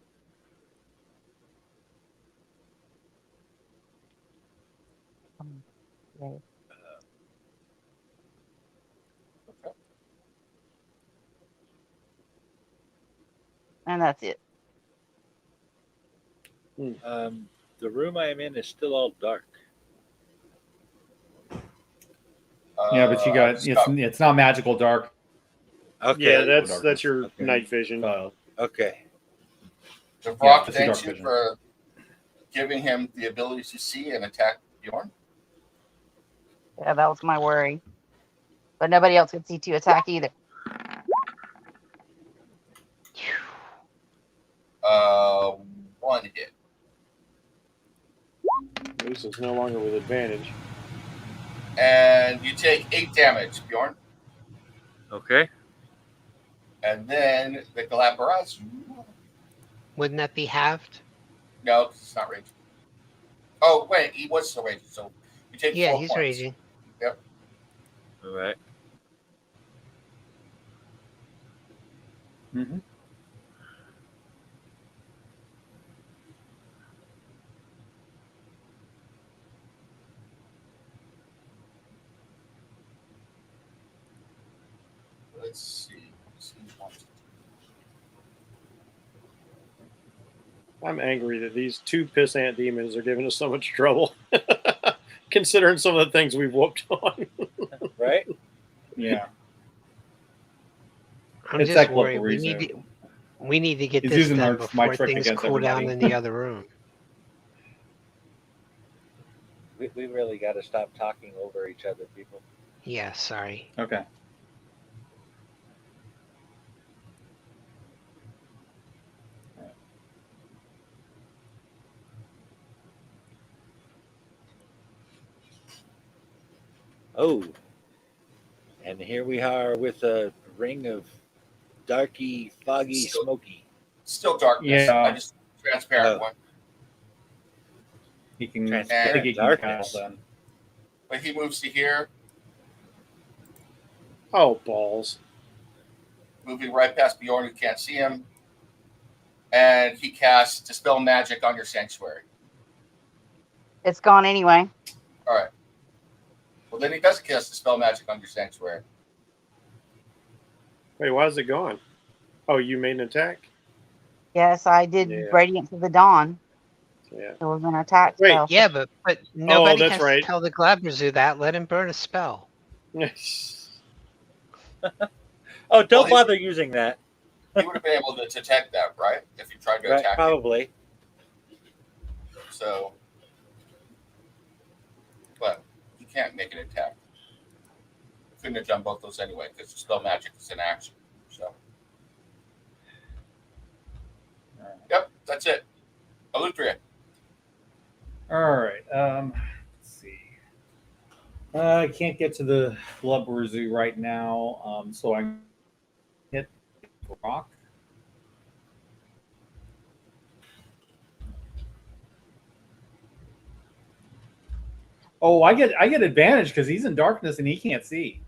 Okay. And that's it. The room I am in is still all dark. Yeah, but you got it's not magical dark. Okay. Yeah, darkness. that's your Okay. night vision. Okay. So Brock, just the dark thanks you vision. for giving him the ability to see and attack Bjorn. Yeah, that was my worry. But nobody else could see to attack either. One hit. At least it's no longer with advantage. And you take 8 damage, Bjorn. Okay. And then the Galapagos. Wouldn't that be halved? No, 'cause it's not raging. Oh, wait, he was still raging. So you take Yeah, 4 he's points. raging. Yep. All right. Mm-hmm. Let's see. I'm angry that these 2 pissant demons are giving us so much trouble, considering some of the things we've whooped on. Right. Yeah. I'm It's just that worried. Glaparizu. We need to get He's this using done my before trick things against cool down everybody. in the other room. We really got to stop talking over each other, people. Yeah, sorry. Okay. Oh. And here we are with a ring of darky, foggy, smoky. Still darkness. Yeah. I just transparent Oh. one. He can. Transparent I think he can darkness. cast then. But he moves to here, Oh, balls. moving right past Bjorn, who can't see him. And he casts Dispel Magic on your sanctuary. It's gone anyway. All right. Well, then he does cast Dispel Magic on your sanctuary. Wait, why is it gone? Oh, you made an attack? Yes, I did Yeah. Radiant to the Dawn. Yeah. It was an attack Wait. spell. Yeah, but nobody that's has right. to tell the Glabrezu that. Let him burn a spell. Oh, don't Well, he- bother using that. He would have been able to detect that, right? If you tried to Right, attack him. probably. So, but he can't make an attack. Couldn't have done both those anyway because Dispel Magic is in action. So, yep, that's it. Alutria. All right. Let's see. I can't get to the Glabarizu right now, so I hit rock. Oh, I get advantage because he's in darkness and he can't see.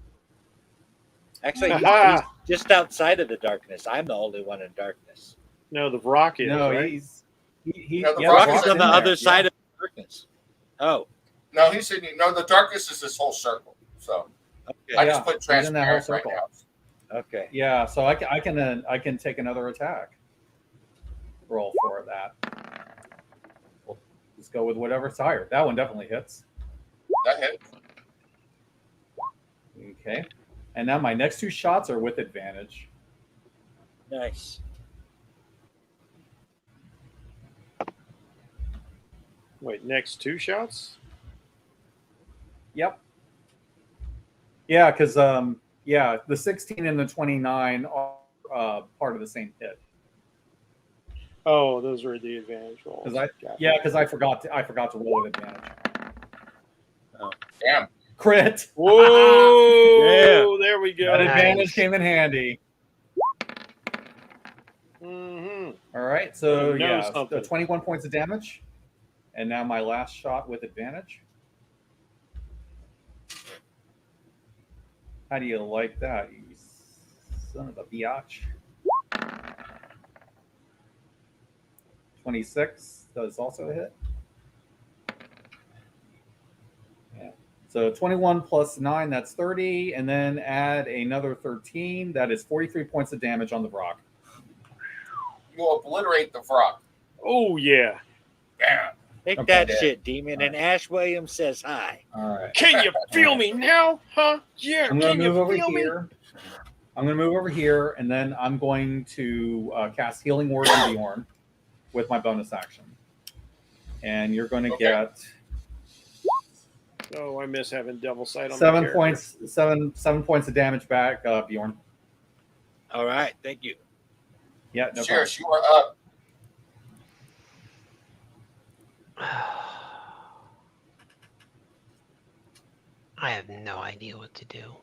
Actually, he's just outside of the darkness. I'm the only one in darkness. No, the Vrock is, No, right? he's No, the yeah, Vrock Rock is is on the in other there. side of the darkness. Oh, No, he's in. No, the darkness is this whole circle. So okay. I Yeah, just put he's in that whole transparent right circle. now. Okay. Yeah, so I can take another attack. Roll for that. We'll just go with whatever's higher. That one definitely hits. That hit. Okay. And now my next 2 shots are with advantage. Nice. Wait, next 2 shots? Yep. Yeah, because the 16 and the 29 are part of the same hit. Oh, those are the advantage rolls. Because I forgot to roll with advantage. Damn. Crit. Whoa! There we go. That advantage Nice. came in handy. Mm-hmm. All right, so Know yeah, something. 21 points of damage, and now my last shot with advantage. How do you like that, you son of a biatch? 26 does also hit. Yeah. So 21 plus 9, that's 30, and then add another 13. That is 43 points of damage on the Brock. You'll obliterate the frog. Oh yeah. Damn. Take Okay. that shit, demon. And Ash Williams says hi. All right. Can you feel me now? Huh? Yeah. I'm Can going to you move over feel me? here. I'm going to move over here, and then I'm going to cast Healing Word on Bjorn with my bonus action. And you're going to get Oh, I miss having devil sight on my 7 character. points. 7 points of damage back, Bjorn. All right. Thank you. Yeah, no problem. Cheers, you are up. I have no idea what to do.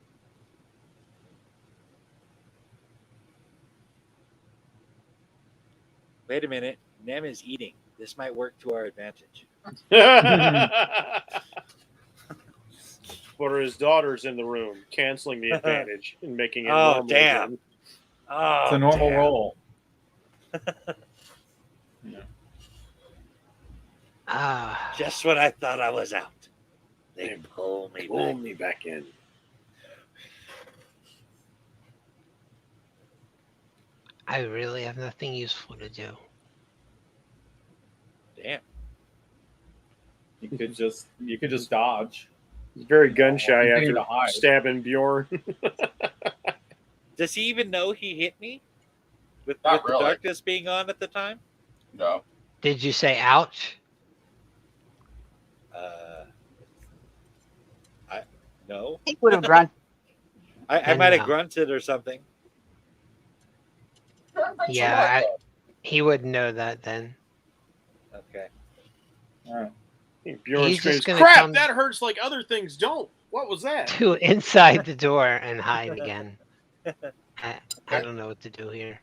Wait a minute. Nem is eating. This might work to our advantage. But are his daughters in the room, canceling the advantage and making it Oh, normal damn. again? Oh, It's a normal damn. roll. Ah, Just when I thought I was out, they They pull me Pull back. me back in. I really have nothing useful to do. Damn. You could just dodge. He's very gun shy continue to after hide. stabbing Bjorn. Does he even know he hit me? With Not the really. darkness being on at the time? No. Did you say ouch? No. He would have grunted. I Then might have no. grunted or something. Yeah, he wouldn't know that then. Okay. All right. Bjorn He's just screams, gonna "Crap! come- That hurts like other things don't." What was that? To inside the door and hide again. I don't know what to do here.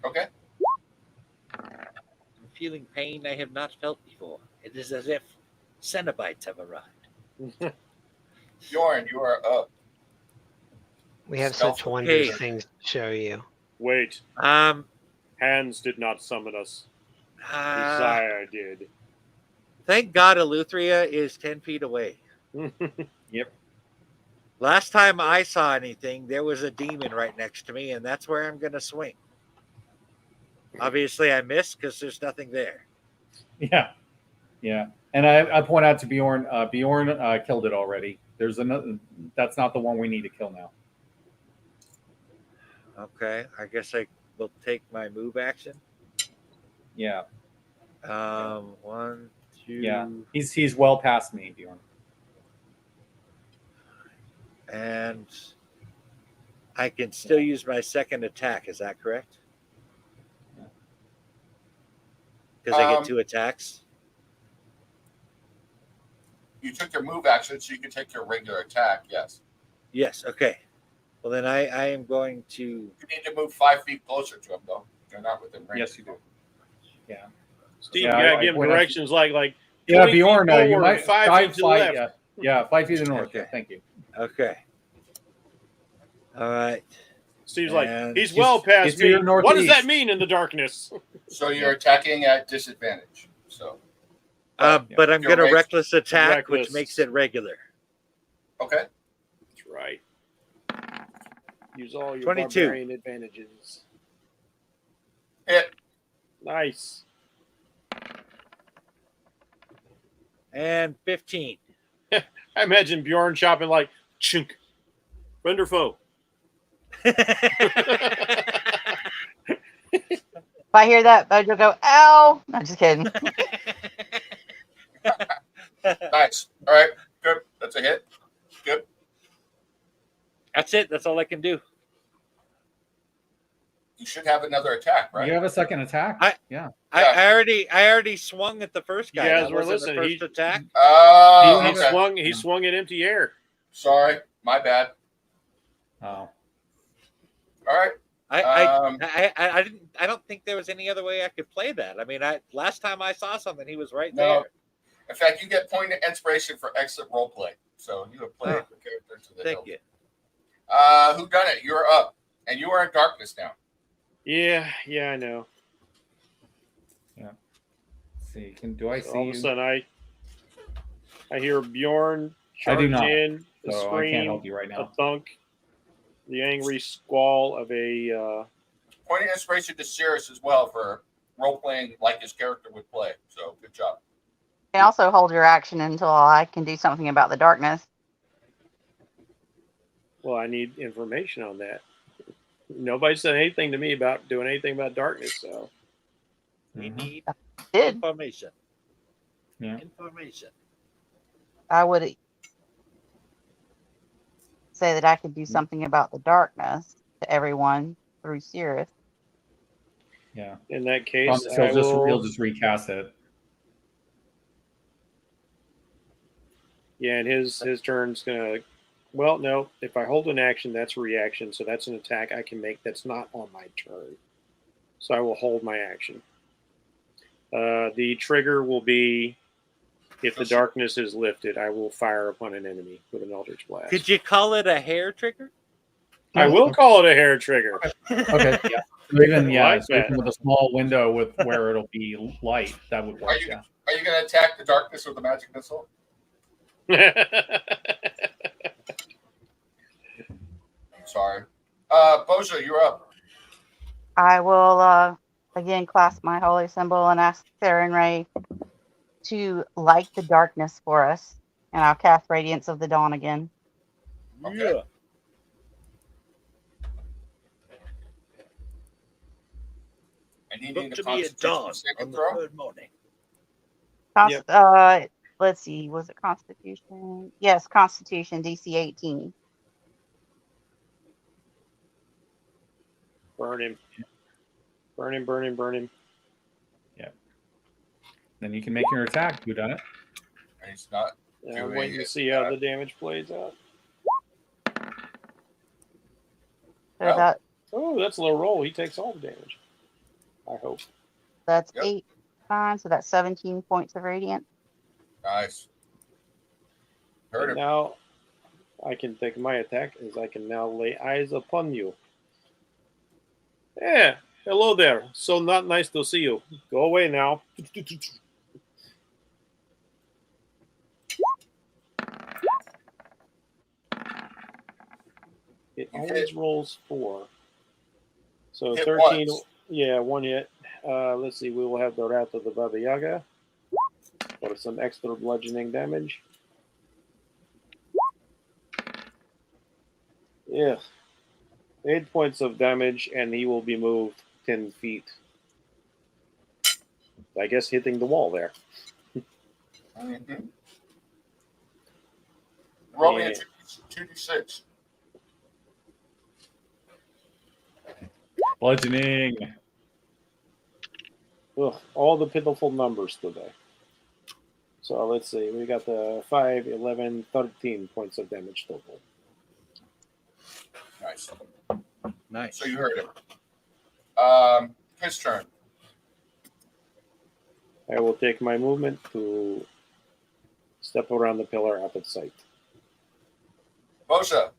Okay. I'm feeling pain I have not felt before. It is as if Cenobites have arrived. Bjorn, you are up. We have Stealth such wondrous okay. things to show you. Wait, Um. hands did not summon us. uh, Desire did. thank God Eleuthria is 10 feet away. Yep. Last time I saw anything, there was a demon right next to me, and that's where I'm going to swing. Obviously, I missed because there's nothing there. Yeah. Yeah. And I point out to Bjorn, Bjorn killed it already. There's another. That's not the one we need to kill now. Okay, I guess I will take my move action. Yeah. 1, 2. Yeah. He's well past me, Bjorn. And I can still use my second attack. Is that correct? Because I get 2 attacks. You took your move action, so you can take your regular attack. Yes. Yes. Okay. Well, then I am going to. You need to move 5 feet closer to him, though. You're not within range. Yes, you do. Yeah. Steve, Yeah, you gotta I give him point out- directions like Yeah, 20 feet Bjorn, you forward, might 5 try feet to the left. Yeah, 5 feet to the north. Okay. Yeah, thank you. Okay. All right. Steve's like, And he's well he's past to me. your What does northeast. that mean in the darkness? So you're attacking at disadvantage. So. But I'm You're going to right. reckless attack, Reckless. which makes it regular. Okay. That's right. Use all your 22. barbarian advantages. Hit. Nice. And 15. I imagine Bjorn chopping like chink. Friend or foe? If I hear that, Bojo go, ow. No, just kidding. Nice. All right. Good. That's a hit. Good. That's it. That's all I can do. You should have another attack, right? You have a second attack. I- Yeah. I already swung at the first You guy. guys That were wasn't listening. the first attack. Oh, He okay. He swung at empty air. Sorry, my bad. Oh. All right. I don't think there was any other way I could play that. I mean, last time I saw something, he was right No. there. In fact, you get point of inspiration for excellent role play. So you have played the character to the Thank hilt. you. Who done it? You're up, and you are in darkness now. Yeah, I know. Let's see, do I see All of a you? sudden, I hear Bjorn I charge do not. in, a So I scream, can't help you right a now. thunk, the angry squall of a. Point of inspiration to Cirrus as well for role playing like his character would play. So good job. You can also hold your action until I can do something about the darkness. Well, I need information on that. Nobody said anything to me about doing anything about darkness, so. We Mhm. need Did information. Yeah. Information. I would say that I could do something about the darkness to everyone through Cirrus. Yeah. In that case, Promise he'll just recast it. Yeah, and his turn's gonna. Well, no. If I hold an action, that's a reaction, so that's an attack I can make. That's not on my turn, so I will hold my action. The trigger will be if the darkness is lifted. I will fire upon an enemy with an Eldritch Blast. Could you call it a hair trigger? I will call it a hair trigger. Okay. Yeah. So even Like so even with a small window with where it'll be light, that would work. Are you going to attack the darkness with a magic missile? Sorry. Boja, you're up. I will again clasp my holy symbol and ask Sarah and Ray to light the darkness for us, and I'll cast Radiance of the Dawn again. Okay. Yeah. And you Look need a to be at Constitution dawn on second the throw. third morning. Let's see, was it Constitution? Yes, Constitution, DC 18. Burn him. Burn him, burn him, burn him. Then you can make your attack. Who done it? And he's not. Yeah, I'm waiting to see how the damage plays out. So Oh. Oh, that's a low roll. He takes all the damage. I hope. that's Yep. 8, 9, so that's 17 points of Radiant. Nice. Heard And him. now I can take my attack as I can now lay eyes upon you. Yeah, hello there. So not nice to see you. Go away now. It You always hit. rolls 4. So Hit 13. once. Yeah, one hit. Let's see. We will have the Wrath of the Baba Yaga for some extra bludgeoning damage. Yeah. 8 points of damage, and he will be moved 10 feet. I guess hitting the wall there. Mm-hmm. Roll me a Yeah. 2d6. Bludgeoning. Ugh, all the pitiful numbers today. So let's see. We got the 5, 11, 13 points of damage total. Nice. Nice. So you heard him. His turn. I will take my movement to step around the pillar out of sight. Boja,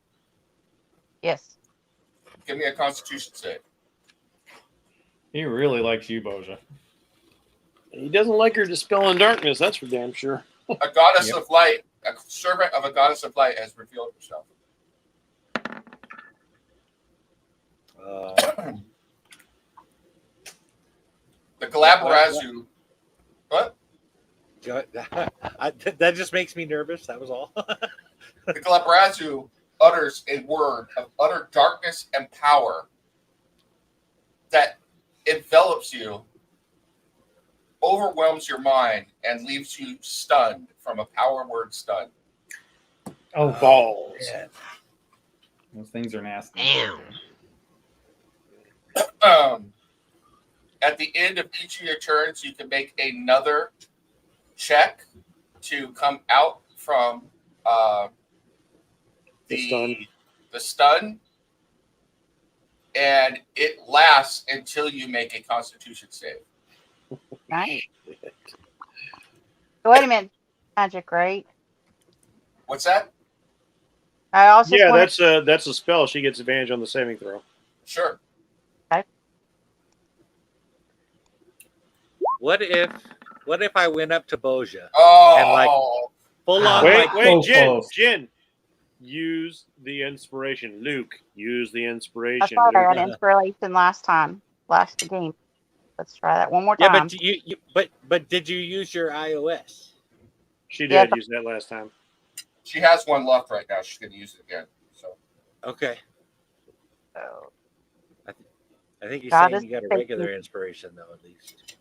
Yes. give me a Constitution save. He really likes you, Boja. He doesn't like her dispelling darkness, that's for damn sure. A goddess Yep. of light, a servant of a goddess of light has revealed herself. The Galabarazu. What? That just makes me nervous. That was all. The Galabarazu utters a word of utter darkness and power that envelops you, overwhelms your mind, and leaves you stunned from a power word stunned. Oh, balls. Yeah. Those things are nasty. Damn. At the end of each of your turns, you can make another check to come out from the stun, and it lasts until you make a Constitution save. Nice. So wait a minute, magic, right? What's that? I also Yeah, just wanted, that's a spell. She gets advantage on the saving throw. Sure. What if I went up to Boja Oh, and like full on Wait, like wait, so Jin, close. Jin. Use the inspiration. Luke, use the I inspiration. thought I had inspiration last game. Let's try that one more yeah, time. but did you use your iOS? She Yeah, did use that last time. she has one left right now. She's going to use it again. So Okay, So, I think he's God saying is you got a faithful. regular inspiration though, at least.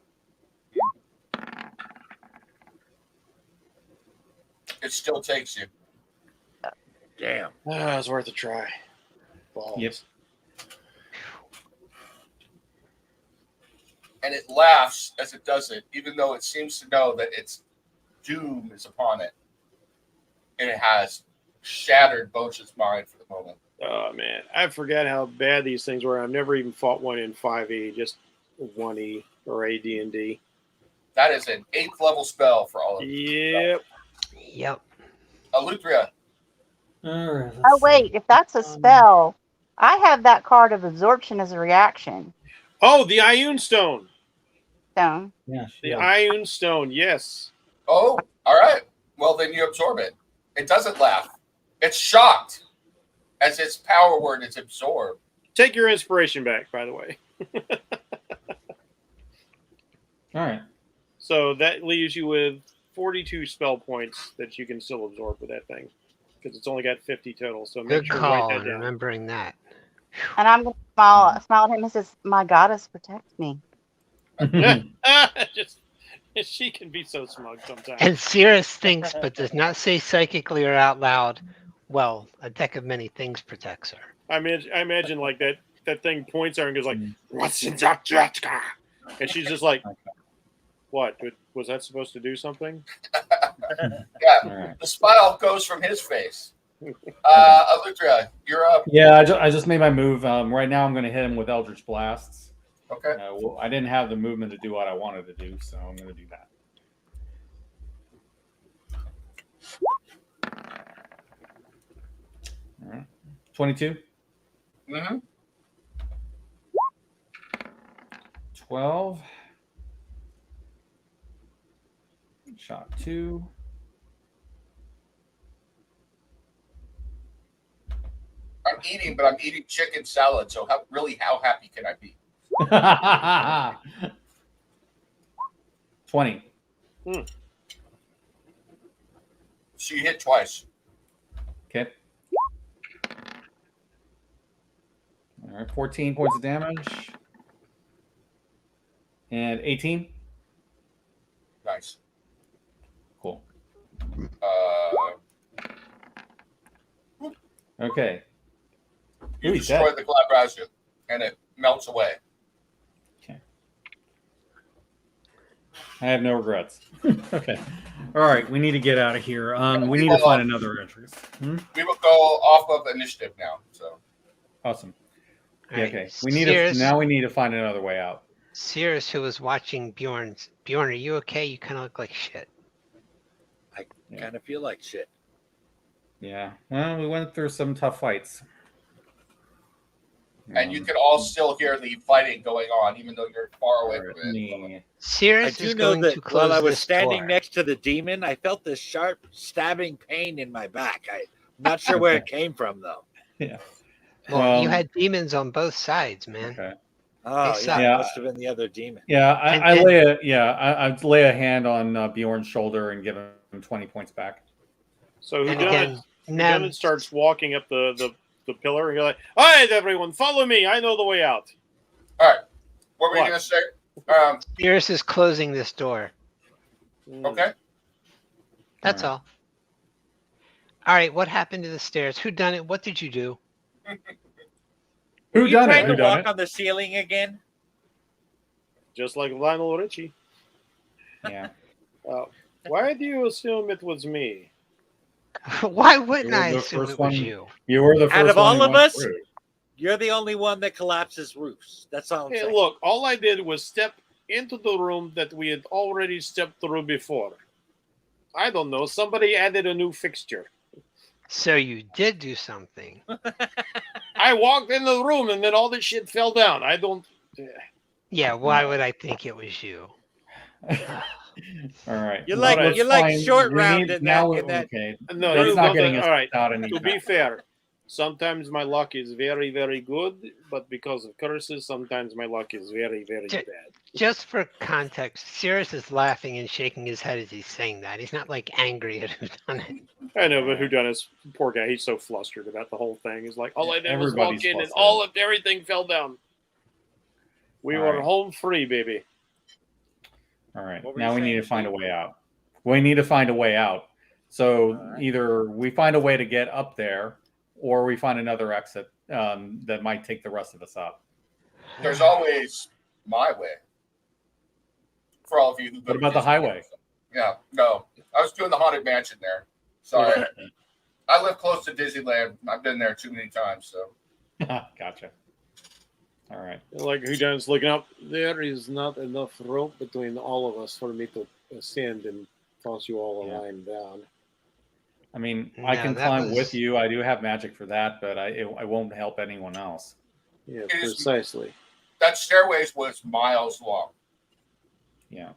it still takes you. Damn. Ah, it's worth a try. Balls. Yep. And it laughs as it does it, even though it seems to know that its doom is upon it. And it has shattered Boja's mind for the moment. Oh man, I forgot how bad these things were. I've never even fought one in 5e, just 1e or AD&D. That is an 8th level spell for all of you. Yep. Yep. Alutria. All right, oh wait, if that's a spell, I have that card of absorption as a reaction. Oh, the Ioun Stone. So Yeah, The Ioun Stone. Yes. Oh, all right. Well, then you absorb it. It doesn't laugh. It's shocked as its power word is absorbed. Take your inspiration back, by the way. All right. So that leaves you with 42 spell points that you can still absorb with that thing, because it's only got 50 total. So make Good sure to call write on that down. remembering that. and I'm gonna smile at him and says, "My goddess protects me." Just she can be so smug sometimes. And Cirrus thinks, but does not say psychically or out loud, well, a deck of many things protects her. I imagine like that thing points at her and goes like, "What's in that jar?" And she's just like, "What? Was that supposed to do something?" Yeah, right. the smile goes from his face. Alutria, you're up. Yeah, I just made my move. Right now, I'm going to hit him with Eldritch Blasts. Okay. Well, I didn't have the movement to do what I wanted to do, so I'm going to do that. All right. 22. Mm-hmm. 12. Shot 2. I'm eating, but I'm eating chicken salad. So how happy can I be? 20. So you hit twice. Okay. All right. 14 points of damage. And 18. Nice. Cool. Uh, Okay. you Ooh, he's destroy the Glabrazu, and it melts away. Okay. I have no regrets. Okay. All right. We need to get out of here. We need to find another entrance. We will go off of initiative now. So Awesome. All Yeah, right, okay. Cirrus, Now we need to find another way out. Cirrus, who was watching Bjorn's. Bjorn, are you okay? You kind of look like shit. I kind of feel like shit. Yeah. Well, we went through some tough fights. and you can all still hear the fighting going on, even though you're far away from it. I Cirrus do is know going to that close while I was this standing door. next to the demon, I felt this sharp stabbing pain in my back. I'm not sure where it came from though. Yeah. Well, you had demons on both sides, man. Okay. Oh, suck. yeah, it must have been the other demon. Yeah, And- I lay a hand on Bjorn's shoulder and give him 20 points back. So And who again, Gunnan starts walking up the pillar, and you're like, "All right, everyone, follow me. I know the way out." All right. What were you What? going to say? Cirrus is closing this door. Okay. That's all. All right, what happened to the stairs? Who done it? What did you do? Were you trying Who to walk done on the ceiling again? Just like Lionel Richie. Yeah. Why do you assume it was me? Why You wouldn't were I the assume first it was one. you? You were the Out first of one all who of went us, through. you're the only one that collapses roofs. That's all I'm Hey, saying. look, all I did was step into the room that we had already stepped through before. I don't know. Somebody added a new fixture. So you did do something. I walked in the room and then all this shit fell down. I don't. Yeah, why would I think it was you? All right. You like- let's you like find- short we round need- in now that- in that Okay. No, That's you not don't. getting us All right. out any To be faster. fair, sometimes my luck is very, very good, but because of curses, sometimes my luck is very, very J- bad. Just for context, Sirius is laughing and shaking his head as he's saying that. He's not like angry at who done it. I know, but who done this? Poor guy. He's so flustered about the whole thing. He's like, all I did was Everybody's walk in and flustered. everything fell down. We All were right. home free, baby. All right. What were Now you we need saying, to find a Steve? way out. We need to find a way out. So All right. either we find a way to get up there, or we find another exit that might take the rest of us up. There's always my way. For all of you who go What to about the Disney. highway? Yeah, no. I was doing the Haunted Mansion there. Sorry. I live close to Disneyland. I've been there too many times, so. Gotcha. All right. Like who done is looking up. There is not enough rope between all of us for me to ascend and toss you all a Yeah. line down. I mean, I No, can that climb was- with you. I do have magic for that, but I won't help anyone else. Yeah, It is- precisely. That stairways was miles long. Yeah.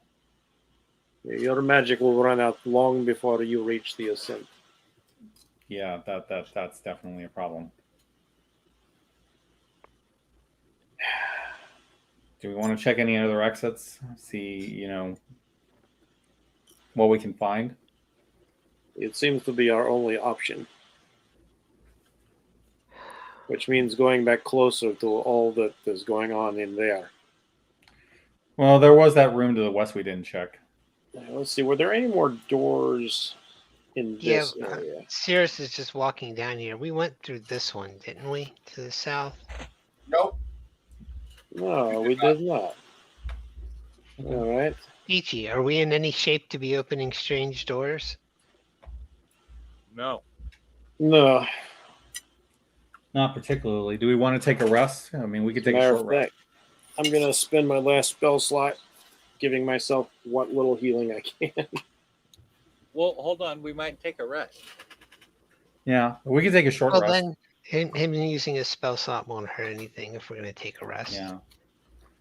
Your magic will run out long before you reach the ascent. Yeah, that's definitely a problem. Do we want to check any other exits? See, what we can find? It seems to be our only option. Which means going back closer to all that is going on in there. Well, there was that room to the west we didn't check. Let's see, were there any more doors in Yeah, this area? Sirius is just walking down here. We went through this one, didn't we? To the south. Nope. No, we did not. All right. Peachy, are we in any shape to be opening strange doors? No. No. Not particularly. Do we want to take a rest? I mean, we could take a Matter short of rest. fact, I'm going to spend my last spell slot giving myself what little healing I can. Well, hold on. We might take a rest. Yeah, we could take a short Well, rest. then him using a spell slot won't hurt anything if we're going to take a rest. Yeah.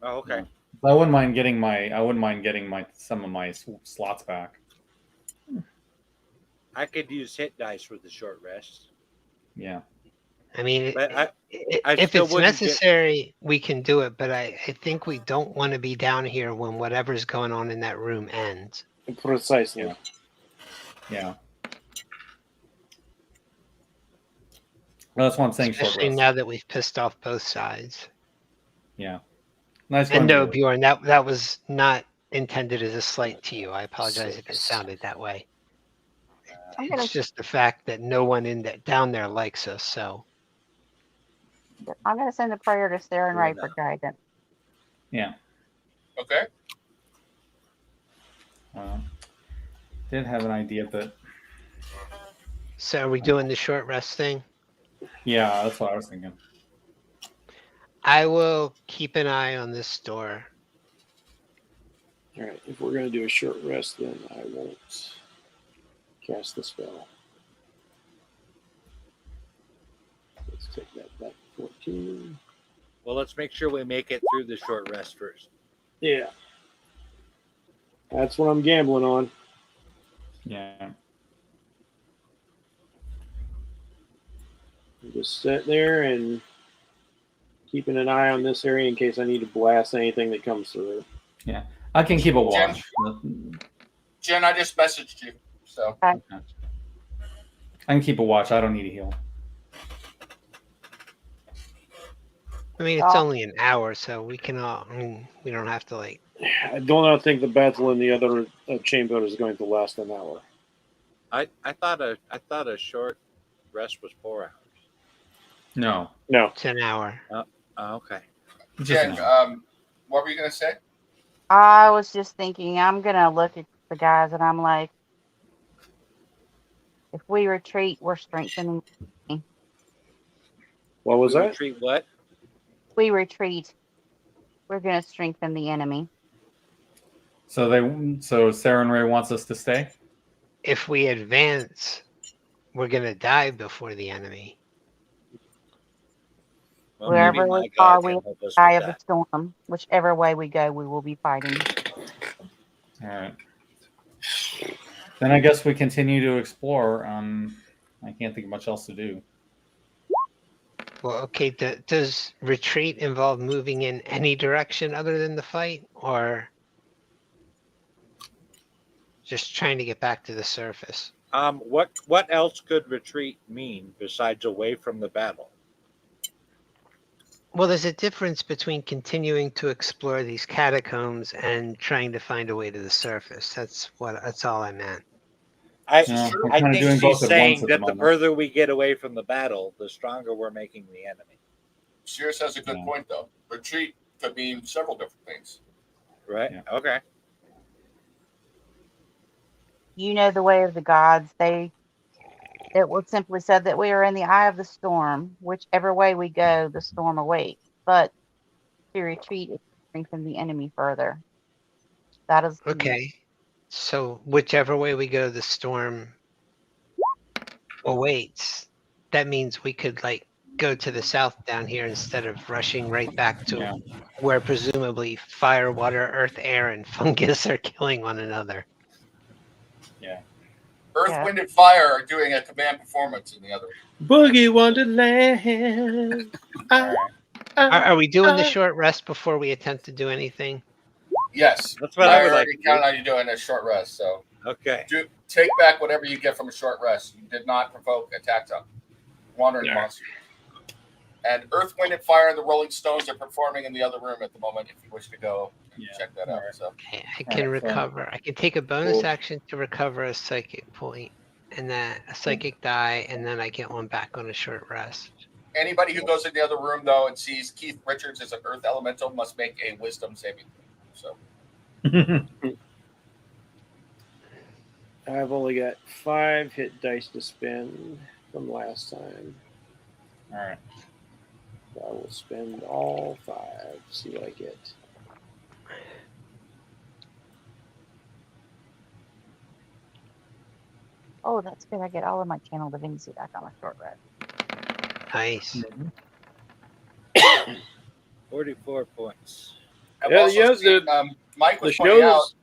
Oh, okay. I wouldn't mind getting some of my slots back. I could use hit dice for the short rest. Yeah. I mean, But I if still it's wouldn't get- necessary, we can do it. But I think we don't want to be down here when whatever's going on in that room ends. Precisely. Yeah. Yeah. Well, that's what I'm saying. Short Especially rest. now that we've pissed off both sides. Yeah. Nice And going, no, Bjorn. Bjorn, that was not intended as a slight to you. I apologize if it sounded that way. I'm gonna It's just the fact that no one down there likes us. So send a prayer to Sarah and Fair Ray for guidance. Yeah. Okay. Did have an idea, but are we doing the short rest thing? yeah, that's what I was thinking. I will keep an eye on this door. All right. If we're going to do a short rest, then I won't cast the spell. Let's take that back to 14. Well, let's make sure we make it through the short rest first. Yeah. That's what I'm gambling on. Yeah. Just sit there and keeping an eye on this area in case I need to blast anything that comes through. I can keep a watch. Jen, I just messaged you. So I can keep a watch. I don't need a heal. I mean, it's Oh. only an hour, so we can all. I mean, we don't have to like. I do not think the battle in the other chamber is going to last an hour. I thought a short rest was 4 hours. No. No. It's an hour. Okay. Jen, what were you gonna say? I was just thinking, I'm gonna look at the guys and I'm like, if we retreat, we're strengthening. If What was We that? retreat what? we retreat, we're gonna strengthen the enemy. So Saren Ray wants us to stay. If we advance, we're gonna die before the enemy. Well, Wherever maybe my we God are, we can have help the us eye with of the that. storm. Whichever way we go, we will be fighting. All right. Then I guess we continue to explore. I can't think of much else to do. Well, okay. Does retreat involve moving in any direction other than the fight, or just trying to get back to the surface? What else could retreat mean besides away from the battle? Well, there's a difference between continuing to explore these catacombs and trying to find a way to the surface. That's all I meant. I No, we're I kind of think doing she's both at once saying at the that the moment. further we get away from the battle, the stronger we're making the enemy. Shears has a good Yeah. point, though. Retreat could mean several different things. Right? Yeah. Okay. You know the way of the gods. It was simply said that we are in the eye of the storm. Whichever way we go, the storm awaits. But to retreat is to strengthen the enemy further. That is Okay. So whichever way we go, the storm awaits. That means we could go to the south down here instead of rushing right back to Yeah. where presumably fire, water, earth, air, and fungus are killing one another. Yeah. Earth, Yeah. Wind, and Fire are doing a command performance in the other. Boogie Wonderland. All right. Are we doing the short rest before we attempt to do anything? Yes, That's what I would like already to do. counted on you doing a short rest. So Okay. take back whatever you get from a short rest. You did not provoke attacks on wandering Yeah. monsters. And Earth, Wind, and Fire and the Rolling Stones are performing in the other room at the moment. If you wish to go and Yeah. check that All out. right. So Okay, I All can right, so- recover. I can take a bonus Cool. action to recover a psychic point, and then a psychic die, and then I get one back on a short rest. anybody who goes in the other room though and sees Keith Richards as an Earth Elemental must make a Wisdom saving throw. So I've only got 5 hit dice to spend from last time. All right. So I will spend all 5. See what I get. Oh, that's good. I get all of my channel divinity back on a short rest. Nice. 44 points. I've Yeah, also yes, seen, Mike was The pointing out, shows.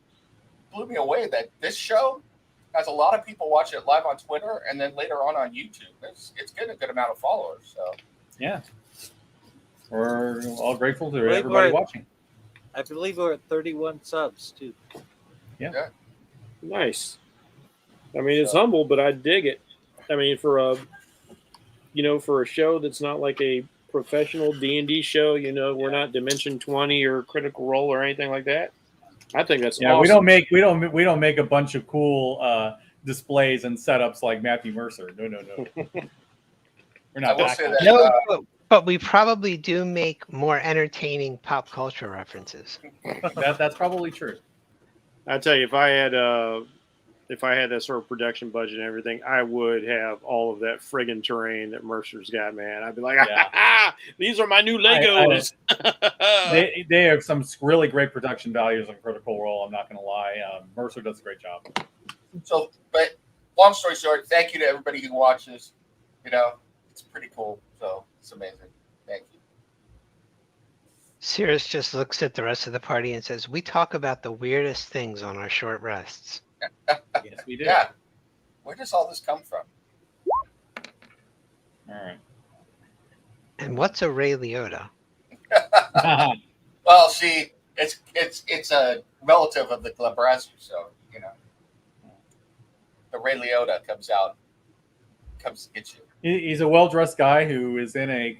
blew me away that this show has a lot of people watch it live on Twitter and then later on YouTube. It's getting a good amount of followers. So Yeah. We're all grateful to Wait, everybody wait. watching. I believe we're at 31 subs too. Nice. I mean, it's So- humble, but I dig it. I mean, for a show that's not like a professional D&D show, we're not Dimension 20 or Critical Role or anything like that. I think that's Yeah, awesome. we don't make a bunch of cool displays and setups like Matthew Mercer. No. We're not I will that say kind. that No, but we probably do make more entertaining pop culture references. That's probably true. I tell you, if I had that sort of production budget and everything, I would have all of that friggin' terrain that Mercer's got, man. I'd be like, Yeah. these are my new Legos. They have some really great production values on Critical Role. I'm not going to lie. Mercer does a great job. So, but long story short, thank you to everybody who watches. It's pretty cool. So it's amazing. Thank you. Cirrus just looks at the rest of the party and says, "We talk about the weirdest things on our short rests." Yes, we do. Yeah. Where does all this come from? All right. And what's a Ray Liotta? Well, see, it's a relative of the Glabrazzi, so the Ray Liotta comes to get you. He's a well-dressed guy who is in a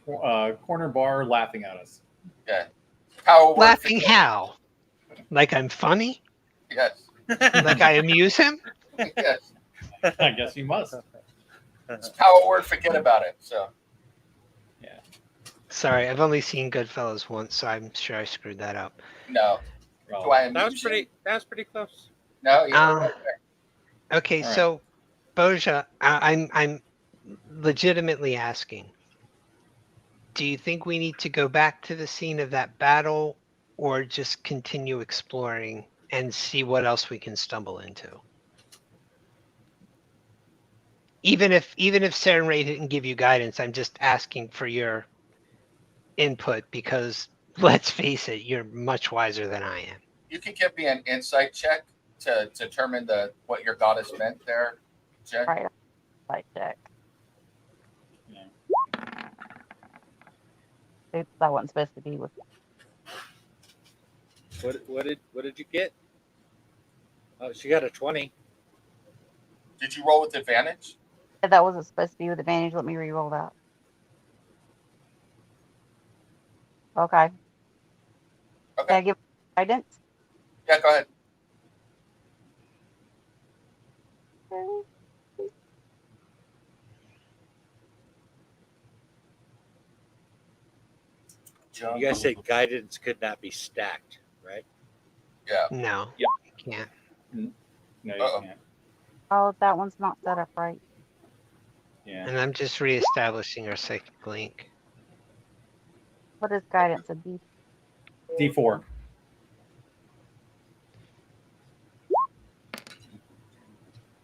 corner bar laughing at us. Yeah. Power word Laughing for- how? Like I'm funny? Yes. Like I amuse him? Yes. I guess you must. It's power word. Forget about it. So Sorry, I've only seen Goodfellas once, so I'm sure I screwed that up. No. Well, Do I That was amuse you? pretty close. No, you're Uh, right there. Okay, All right. so Boja, I'm legitimately asking. Do you think we need to go back to the scene of that battle, or just continue exploring and see what else we can stumble into? Even if Serenade didn't give you guidance, I'm just asking for your input because let's face it, you're much wiser than I am. You can give me an insight check to determine what your goddess meant there, Jen. Right. Like check. Yeah. Oops, I wasn't supposed to be with. What did you get? Oh, she got a 20. Did you roll with advantage? That wasn't supposed to be with advantage. Let me re-roll that. Okay. Can Okay. I give guidance? Yeah, go ahead. You guys say guidance could not be stacked, right? Yeah. No, Yep. you can't. No, Uh-oh. you can't. Oh, that one's not set up right. Yeah. And I'm just reestablishing our psychic link. What is guidance? A D? D4.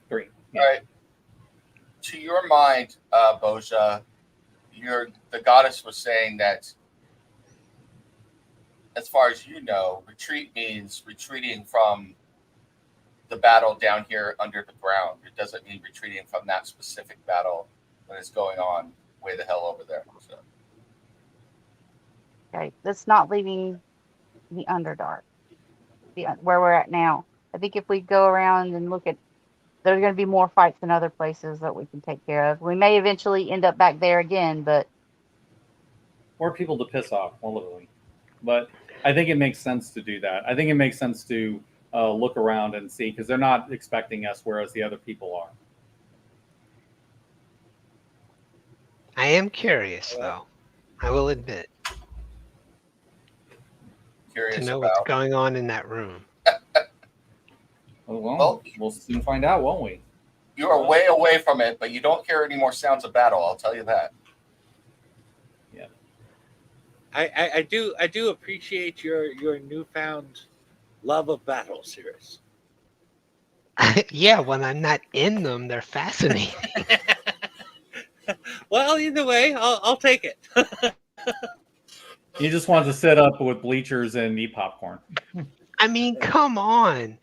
Three. Yeah. All right. To your mind, Boja, the goddess was saying that, as far as you know, retreat means retreating from the battle down here under the ground. It doesn't mean retreating from that specific battle when it's going on way the hell over there. So. Okay, that's not leaving the Underdark, where we're at now. I think if we go around and look at, there's going to be more fights in other places that we can take care of. We may eventually end up back there again, but Or people to piss off, literally. But I think it makes sense to do that. I think it makes sense to look around and see, because they're not expecting us, whereas the other people are. I am curious, though. I will admit, Curious to know what's about. going on in that room. Well, we'll soon find out, won't we? You are way away from it, but you don't hear any more sounds of battle. I'll tell you that. Yeah. I do appreciate your newfound love of battle, Cirrus. Yeah, when I'm not in them, they're fascinating. Well, either way, I'll take it. You just want to sit up with bleachers and eat popcorn. I mean, come on.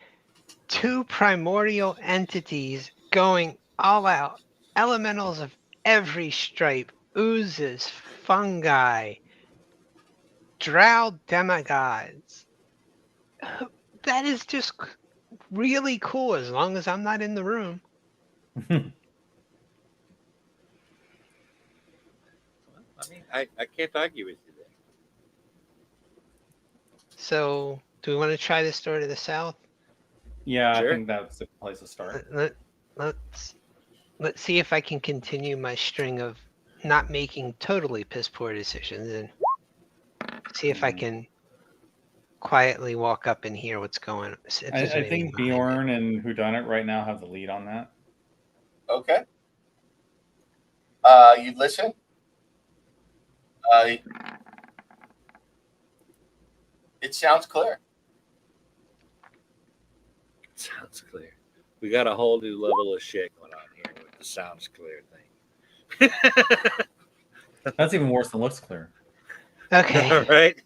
Two primordial entities going all out. Elementals of every stripe. Oozes, fungi, drow demigods. That is just really cool as long as I'm not in the room. I mean, I can't argue with you there. So, do we want to try this door to the south? Yeah, Sure. I think that's a place to start. Let's see if I can continue my string of not making totally piss poor decisions and see if I can quietly walk up and hear what's going on. I think Bjorn and Whodunit right now have the lead on that. Okay. You listen. It sounds clear. Sounds clear. We got a whole new level of shit going on here with the sounds clear thing. That's even worse than looks clear. Okay. All right.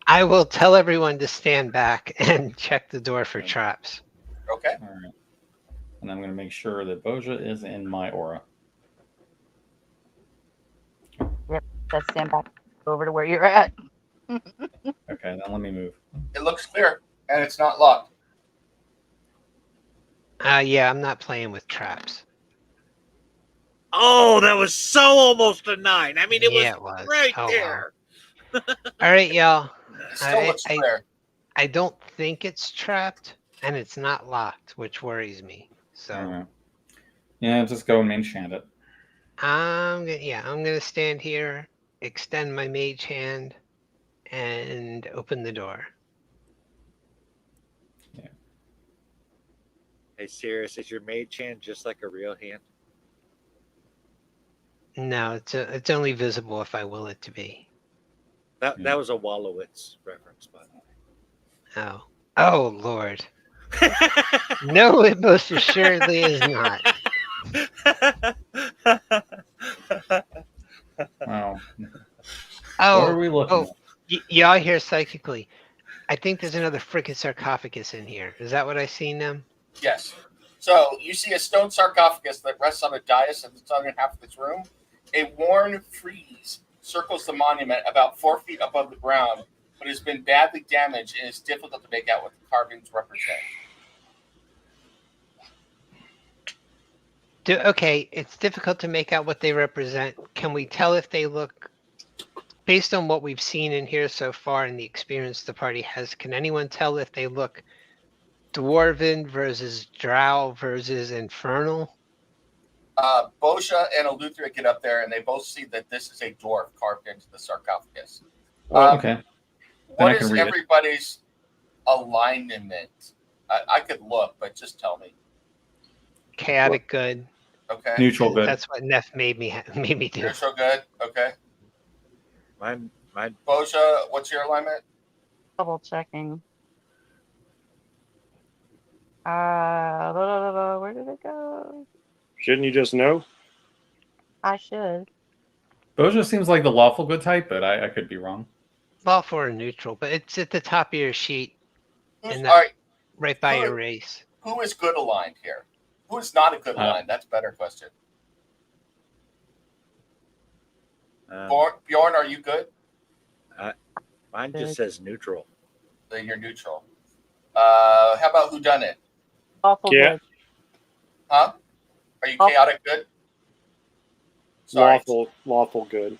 I will tell everyone to stand back and check the door for traps. Okay. All right. And I'm going to make sure that Boja is in my aura. let's stand back over to where you're at. Okay, then let me move. It looks clear, and it's not locked. Yeah, I'm not playing with traps. Oh, that was so almost a 9. I mean, it was right Oh, there. wow. All right, y'all. It still looks clear. I don't think it's trapped, and it's not locked, which worries me. So, yeah, just go and enchant it. I'm gonna stand here extend my mage hand, and open the door. Hey, Sirius, is your mage hand just like a real hand? No, it's only visible if I will it to be. That was a Wallowitz reference, by the way. Oh Lord. No, it most assuredly is not. Wow. Oh, What are we looking at? y'all hear psychically. I think there's another freaking sarcophagus in here. Is that what I see now? Yes. So you see a stone sarcophagus that rests on a dais in the southern half of this room. A worn frieze circles the monument about 4 feet above the ground, but has been badly damaged and is difficult to make out what the carvings represent. Okay, it's difficult to make out what they represent. Can we tell if they look, based on what we've seen in here so far and the experience the party has, can anyone tell if they look dwarven versus drow versus infernal? Bosha and Eleuthera get up there, and they both see that this is a dwarf carved into the sarcophagus. Okay. What I can is read it. everybody's alignment? I could look, but just tell me. Chaotic good. Okay. Neutral good. That's what Neff made me do. Neutral good. Okay. Mine. Bosha, what's your alignment? Double checking. Where did it go? Shouldn't you just know? I should. Boja seems like the lawful good type, but I could be wrong. Lawful or neutral, but it's at the top of your sheet, Who's, and all right. right by Who- your race. Who is good aligned here? Who is not a good aligned? That's a better question. Bjorn, are you good? Mine just says neutral. Then you're neutral. How about who done it? Awful Yeah. good. Huh? Are you chaotic good? Sorry, Lawful good.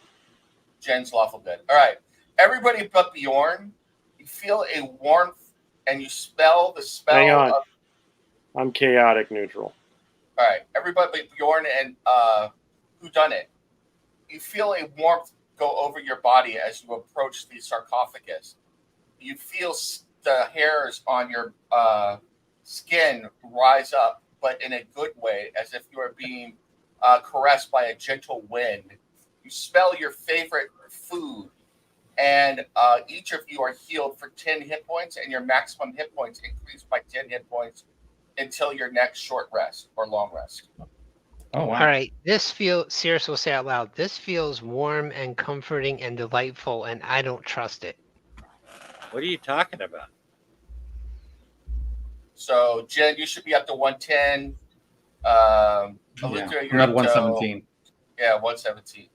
Jen's lawful good. All right. Everybody but Bjorn, you feel a warmth and you spell the spell. Hang on. Of, I'm chaotic neutral. all right. Everybody but Bjorn and who done it. You feel a warmth go over your body as you approach the sarcophagus. You feel the hairs on your skin rise up, but in a good way, as if you are being caressed by a gentle wind. You smell your favorite food, and each of you are healed for 10 hit points, and your maximum hit points increase by 10 hit points until your next short rest or long rest. Oh, wow. All right, Cirrus will say out loud, this feels warm and comforting and delightful, and I don't trust it. What are you talking about? So, Jen, you should be up to 110. Eleuthera, I'm at 117. Yeah, 117.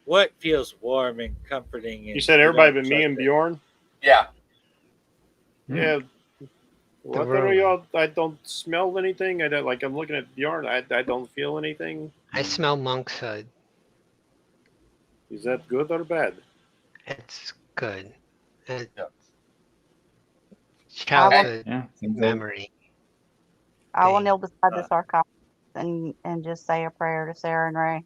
What feels warm and comforting? You said everybody but me and Bjorn? Yeah. Yeah. What are y'all? I don't smell anything. I don't, like, I'm looking at Bjorn. I don't feel anything. I smell monk's hood. Is that good or bad? It's good. It's Yeah. childhood Yeah. memory. I will kneel beside the sarcophagus and just say a prayer to Sarah and Ray.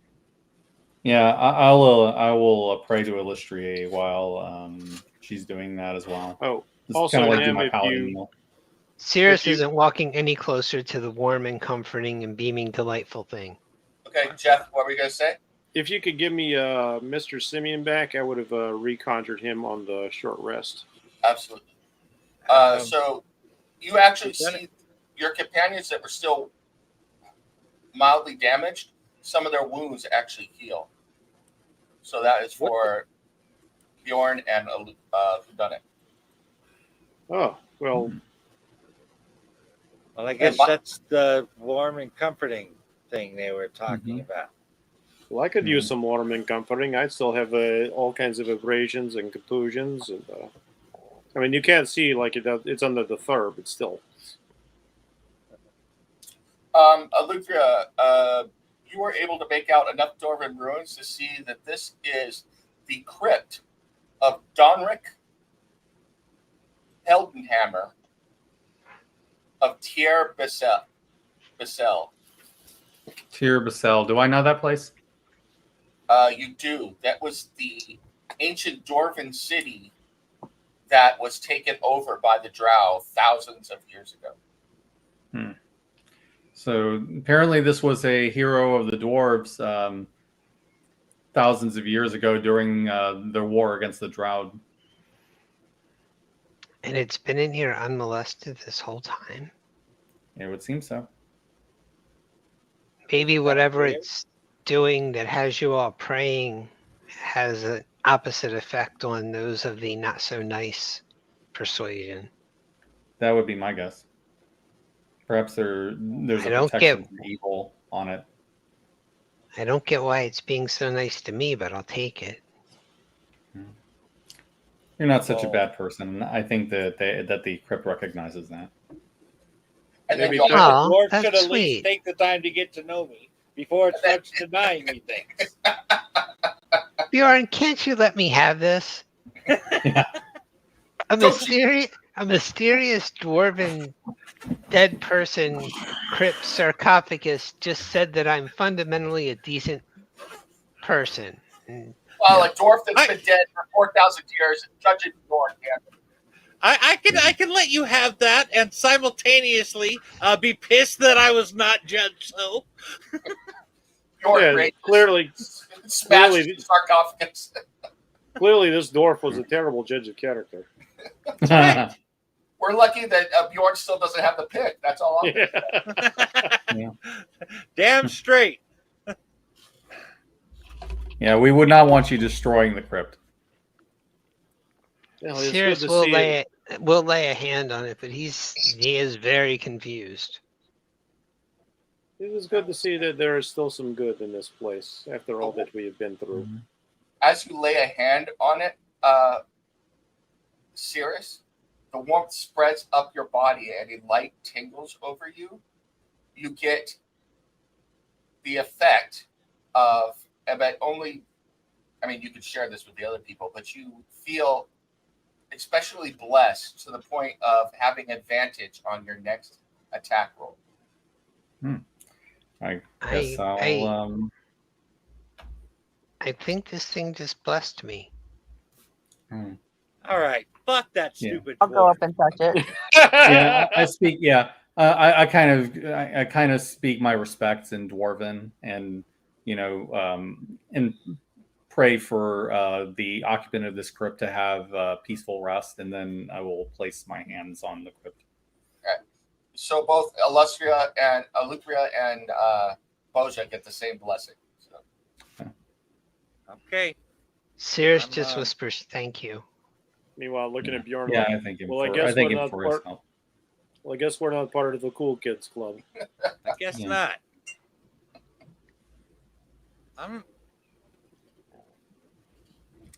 Yeah, I will pray to Illustria while she's doing that as well. Oh, Just also, kind of like do Em, my if paladin you- meal. Cirrus If you- isn't walking any closer to the warm and comforting and beaming delightful thing. Okay, Jeff, what were you going to say? If you could give me Mr. Simeon back, I would have reconjured him on the short rest. Absolutely. So you actually see your companions that were still mildly damaged, some of their wounds actually heal. So that is for Bjorn and Whodunit. Oh, well, Well, I guess that's the warm and comforting thing they were talking about. well, I could use some warm and comforting. I still have all kinds of abrasions and contusions, and I mean, you can't see like it's under the fur, but still. Eleuthera, you were able to make out enough dwarven ruins to see that this is the crypt of Donric Heldenhammer of Tier Bissell. Tyr Basel. Do I know that place? You do. That was the ancient Dwarven city that was taken over by the Drow thousands of years ago. So apparently, this was a hero of the dwarves thousands of years ago during the war against the Drow. And it's been in here unmolested this whole time. It would seem so. Maybe whatever it's doing that has you all praying has an opposite effect on those of the not so nice persuasion. That would be my guess. Perhaps there's I a don't protection get- from evil on it. I don't get why it's being so nice to me, but I'll take it. You're not such a bad person. I think that the crypt recognizes that. And then Maybe you also, Aw, Lord that's should at sweet. least take the time to get to know me before it starts denying me things. Bjorn, can't you let me have this? Yeah. A Don't you- mysterious dwarven dead person crypt sarcophagus just said that I'm fundamentally a decent person. And well, a dwarf that's been dead for 4,000 years and judging York. I can let you have that and simultaneously be pissed that I was not judged so. York Yeah, raised clearly, smashed clearly- the sarcophagus. clearly, this dwarf was a terrible judge of character. We're lucky that Bjorn still doesn't have the pick. That's all. Yeah. Damn straight. Yeah, we would not want you destroying the crypt. Well, it's good Sirius to will see it. lay a hand on it, but he is very confused. It was good to see that there is still some good in this place after all that we have been through. As you lay a hand on it, Cirrus, the warmth spreads up your body and a light tingles over you. You get the effect of, but only, I mean, you could share this with the other people, but you feel especially blessed to the point of having advantage on your next attack roll. I guess I'll. I think this thing just blessed me. All right, fuck that stupid. I'll go up and touch it. Yeah, I speak. Yeah, I kind of speak my respects in Dwarven, and and pray for the occupant of this crypt to have peaceful rest, and then I will place my hands on the crypt. Okay. So both Alutria and Boja get the same blessing. So. Okay. Sirius I'm, just whispers, "Thank you." Meanwhile, looking at Bjorn, Yeah, like, I thank him. well, I for, guess I thank we're him not for his part- help. well, I guess we're not part of the cool kids club. I guess Yeah. not. I'm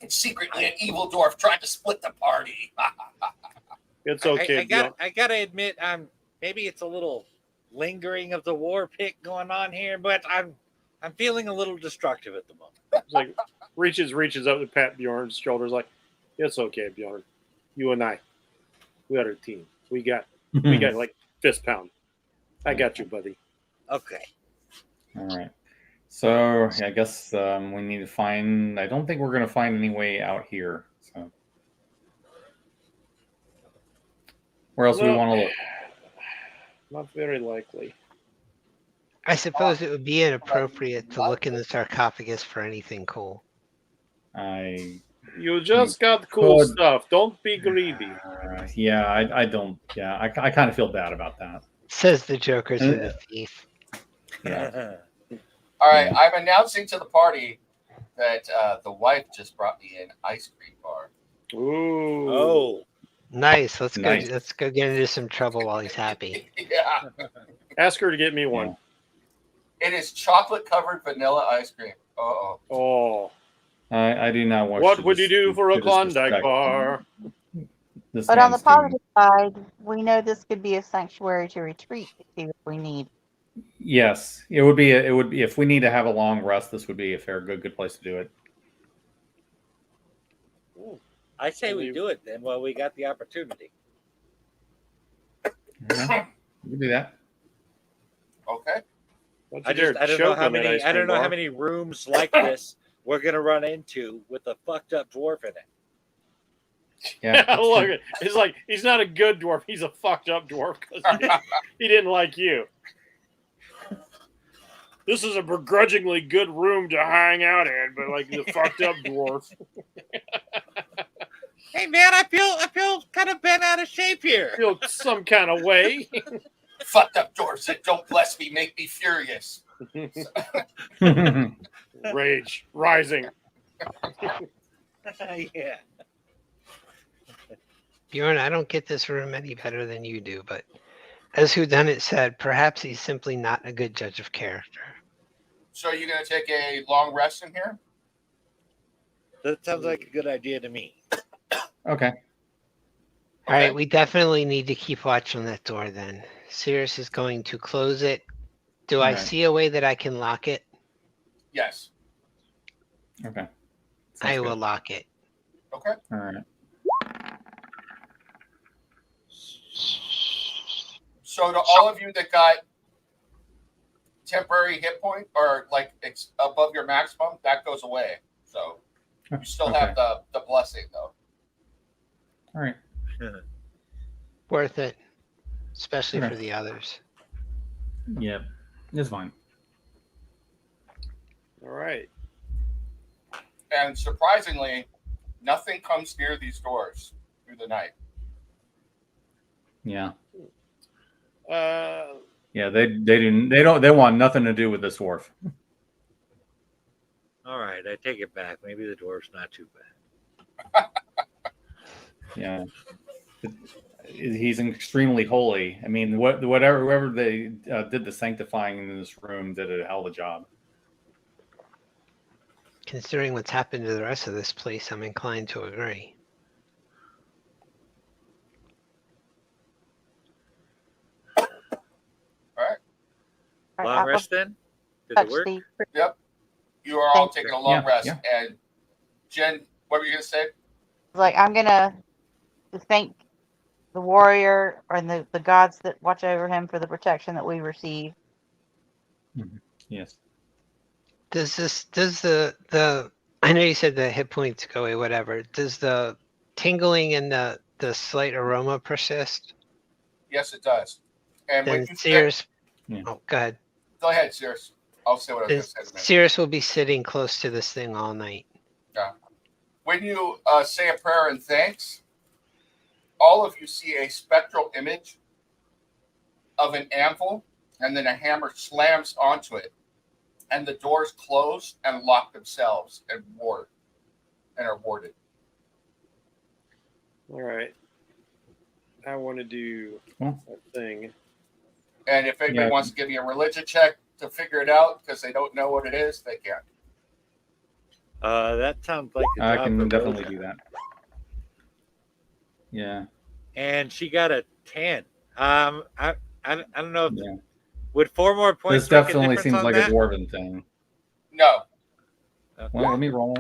It's secretly an evil dwarf trying to split the party. It's okay, Bjorn. I gotta admit, maybe it's a little lingering of the war pick going on here, but I'm feeling a little destructive at the moment. It's like reaches up to pat Bjorn's shoulders, like, it's okay, Bjorn. You and I, we are a team. We got like fist pound. I got you, buddy. Okay. All right. So yeah, I guess we need to find. I don't think we're going to find any way out here. So where else do we No. want to look? Not very likely. I suppose it would be inappropriate to look in the sarcophagus for anything cool. You just got cool could- stuff. Don't be greedy. Yeah, I don't. Yeah, I kind of feel bad about that. Says the Joker to the thief. Yeah. All right, I'm announcing to the party that the wife just brought me an ice cream bar. Ooh. Oh. Nice. Let's Nice. go. Let's go get into some trouble while he's happy. Yeah, Ask her to get me one. it is chocolate covered vanilla ice cream. Uh-oh. Oh. I do not want. What would you do for a Klondike bar? But on the positive side, we know this could be a sanctuary to retreat to if we need. Yes, it would be. It would be if we need to have a long rest. This would be a good place to do it. I say we do it then while we got the opportunity. Yeah, we can do that. Okay. Don't I you dare don't choke know how on that many. ice I don't cream know how bar. many rooms like this we're gonna run into with a fucked up dwarf in it. Yeah. Look, it's like he's not a good dwarf. He's a fucked up dwarf because he didn't like you. This is a begrudgingly good room to hang out in, but like the fucked up dwarf. Hey man, I feel kind of bent out of shape here. Feel some kind of way. Fucked up dwarf said, "Don't bless me, make me furious." Rage rising. Yeah. Bjorn, I don't get this room any better than you do, but as Whodunit said, perhaps he's simply not a good judge of character. So you're gonna take a long rest in here? That sounds like a good idea to me. Okay. All right, we definitely need to keep watch on that door then. Sirius is going to close it. Do I Alright. see a way that I can lock it? Yes. Okay. I Sounds will good. lock it. Okay. All right. So to all of you that got temporary hit point or like it's above your maximum, that goes away. So you still have the blessing though. All right. Worth it, especially Okay. for the others. Yeah, it's fine. All right. And surprisingly, nothing comes near these doors through the night. Yeah. Uh, Yeah, they want nothing to do with this dwarf. All right, I take it back. Maybe the dwarf's not too bad. Yeah. He's extremely holy. I mean, whoever they did the sanctifying in this room did a hell of a job. Considering what's happened to the rest of this place, I'm inclined to agree. All right, Long I'll go rest then? Did touch it work? Steve. Yep. You are all Thank taking a long Yeah, rest. yeah. And Jen, what were you gonna say? Like, I'm gonna thank the warrior and the gods that watch over him for the protection that we receive. Yes. Does the I know you said the hit points go away, whatever. Does the tingling and the slight aroma persist? Yes, it does. And when Then you Sears. Yeah. Oh, go ahead. go ahead, Sears. I'll say what I was Then gonna say in a minute. Sears will be sitting close to this thing all night. When you say a prayer and thanks, all of you see a spectral image of an anvil, and then a hammer slams onto it, and the doors close and lock themselves and are warded. all right. I want to do Hmm. a thing. And if anybody Yeah. wants to give me a religion check to figure it out because they don't know what it is, they can. That sounds like a I job can for definitely Rosa. do that. Yeah. And she got a 10. I don't know if Yeah. would 4 more points This make a definitely difference seems on like that? a dwarven thing. No, Okay. Well, let me roll.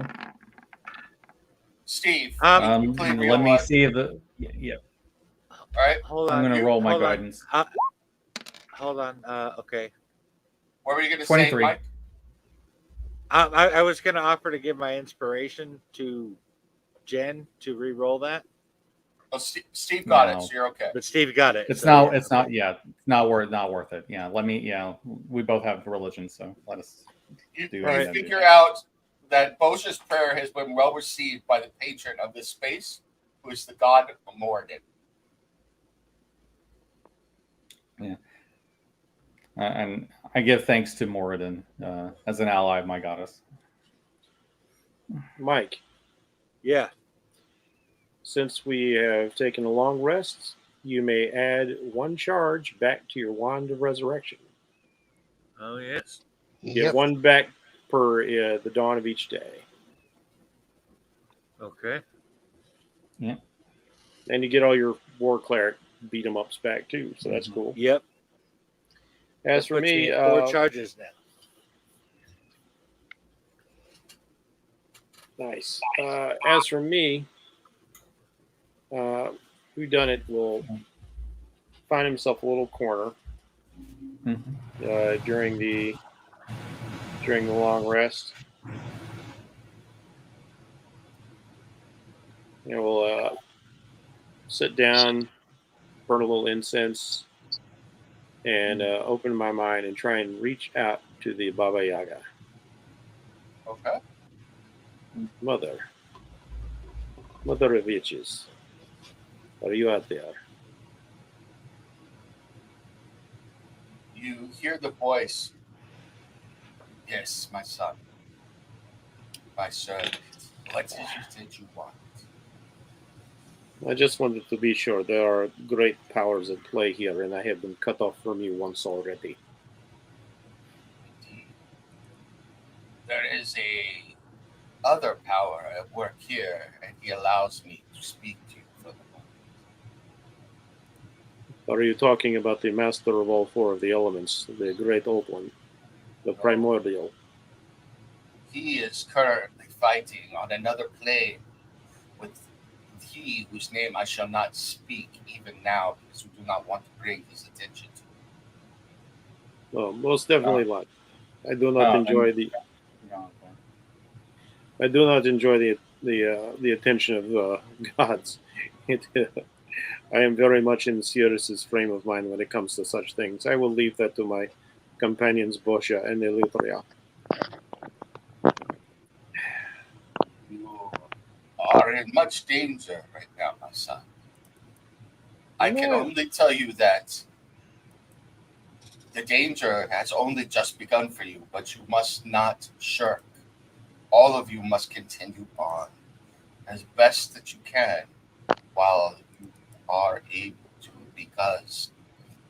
Steve. Let me see if the yeah. All right. Hold on. I'm gonna roll my hold on. guidance. Hold on. Okay. What were you going to say, 23. Mike? I was going to offer to give my inspiration to Jen to re-roll that, Oh, Steve got it, No. so you're okay. but Steve got it. It's so not. yeah. It's not. Yeah. It's not worth it. Yeah. Let me. Yeah. We both have religion, so let us. You Do Right. figure out that Bosha's prayer has been well received by the patron of this space, who is the god Morgan. And I give thanks to Moradin as an ally of my goddess. Mike, Yeah. since we have taken a long rest, you may add 1 charge back to your wand of resurrection. Oh yes. Get Yep. 1 back per the dawn of each day. Okay. And you get all your war cleric beat 'em ups back too, so that's Mhm. cool. Yep. As That for puts me, at 4 charges now. nice. As for me, Whodunit will find himself a little corner Mhm. during the long rest, I will sit down, burn a little incense, and open my mind and try and reach out to the Baba Yaga. Okay. Mother of witches, are you out there? You hear the voice. Yes, my son. My servant. What is it that you want? I just wanted to be sure there are great powers at play here, and I have been cut off from you once already. Indeed. There is a other power at work here, and he allows me to speak to you for the moment. Are you talking about the master of all four of the elements, the great old one, the primordial? He is currently fighting on another plane with he whose name I shall not speak even now because we do not want to bring his attention to it. Oh, most definitely not. I do not enjoy the. I do not enjoy the attention of gods. I am very much in Sirius's frame of mind when it comes to such things. I will leave that to my companions Bosha and Eleutheria. You are in much danger right now, my son. I can only tell you that the danger has only just begun for you, but you must not shirk. All of you must continue on as best that you can while you are able to, because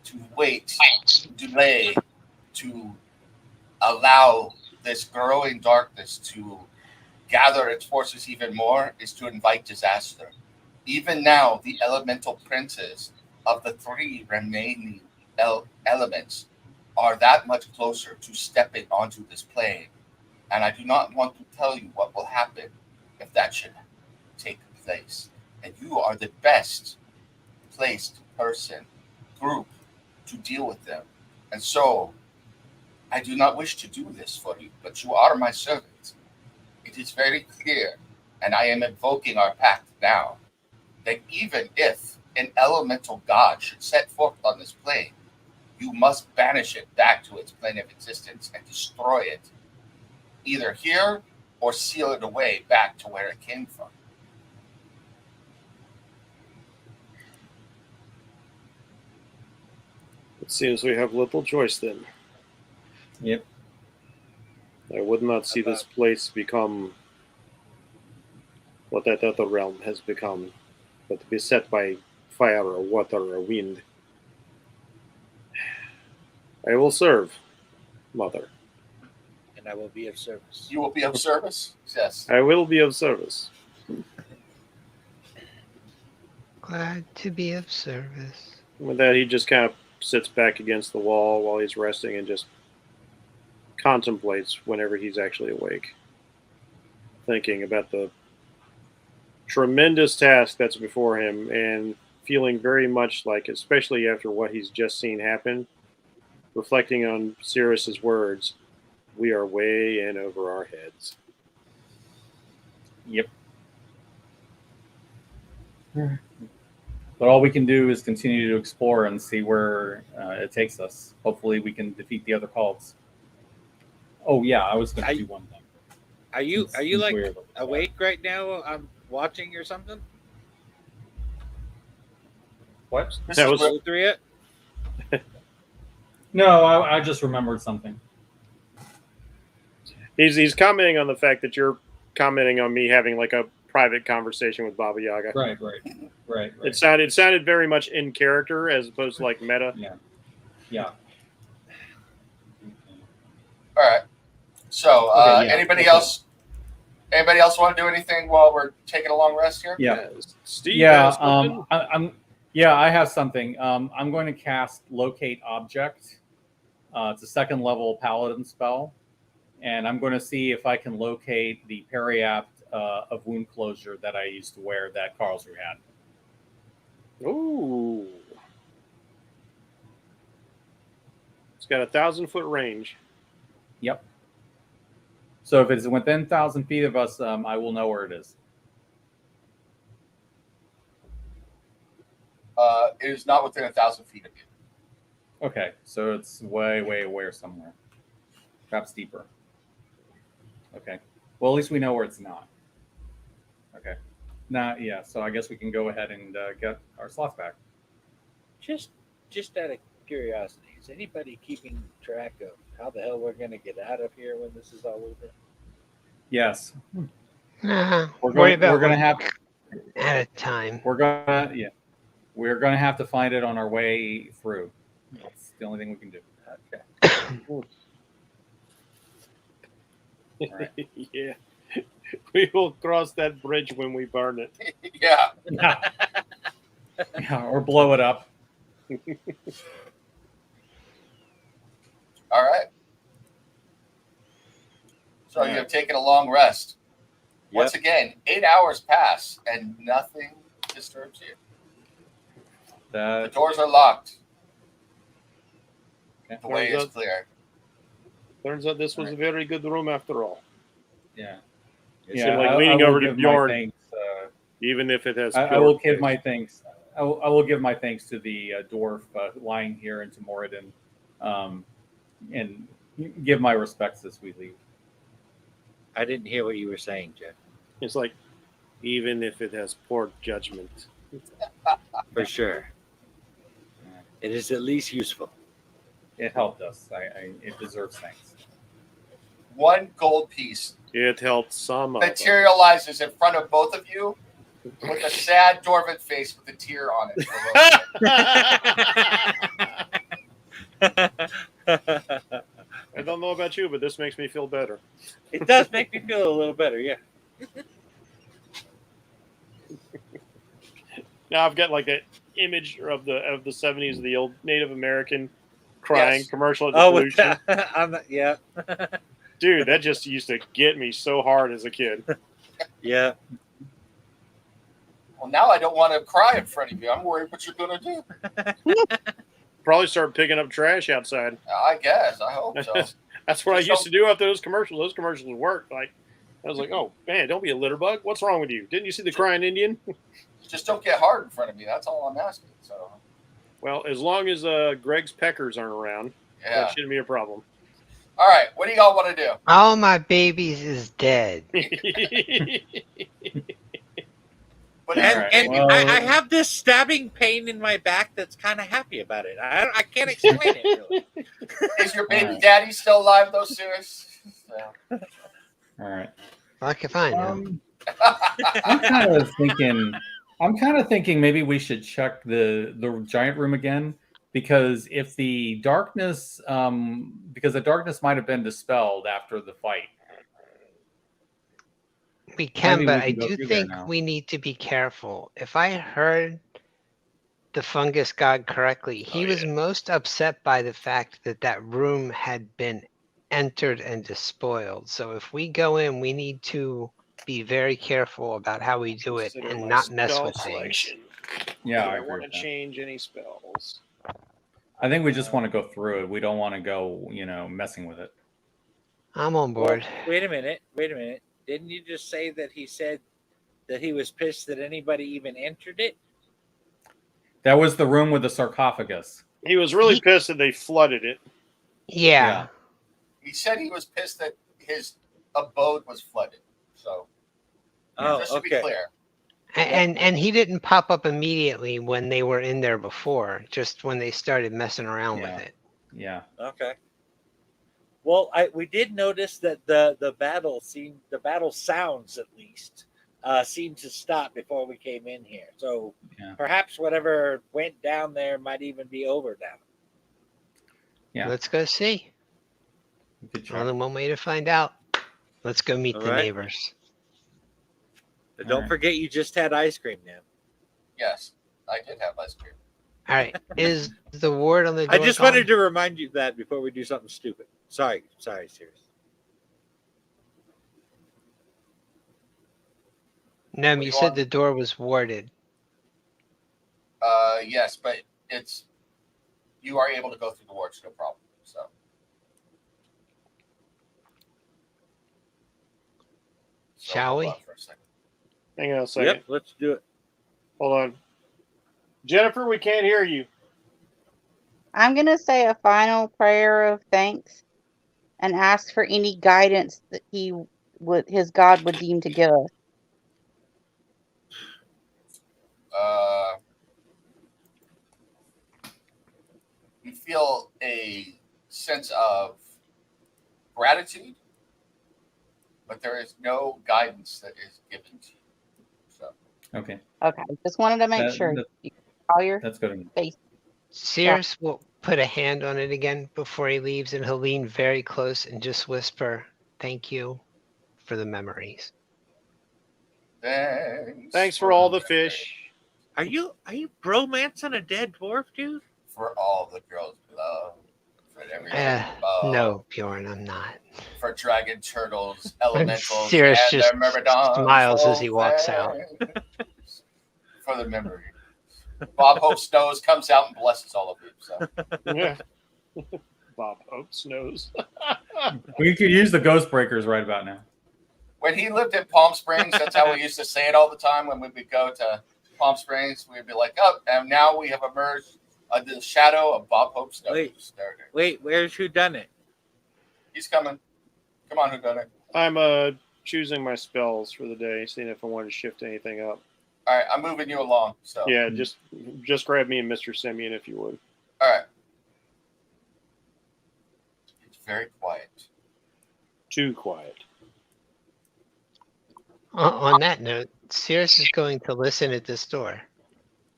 to wait, to delay, to allow this growing darkness to gather its forces even more is to invite disaster. Even now, the elemental princes of the three remaining elements are that much closer to stepping onto this plane. And I do not want to tell you what will happen if that should take place. And you are the best placed group to deal with them. And so I do not wish to do this for you, but you are my servant. It is very clear, and I am invoking our pact now, that even if an elemental god should set forth on this plane, you must banish it back to its plane of existence and destroy it, either here or seal it away back to where it came from. It seems we have little choice then. Yep. I would not see this place become what that other realm has become, but beset by fire or water or wind. I will serve, Mother. And I will be of service. You will be of service? Yes. I will be of service. Glad to be of service. With that, he just kind of sits back against the wall while he's resting and just contemplates whenever he's actually awake, thinking about the tremendous task that's before him and feeling very much like, especially after what he's just seen happen, reflecting on Sirius's words, we are way in over our heads. Yep. But all we can do is continue to explore and see where it takes us. Hopefully we can defeat the other cults. Oh yeah, I was going to do one thing. Are you Since like we're awake right now? I'm watching or something. What? That was Go through it. No, I just remembered something. He's commenting on the fact that you're commenting on me having like a private conversation with Baba Yaga. Right. It sounded very much in character as opposed to like meta. Yeah. All right. So, Okay, yeah. anybody else? Anybody else want to do anything while we're taking a long rest here? Yeah. Steve. Yeah. I have something. I'm going to cast Locate Object. It's a second level Paladin spell, and I'm going to see if I can locate the periapt of wound closure that I used to wear that Carlsruhe had. Ooh. It's got 1,000-foot range. Yep. So if it's within 1,000 feet of us, I will know where it is. It is not within 1,000 feet of you. Okay, so it's way, way away somewhere. Perhaps deeper. Okay. Well, at least we know where it's not. Okay. Yeah. So I guess we can go ahead and get our slots back. Just out of curiosity, is anybody keeping track of how the hell we're going to get out of here when this is all over? Yes. Nah, We're worry going. We're about going to have. at a time. We're gonna. Yeah. We're going to have to find it on our way through. That's the only thing we can do. Okay. All right. Yeah. We will cross that bridge when we burn it. Yeah. Yeah, or blow it up. All right. So you have taken a long rest. Once again, 8 hours pass and nothing disturbs you. The doors are locked. Okay. The way is clear. Turns out this was a very good room after all. Yeah. Yeah, like leaning over to Bjorn, thanks, even if it has. I will give my thanks. I will give my thanks to the dwarf lying here and to Moradin, and give my respects as we leave. I didn't hear what you were saying, Jeff. It's like, even if it has poor judgment. For sure. It is at least useful. It helped us. It deserves thanks. 1 gold piece It helped some of us. materializes in front of both of you with a sad dwarven face with a tear on it. I don't know about you, but this makes me feel better. It does make me feel a little better, yeah. Now I've got like that image of the 70s of the old Native American crying commercial at the pollution. Yeah. Dude, that just used to get me so hard as a kid. Yeah. Well, now I don't want to cry in front of you. I'm worried what you're going to do. Probably start picking up trash outside. I guess. I hope so. That's what I used to do after those commercials. Those commercials worked. Like, I was like, oh, man, don't be a litter bug. What's wrong with you? Didn't you see the crying Indian? Just don't get hard in front of me. That's all I'm asking. So. Well, as long as Greg's peckers aren't around, that shouldn't be a problem. All right. What do y'all want to do? All my babies is dead. But I have this stabbing pain in my back that's kind of happy about it. I can't explain it really. Is your baby daddy still alive though, serious? All right. Fuck if I know. I'm kind of thinking maybe we should check the giant room again, because if the darkness might have been dispelled after the fight. We can, but I go do through think there now. we need to be careful. If I heard the fungus god correctly, he was most upset by the fact that that room had been entered and despoiled. So if we go in, we need to be very careful about how we do it Consider and my not mess spell with things. selection. Yeah, Do I I agree want with to that. change any spells. I think we just want to go through it. We don't want to go, messing with it. I'm on board. Well, wait a minute. Didn't you just say that he said that he was pissed that anybody even entered it? That was the room with the sarcophagus. He was really pissed that they flooded it. Yeah. He said he was pissed that his abode was flooded. So, just to be clear. And he didn't pop up immediately when they were in there before, just when they started messing around with it. Yeah. Okay. Well, we did notice that the battle sounds at least seemed to stop before we came in here. So perhaps whatever went down there might even be over now. Yeah. Let's go see. Only one way to find out. Let's go meet the neighbors. But don't forget, you just had ice cream now. Yes, I did have ice cream. All right. Is the ward on the door? I just wanted to remind you that before we do something stupid. Sorry, serious. No, you said the door was warded. Yes, but you are able to go through the wards, no problem. So. Shall we? Hang on a second. Yep, let's do it. Hold on. Jennifer, we can't hear you. I'm going to say a final prayer of thanks and ask for any guidance that his God would deem to give us. You feel a sense of gratitude, but there is no guidance that is given to you. So Okay. Okay, just wanted to make sure. You call your That's good. face. Sears will put a hand on it again before he leaves, and he'll lean very close and just whisper, "Thank you for the memories." Thanks for all the fish. Are you bromancing a dead dwarf, dude? For all the girls below, for everything above, No, Bjorn, I'm not. for dragon turtles, elementals, Sears and just their myrmidons. smiles as he walks out. For the memory. Bob Hope Snows comes out and blesses all of you. So Yeah. Bob Hope Snows. We could use the Ghost Breakers right about now. when he lived in Palm Springs, that's how we used to say it all the time. When we would go to Palm Springs, we'd be like, "Oh, and now we have emerged under the shadow of Bob Hope Snows." Wait, where's who done it? He's coming. Come on, who done it? I'm choosing my spells for the day, seeing if I want to shift anything up. All right, I'm moving you along. So Yeah, just grab me and Mr. Simeon if you would. all right. It's very quiet. Too quiet. On that note, Sears is going to listen at this door.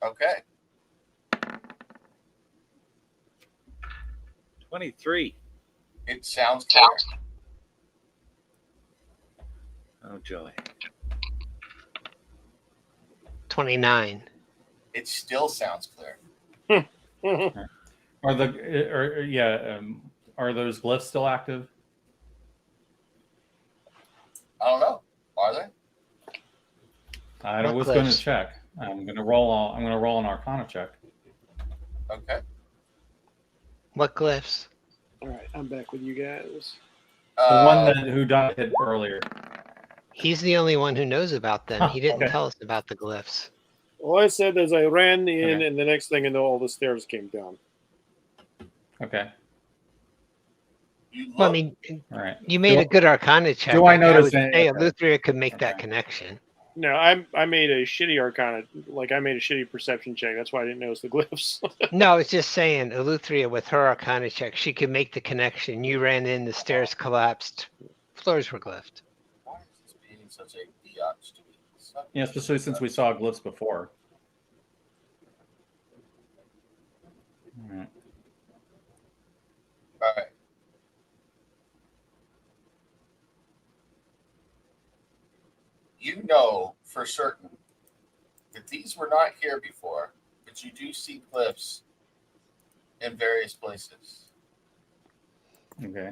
Okay. 23. It sounds clear. Oh, joy. 29. It still sounds clear. Are those glyphs still active? I don't know. Are they? I What was going to glyphs? check. I'm going to roll an Arcana check. Okay. What glyphs? All right, I'm back with you guys. The one who died earlier. He's the only one who knows about them. He didn't Okay. tell us about the glyphs. All I said is I ran in, Okay. and the next thing I know, all the stairs came down. Okay. You look, Well, I mean, All right. you made a good Arcana check. do I Like, notice would any- say okay. Eleutheria could make that Okay. connection. No, I made a shitty Arcana, like I made a shitty perception check. That's why I didn't notice the glyphs. No, I was just saying, Eleutheria with her Arcana check, she could make the connection. You ran in, the stairs collapsed, floors were glyphed. why is this being such a biatch to me? Yeah, especially since we saw glyphs before. All right. All right. You know for certain that these were not here before, but you do see glyphs in various places. Okay.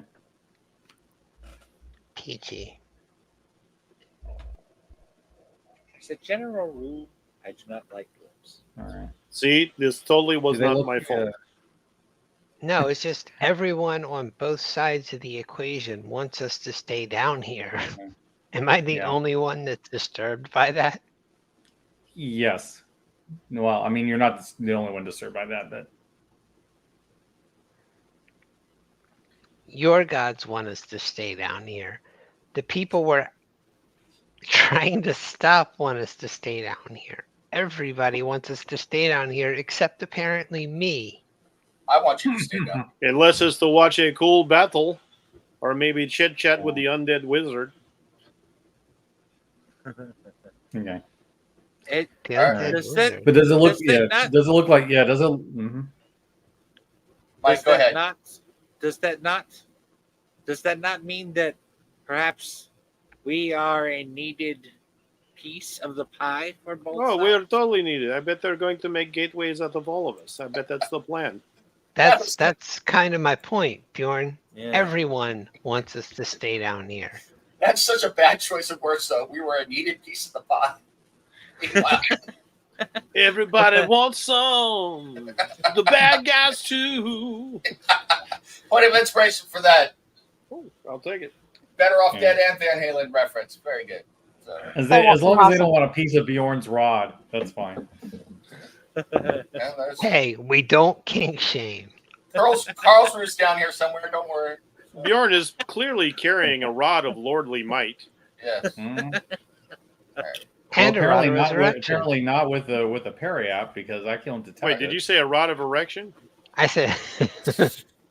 PG. As a general rule, I do not like glyphs. All right. See, this totally was Do they not look my like fault. No, it's just everyone on both sides of the equation wants us to stay down here. Okay. Am I the Yeah. only one that's disturbed by that? Yes. Well, I mean, you're not the only one disturbed by that, but Your gods want us to stay down here. The people we're trying to stop want us to stay down here. Everybody wants us to stay down here except apparently me. I want you to stay down. Unless it's to watch a cool battle, or maybe chit chat with the undead wizard. okay. It The All right. undead Does wizard. that- But does it look? Does that Yeah. not- Does it look like? Yeah. Does it? Mm-hmm. Mike, does go that ahead. does that not mean that perhaps we are a needed piece of the pie for both Oh, sides? we're totally needed. I bet they're going to make gateways out of all of us. I bet that's the plan. That's kind of my point, Bjorn. Yeah. Everyone wants us to stay down here. That's such a bad choice of words, though. We were a needed piece of the pie. Wow. Everybody wants some. The bad guys too. Point of inspiration for that. Oh, I'll take it. Better Off Yeah. Dead and Van Halen reference. Very good. So, As long as they don't want a piece of Bjorn's rod, that's fine. Yeah, there's Hey, we don't kink shame. Carlsruhe's down here somewhere. Don't worry. Bjorn is clearly carrying a rod of lordly might. Yes. Mm. And a rod of resurrection. Apparently not with the Periap because I killed the Wait, did you say a rod of erection? I said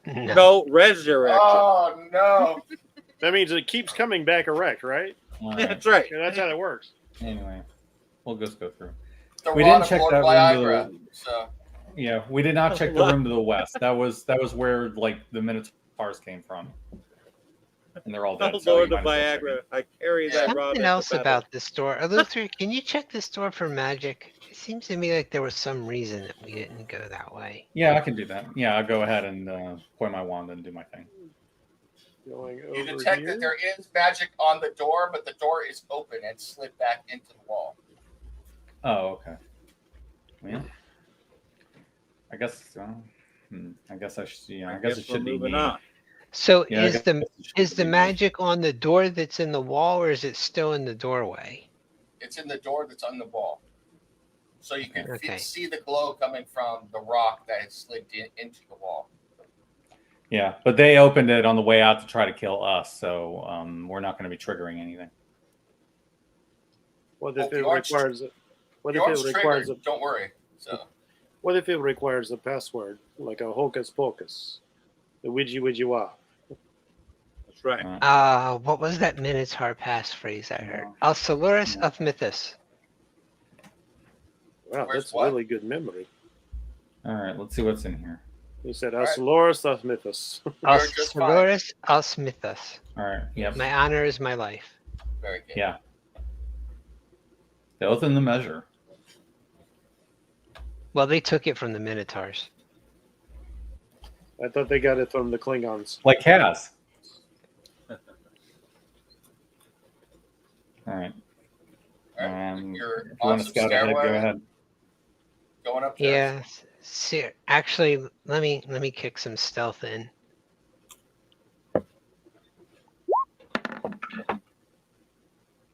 no. No, resurrection. Oh no. That means it keeps coming back erect, right? All right. That's right. Yeah, that's how that works. Anyway, we'll just go through. The We rod didn't of check Lord that room Viagra. to So Yeah, we did not check the room to the west. That was where like the Minotaurs came from, and they're all dead. Oh, so Lord you of might as well check Viagra. it. I carry that rod. Something into else battle. about this door. Luther, can you check this door for magic? It seems to me like there was some reason that we didn't go that way. Yeah, I can do that. Yeah, I'll go ahead and point my wand and do my thing. Going you over detect here. that there is magic on the door, but the door is open and slid back into the wall. Oh, okay. Well, I guess. I guess I should. Yeah, I guess it we're should be moving me. on. So Yeah, I is guess the it should is the be me. magic on the door that's in the wall, or is it still in the doorway? It's in the door that's on the wall. So you can Okay. see the glow coming from the rock that has slid into the wall. Yeah, but they opened it on the way out to try to kill us, so we're not going to be triggering anything. What Well, if it Bjorn's- requires? What if Bjorn's it requires? triggered, don't worry. So What if it requires a password, like a hocus pocus, the widgy wah? That's right. What was that Minotaur passphrase I heard? No. Alcelurus No. of Mythos. Wow, Where's that's what? really good memory. All right, let's see what's in here. He said, All right. "Alcelurus of Mythos." You're just fine. Alcelurus of Mythos. All right. Yep. My honor is my life. very good. Yeah. The oath and the measure. Well, they took it from the Minotaurs. I thought they got it from the Klingons. Like Kaz. All right. All right. You're If you on want to some scout ahead, go stairway. ahead. Going up there. Yeah. See, actually, let me kick some stealth in.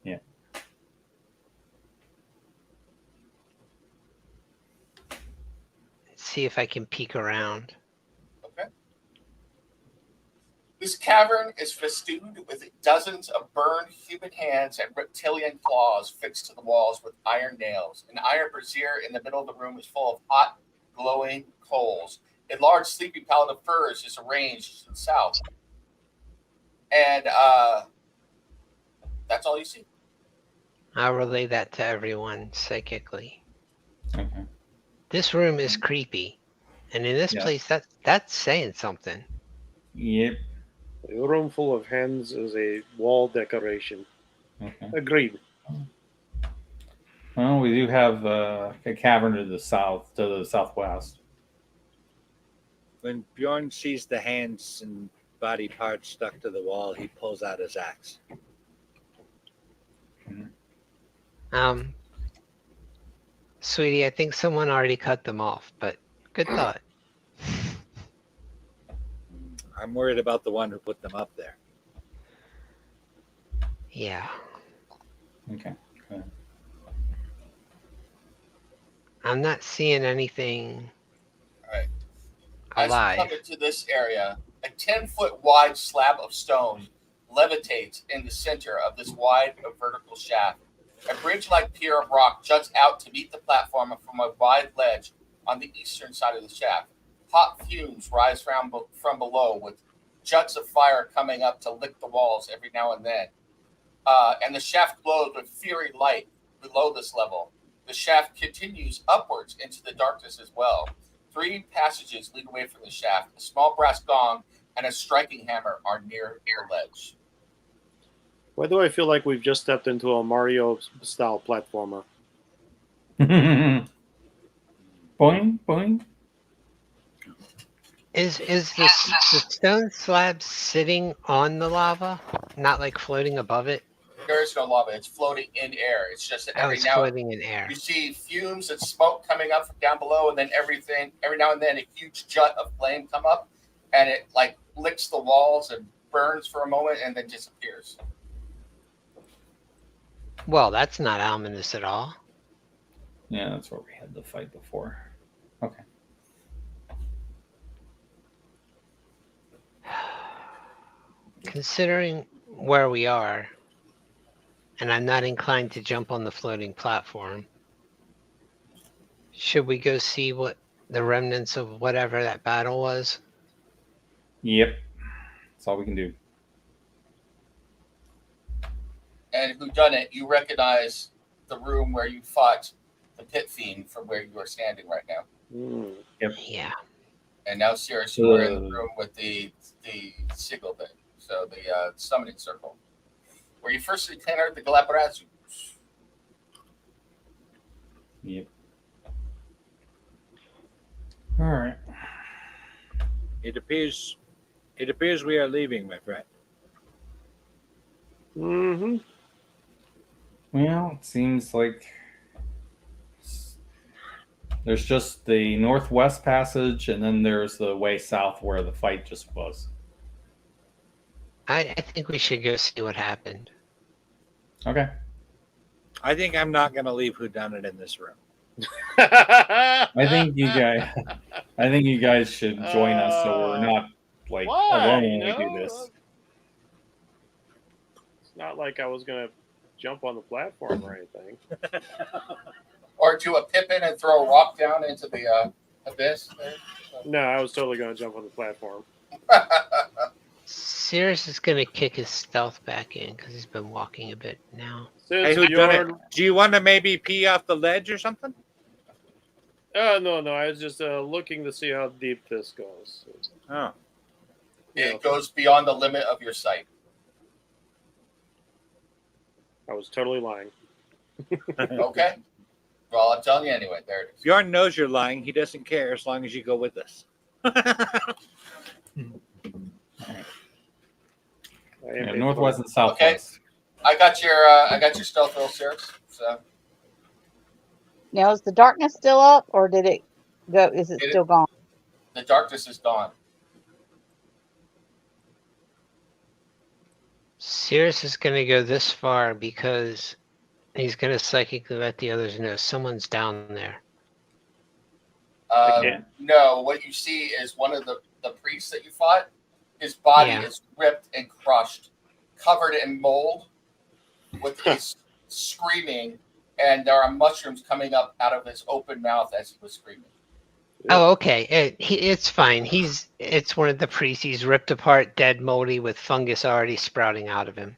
Yeah. See if I can peek around. Okay. This cavern is festooned with dozens of burned human hands and reptilian claws fixed to the walls with iron nails. An iron brazier in the middle of the room is full of hot, glowing coals. A large sleeping pallet of furs is arranged to the south. And that's all you see. I'll relay that to everyone psychically. Okay. This room is creepy, and in this Yeah. place, that's saying something. Yep. A room full of hands is a wall decoration. Okay. Agreed. Well, we do have a cavern to the southwest. When Bjorn sees the hands and body parts stuck to the wall, he pulls out his axe. Sweetie, I think someone already cut them off, but good thought. I'm worried about the one who put them up there. Yeah. Okay. Good. I'm not seeing anything All right. As alive. you come into this area, a 10-foot wide slab of stone levitates in the center of this wide vertical shaft. A bridge-like pier of rock juts out to meet the platform from a wide ledge on the eastern side of the shaft. Hot fumes rise from below, with juts of fire coming up to lick the walls every now and then. And the shaft glows with fiery light below this level. The shaft continues upwards into the darkness as well. 3 passages lead away from the shaft. A small brass gong and a striking hammer are near the ledge. Why do I feel like we've just stepped into a Mario-style platformer? Boing, boing. Is the stone slab sitting on the lava, not like floating above it? There is no lava. It's floating in air. It's just that Oh, every it's now floating in air. you see fumes and smoke coming up from down below, and then every now and then a huge jut of flame come up, and it like licks the walls and burns for a moment, and then disappears. Well, that's not ominous at all. Yeah, that's where we had the fight before. Okay. Considering where we are, and I'm not inclined to jump on the floating platform, should we go see what the remnants of whatever that battle was? Yep. That's all we can do. And who done it? You recognize the room where you fought the pit fiend from where you are standing right now. Yeah. And now, Sirius, you are in the room with the sigil thing, so the summoning circle, where you first encountered the Galaparazu. Yep. All right. It appears we are leaving, my friend. Mm-hmm. Well, it seems like there's just the northwest passage, and then there's the way south where the fight just was. I think we should go see what happened. Okay. I think I'm not going to leave whodunit in this room. I think you guys should join us so we're not like alone when we do this. It's not like I was gonna jump on the platform or anything. Or do a Pippin and throw a rock down into the abyss. No, I was totally gonna jump on the platform. Sirius is going to kick his stealth back in because he's been walking a bit now. Hey, whodunit, do you want to maybe pee off the ledge or something? No. I was just looking to see how deep this goes. Oh. It goes beyond the limit of your sight. I was totally lying. Okay. Well, I'm telling you anyway. There it is. Bjorn knows you're lying. He doesn't care as long as you go with us. Northwest and southwest. Okay. I got your stealth roll, Sirius. So Now, is the darkness still up, or did it go? Is it still gone? the darkness is gone. Sirius is going to go this far because he's going to psychically let the others know someone's down there. No, what you see is one of the priests that you fought. His body is ripped and crushed, covered in mold, with his screaming, and there are mushrooms coming up out of his open mouth as he was screaming. Oh, okay. It's fine. It's one of the priests. He's ripped apart, dead, moldy, with fungus already sprouting out of him.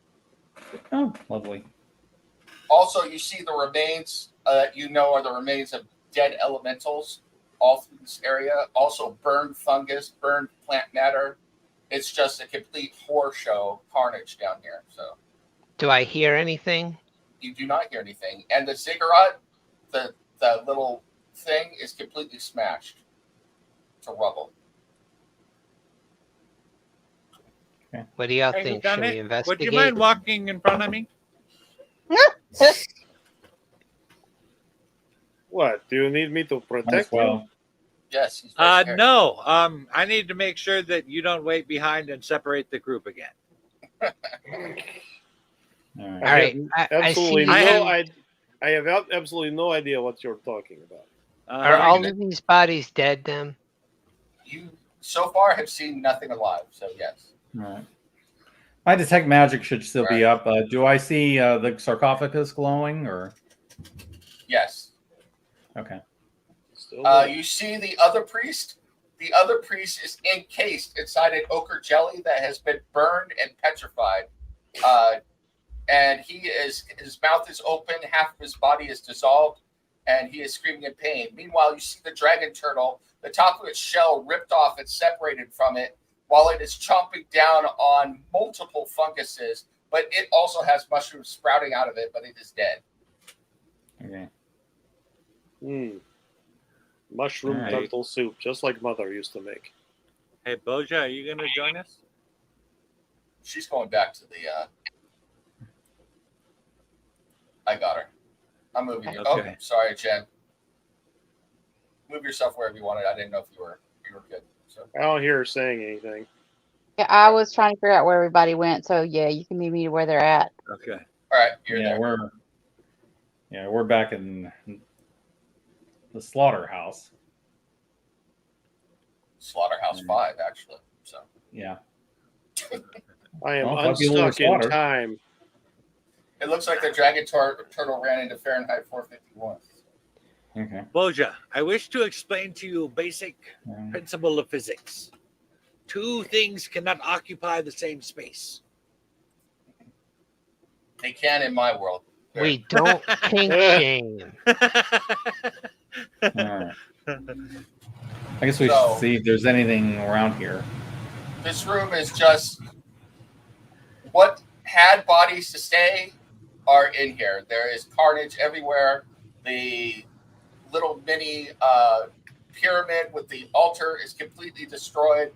Oh, lovely. Also, you see the remains are the remains of dead elementals all through this area. Also, burned fungus, burned plant matter. It's just a complete horror show carnage down here. So, do I hear anything? You do not hear anything. And the ziggurat, the little thing, is completely smashed to rubble. Okay. What do y'all think? Should we investigate? Would you mind walking in front of me? What? Do you need me to protect you? Yes. He's no. I need to make sure that you don't wait behind and separate the group again. All right. I have absolutely no idea what you're talking about. Are all of these bodies dead then? You so far have seen nothing alive, so yes. All right. My detect magic should still be up. Do I see the sarcophagus glowing or? Yes. Okay. You see the other priest. The other priest is encased inside an ochre jelly that has been burned and petrified. And his mouth is open, half of his body is dissolved, and he is screaming in pain. Meanwhile, you see the dragon turtle, the top of its shell ripped off and separated from it, while it is chomping down on multiple funguses, but it also has mushrooms sprouting out of it, but it is dead. Okay. Mushroom turtle soup, just like Mother used to make. Hey, Boja, are you going to join us? She's going back to the... I got her. I'm moving you. Okay. Oh, sorry, Jen. Move yourself wherever you wanted. I didn't know if you were good. So. I don't hear her saying anything. Yeah, I was trying to figure out where everybody went. So yeah, you can meet me where they're at. Okay. All right, you're there. We're back in the slaughterhouse. Slaughterhouse 5, actually. So Yeah. I am Well, if I feel a little unstuck in slaughtered. time. it looks like the dragon turtle ran into Fahrenheit 451. Okay. Boja, I wish to explain to you a basic principle of physics. Two things cannot occupy the same space. They can in my world. We don't kink shame. All right. I guess we So- should see if there's anything around here. This room is just what had bodies to stay are in here. There is carnage everywhere. The little mini pyramid with the altar is completely destroyed.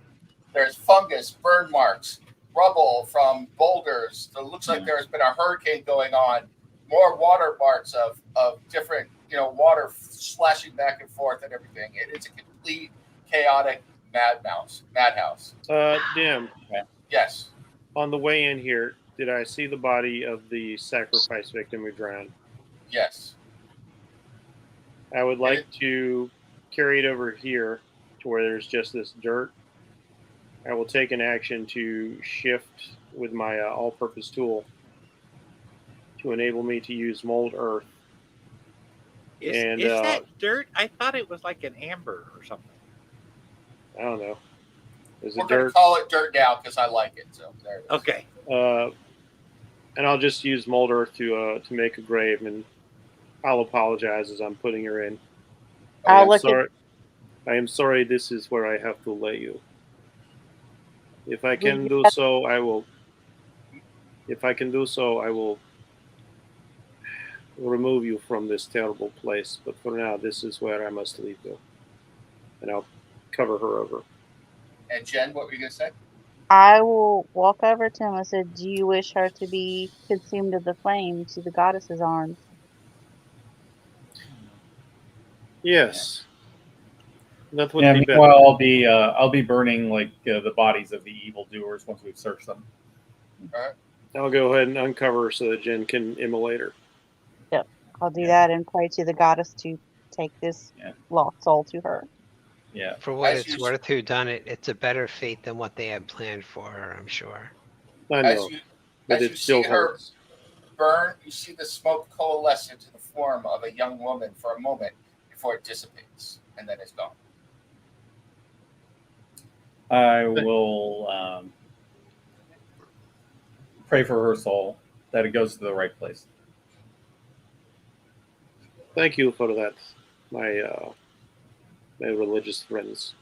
There's fungus, burn marks, rubble from boulders. It looks like there's been a hurricane going on. More water marks of different, water slashing back and forth and everything. It is a complete chaotic madhouse. Dim, Yes. on the way in here, did I see the body of the sacrifice victim who drowned? Yes. I would like to carry it over here to where there's just this dirt. I will take an action to shift with my all-purpose tool to enable me to use mold earth. Is that dirt? I thought it was like an amber or something. I don't know. Is We're it going to dirt? call it dirt now because I like it. So there it is. Okay. And I'll just use mold earth to make a grave, and I'll apologize as I'm putting her in. I am sorry. This is where I have to lay you. If I can do so, I will. If I can do so, I will remove you from this terrible place. But for now, this is where I must leave you, and I'll cover her over. And Jen, what were you going to say? I will walk over to him and say, "Do you wish her to be consumed of the flame to the goddess's arms?" Yes, that would Yeah. be better. Meanwhile, I'll be burning like the bodies of the evildoers once we've searched them. All right. I'll go ahead and uncover her so that Jen can immolate her. Yep, I'll do that and pray to the goddess to take this lost soul to her. Yeah. For what As it's you- worth, who done it? It's a better fate than what they had planned for her, I'm sure. I know, but As it you still see her hurts. burn, you see the smoke coalesce into the form of a young woman for a moment before it dissipates and then it's gone. I will pray for her soul that it goes to the right place. Thank you for that, my religious friends.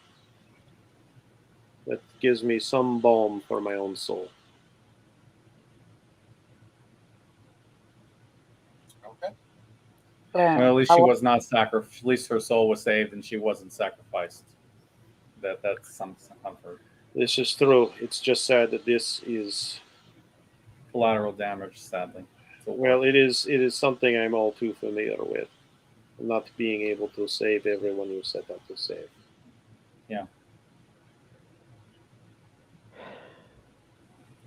That gives me some balm for my own soul. Okay. Well, at least she was not sacrificed. At least her soul was saved, and she wasn't sacrificed. That's some comfort. This is true. It's just sad that this is Collateral damage, sadly. well. It is something I'm all too familiar with. Not being able to save everyone you set up to save. Yeah.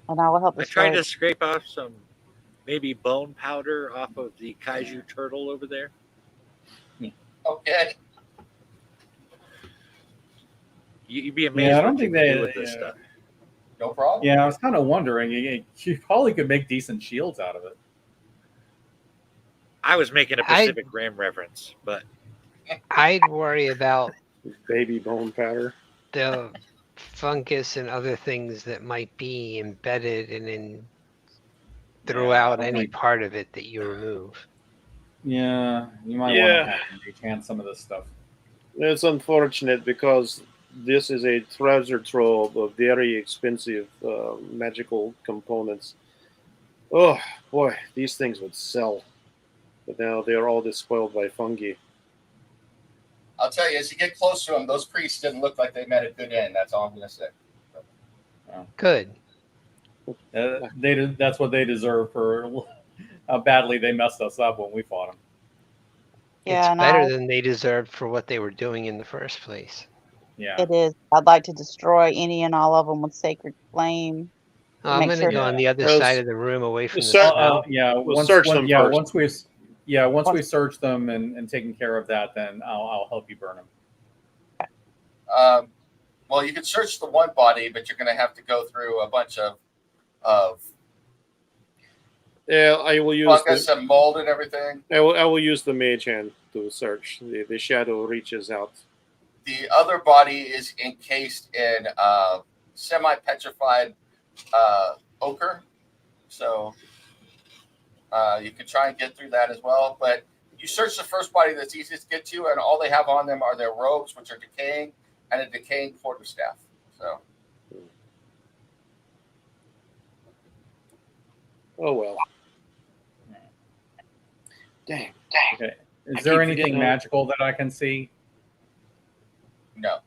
And I will help I destroy tried to scrape off some maybe bone powder off of the kaiju turtle over there. Okay. You'd be amazed. Yeah, I don't what think you can they do with this stuff. No problem. Yeah, I was kind of wondering. You probably could make decent shields out of it. I was making a Pacific Rim reference, but I'd worry about Baby bone powder. the fungus and other things that might be embedded and throughout I don't any think- part of it that you remove. Yeah, you might Yeah. want to have to recant some of this stuff. It's unfortunate because this is a treasure trove of very expensive magical components. Oh boy, these things would sell, but now they are all despoiled by fungi. I'll tell you, as you get close to them, those priests didn't look like they met a good end. That's all I'm going to say. Good. That's what they deserve for how badly they messed us up when we fought them. Yeah, It's and better than they deserved for what they were doing in the first place. Yeah. it is. I'd like to destroy any and all of them with sacred flame. I'm Make going to sure- go on the other Those- side of the room away from the Cer- smell. Yeah. We'll search them first. Yeah, once we search them and taken care of that, then I'll help you burn them. Well, you can search the one body, but you're going to have to go through a bunch of Yeah, I will use fungus and mold and everything. I will use the mage hand to search. The shadow reaches out. The other body is encased in semi-petrified ochre, so you can try and get through that as well. But you search the first body that's easiest to get to, and all they have on them are their robes, which are decaying, and a decaying quarterstaff. So, Oh well. Dang. Okay. I Is there keep anything forgetting magical that I can see? no.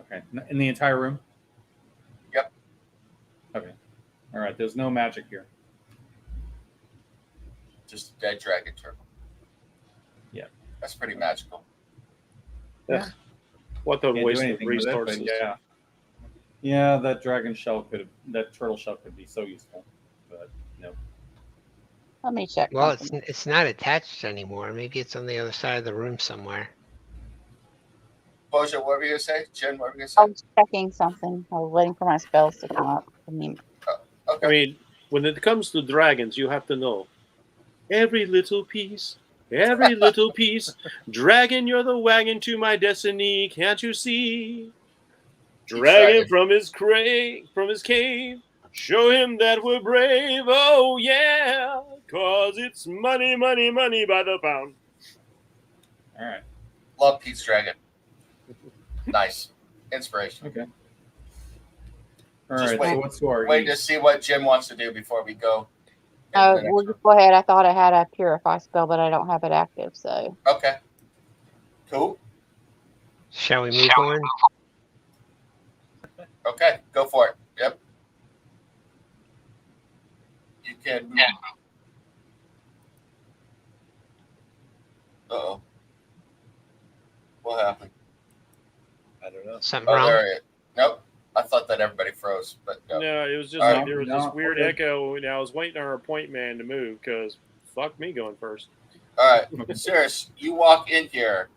Okay. In the entire room? Yep. Okay. All right. There's no magic here. Just a dead dragon turtle. Yeah. That's pretty magical. Yeah. What a Can't do waste of anything with it, but resources. yeah. Yeah, that turtle shell could be so useful, but no. Let me check. Well, something. it's not attached anymore. Maybe it's on the other side of the room somewhere. Boja, what were you going to say? Jen, what were you I going to was checking something. I was waiting for my spells to come up. I mean, say? Okay. I mean, when it comes to dragons, you have to know every little piece, dragon, you're the wagon to my destiny. Can't you see? Dragon from his cave, show him that we're brave. Oh yeah, 'cause it's money, money, money by the pound. All right. Love Pete's dragon. Nice. Inspiration. Okay. All Just right. wait. So what's to our Wait to east? see what Jim wants to do before we go. into the next we'll one. just go ahead. I thought I had a purify spell, but I don't have it active. So Okay. Cool. Shall we move on? Okay, go for it. Yep. You can. Uh-oh. What happened? I don't know. Something Oh, wrong? there it is. Nope. I thought that everybody froze, but no. No, it was just All right. there was No, this weird okay. echo, and I was waiting on our point man to move because fuck me going first. All right. Cirrus, you walk in here.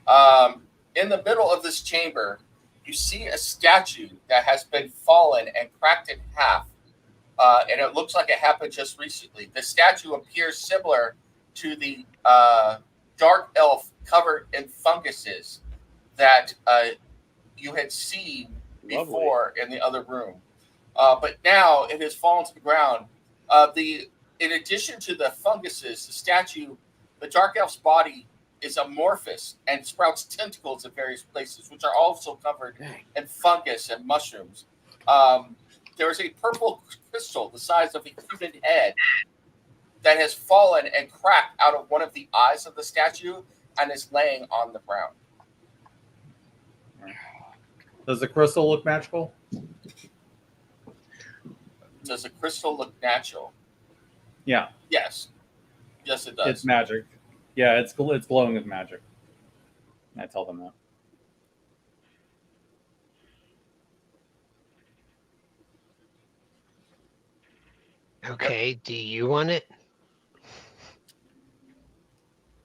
In the middle of this chamber, you see a statue that has been fallen and cracked in half. And it looks like it happened just recently. The statue appears similar to the dark elf covered in funguses that you had seen before in the other room. But now it has fallen to the ground. In addition to the funguses, the statue, the dark elf's body is amorphous and sprouts tentacles in various places, which are also covered in fungus and mushrooms. There is a purple crystal the size of a human head that has fallen and cracked out of one of the eyes of the statue and is laying on the ground. Does the crystal look magical? Does the crystal look natural? Yeah. Yes. Yes, it does. It's magic. Yeah, it's glowing with magic. I tell them that. Okay, do you want it?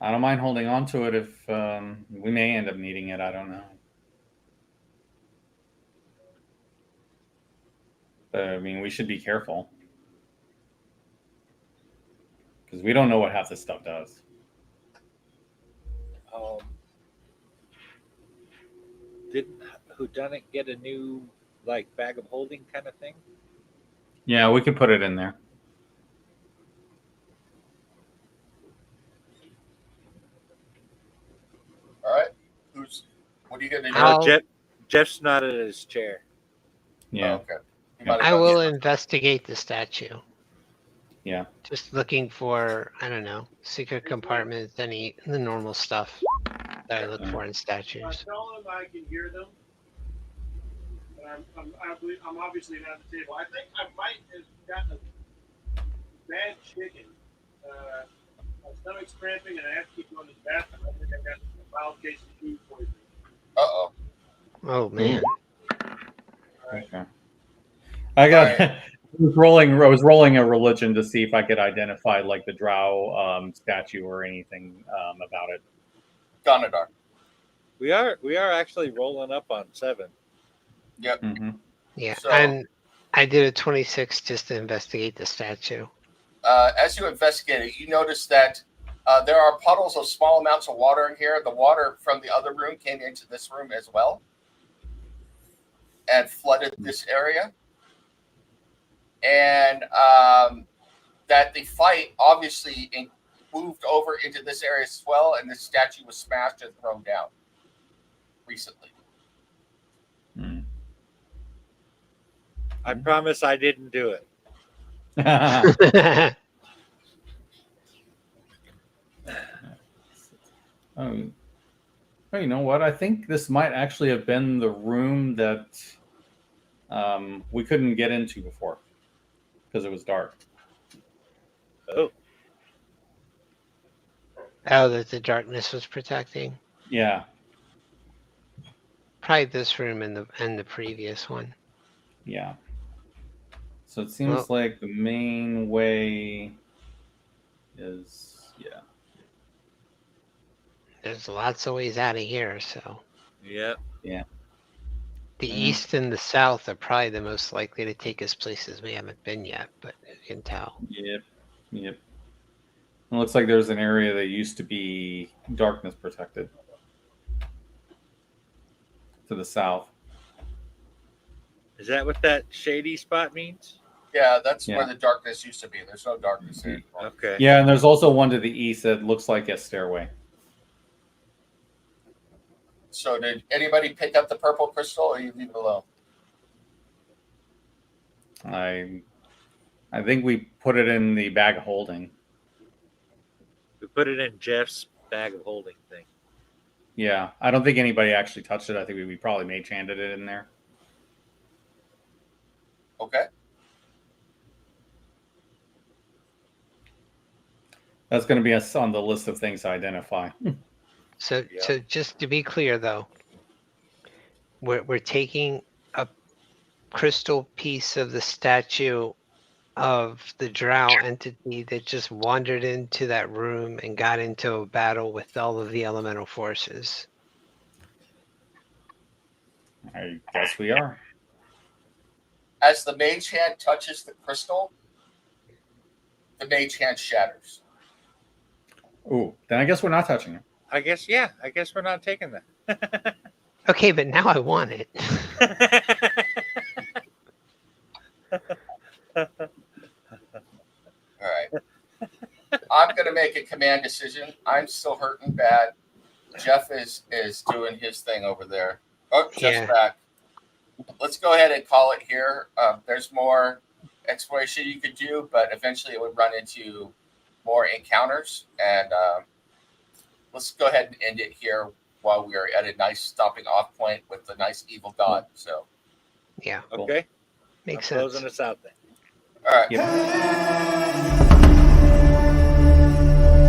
I don't mind holding on to it if we may end up needing it. I don't know. But I mean, we should be careful because we don't know what half this stuff does. Didn't Whodunit get a new like bag of holding kind of thing? Yeah, we could put it in there. All right. What are you going to do? I'll- Jeff's not at his chair. Yeah. Oh, okay. You might have I gone will get- investigate the statue. Yeah. Just looking for, I don't know, secret compartments, the normal stuff that I look for in I statues. tell them I can hear them, but I'm obviously not at the table. I think I might have gotten a bad chicken. My stomach's cramping and I have to keep going to the bathroom. I think I got a mild case of food poisoning. Oh man. Okay. I got. All I was rolling a religion to see if I could identify like the drow statue or anything about it. Ganadar. We are actually rolling up on 7. Yep. Mm-hmm. Yeah, So- and I did a 26 just to investigate the statue. As you investigate it, you notice that there are puddles of small amounts of water in here. The water from the other room came into this room as well and flooded this area. And that the fight obviously moved over into this area as well, and the statue was smashed and thrown down recently. Mm. I promise I didn't do it. Oh, you know what? I think this might actually have been the room that we couldn't get into before because it was dark. Oh, Oh, that the darkness was protecting. Yeah, Probably this room and the previous one. yeah. So it seems like the main way is There's lots of ways out of here, so yeah. the east and the south are probably the most likely to take us places we haven't been yet, but you can tell. Yep. It looks like there's an area that used to be darkness protected to the south. Is that what that shady spot means? Yeah, that's Yeah. where the darkness used to be. There's no darkness here anymore. Okay. Yeah, and there's also one to the east that looks like a stairway. So did anybody pick up the purple crystal, or you leave it alone? I think we put it in the bag of holding. We put it in Jeff's bag of holding thing. Yeah, I don't think anybody actually touched it. I think we probably mage-handed it in there. Okay. That's going to be us on the list of things to identify. So Yeah. so just to be clear though, we're taking a crystal piece of the statue of the drow entity that just wandered into that room and got into a battle with all of the elemental forces. I guess we are. As the mage hand touches the crystal, the mage hand shatters. Ooh, then I guess we're not touching it. I guess we're not taking that. Okay, but now I want it. All right. I'm going to make a command decision. I'm still hurting bad. Jeff is doing his thing over there. Oh, Jeff's Yeah. back. Let's go ahead and call it here. There's more exploration you could do, but eventually it would run into more encounters. And let's go ahead and end it here while we are at a nice stopping off point with the nice evil god. So, Yeah, Okay. makes I'm sense. closing us out then. all right. Yep.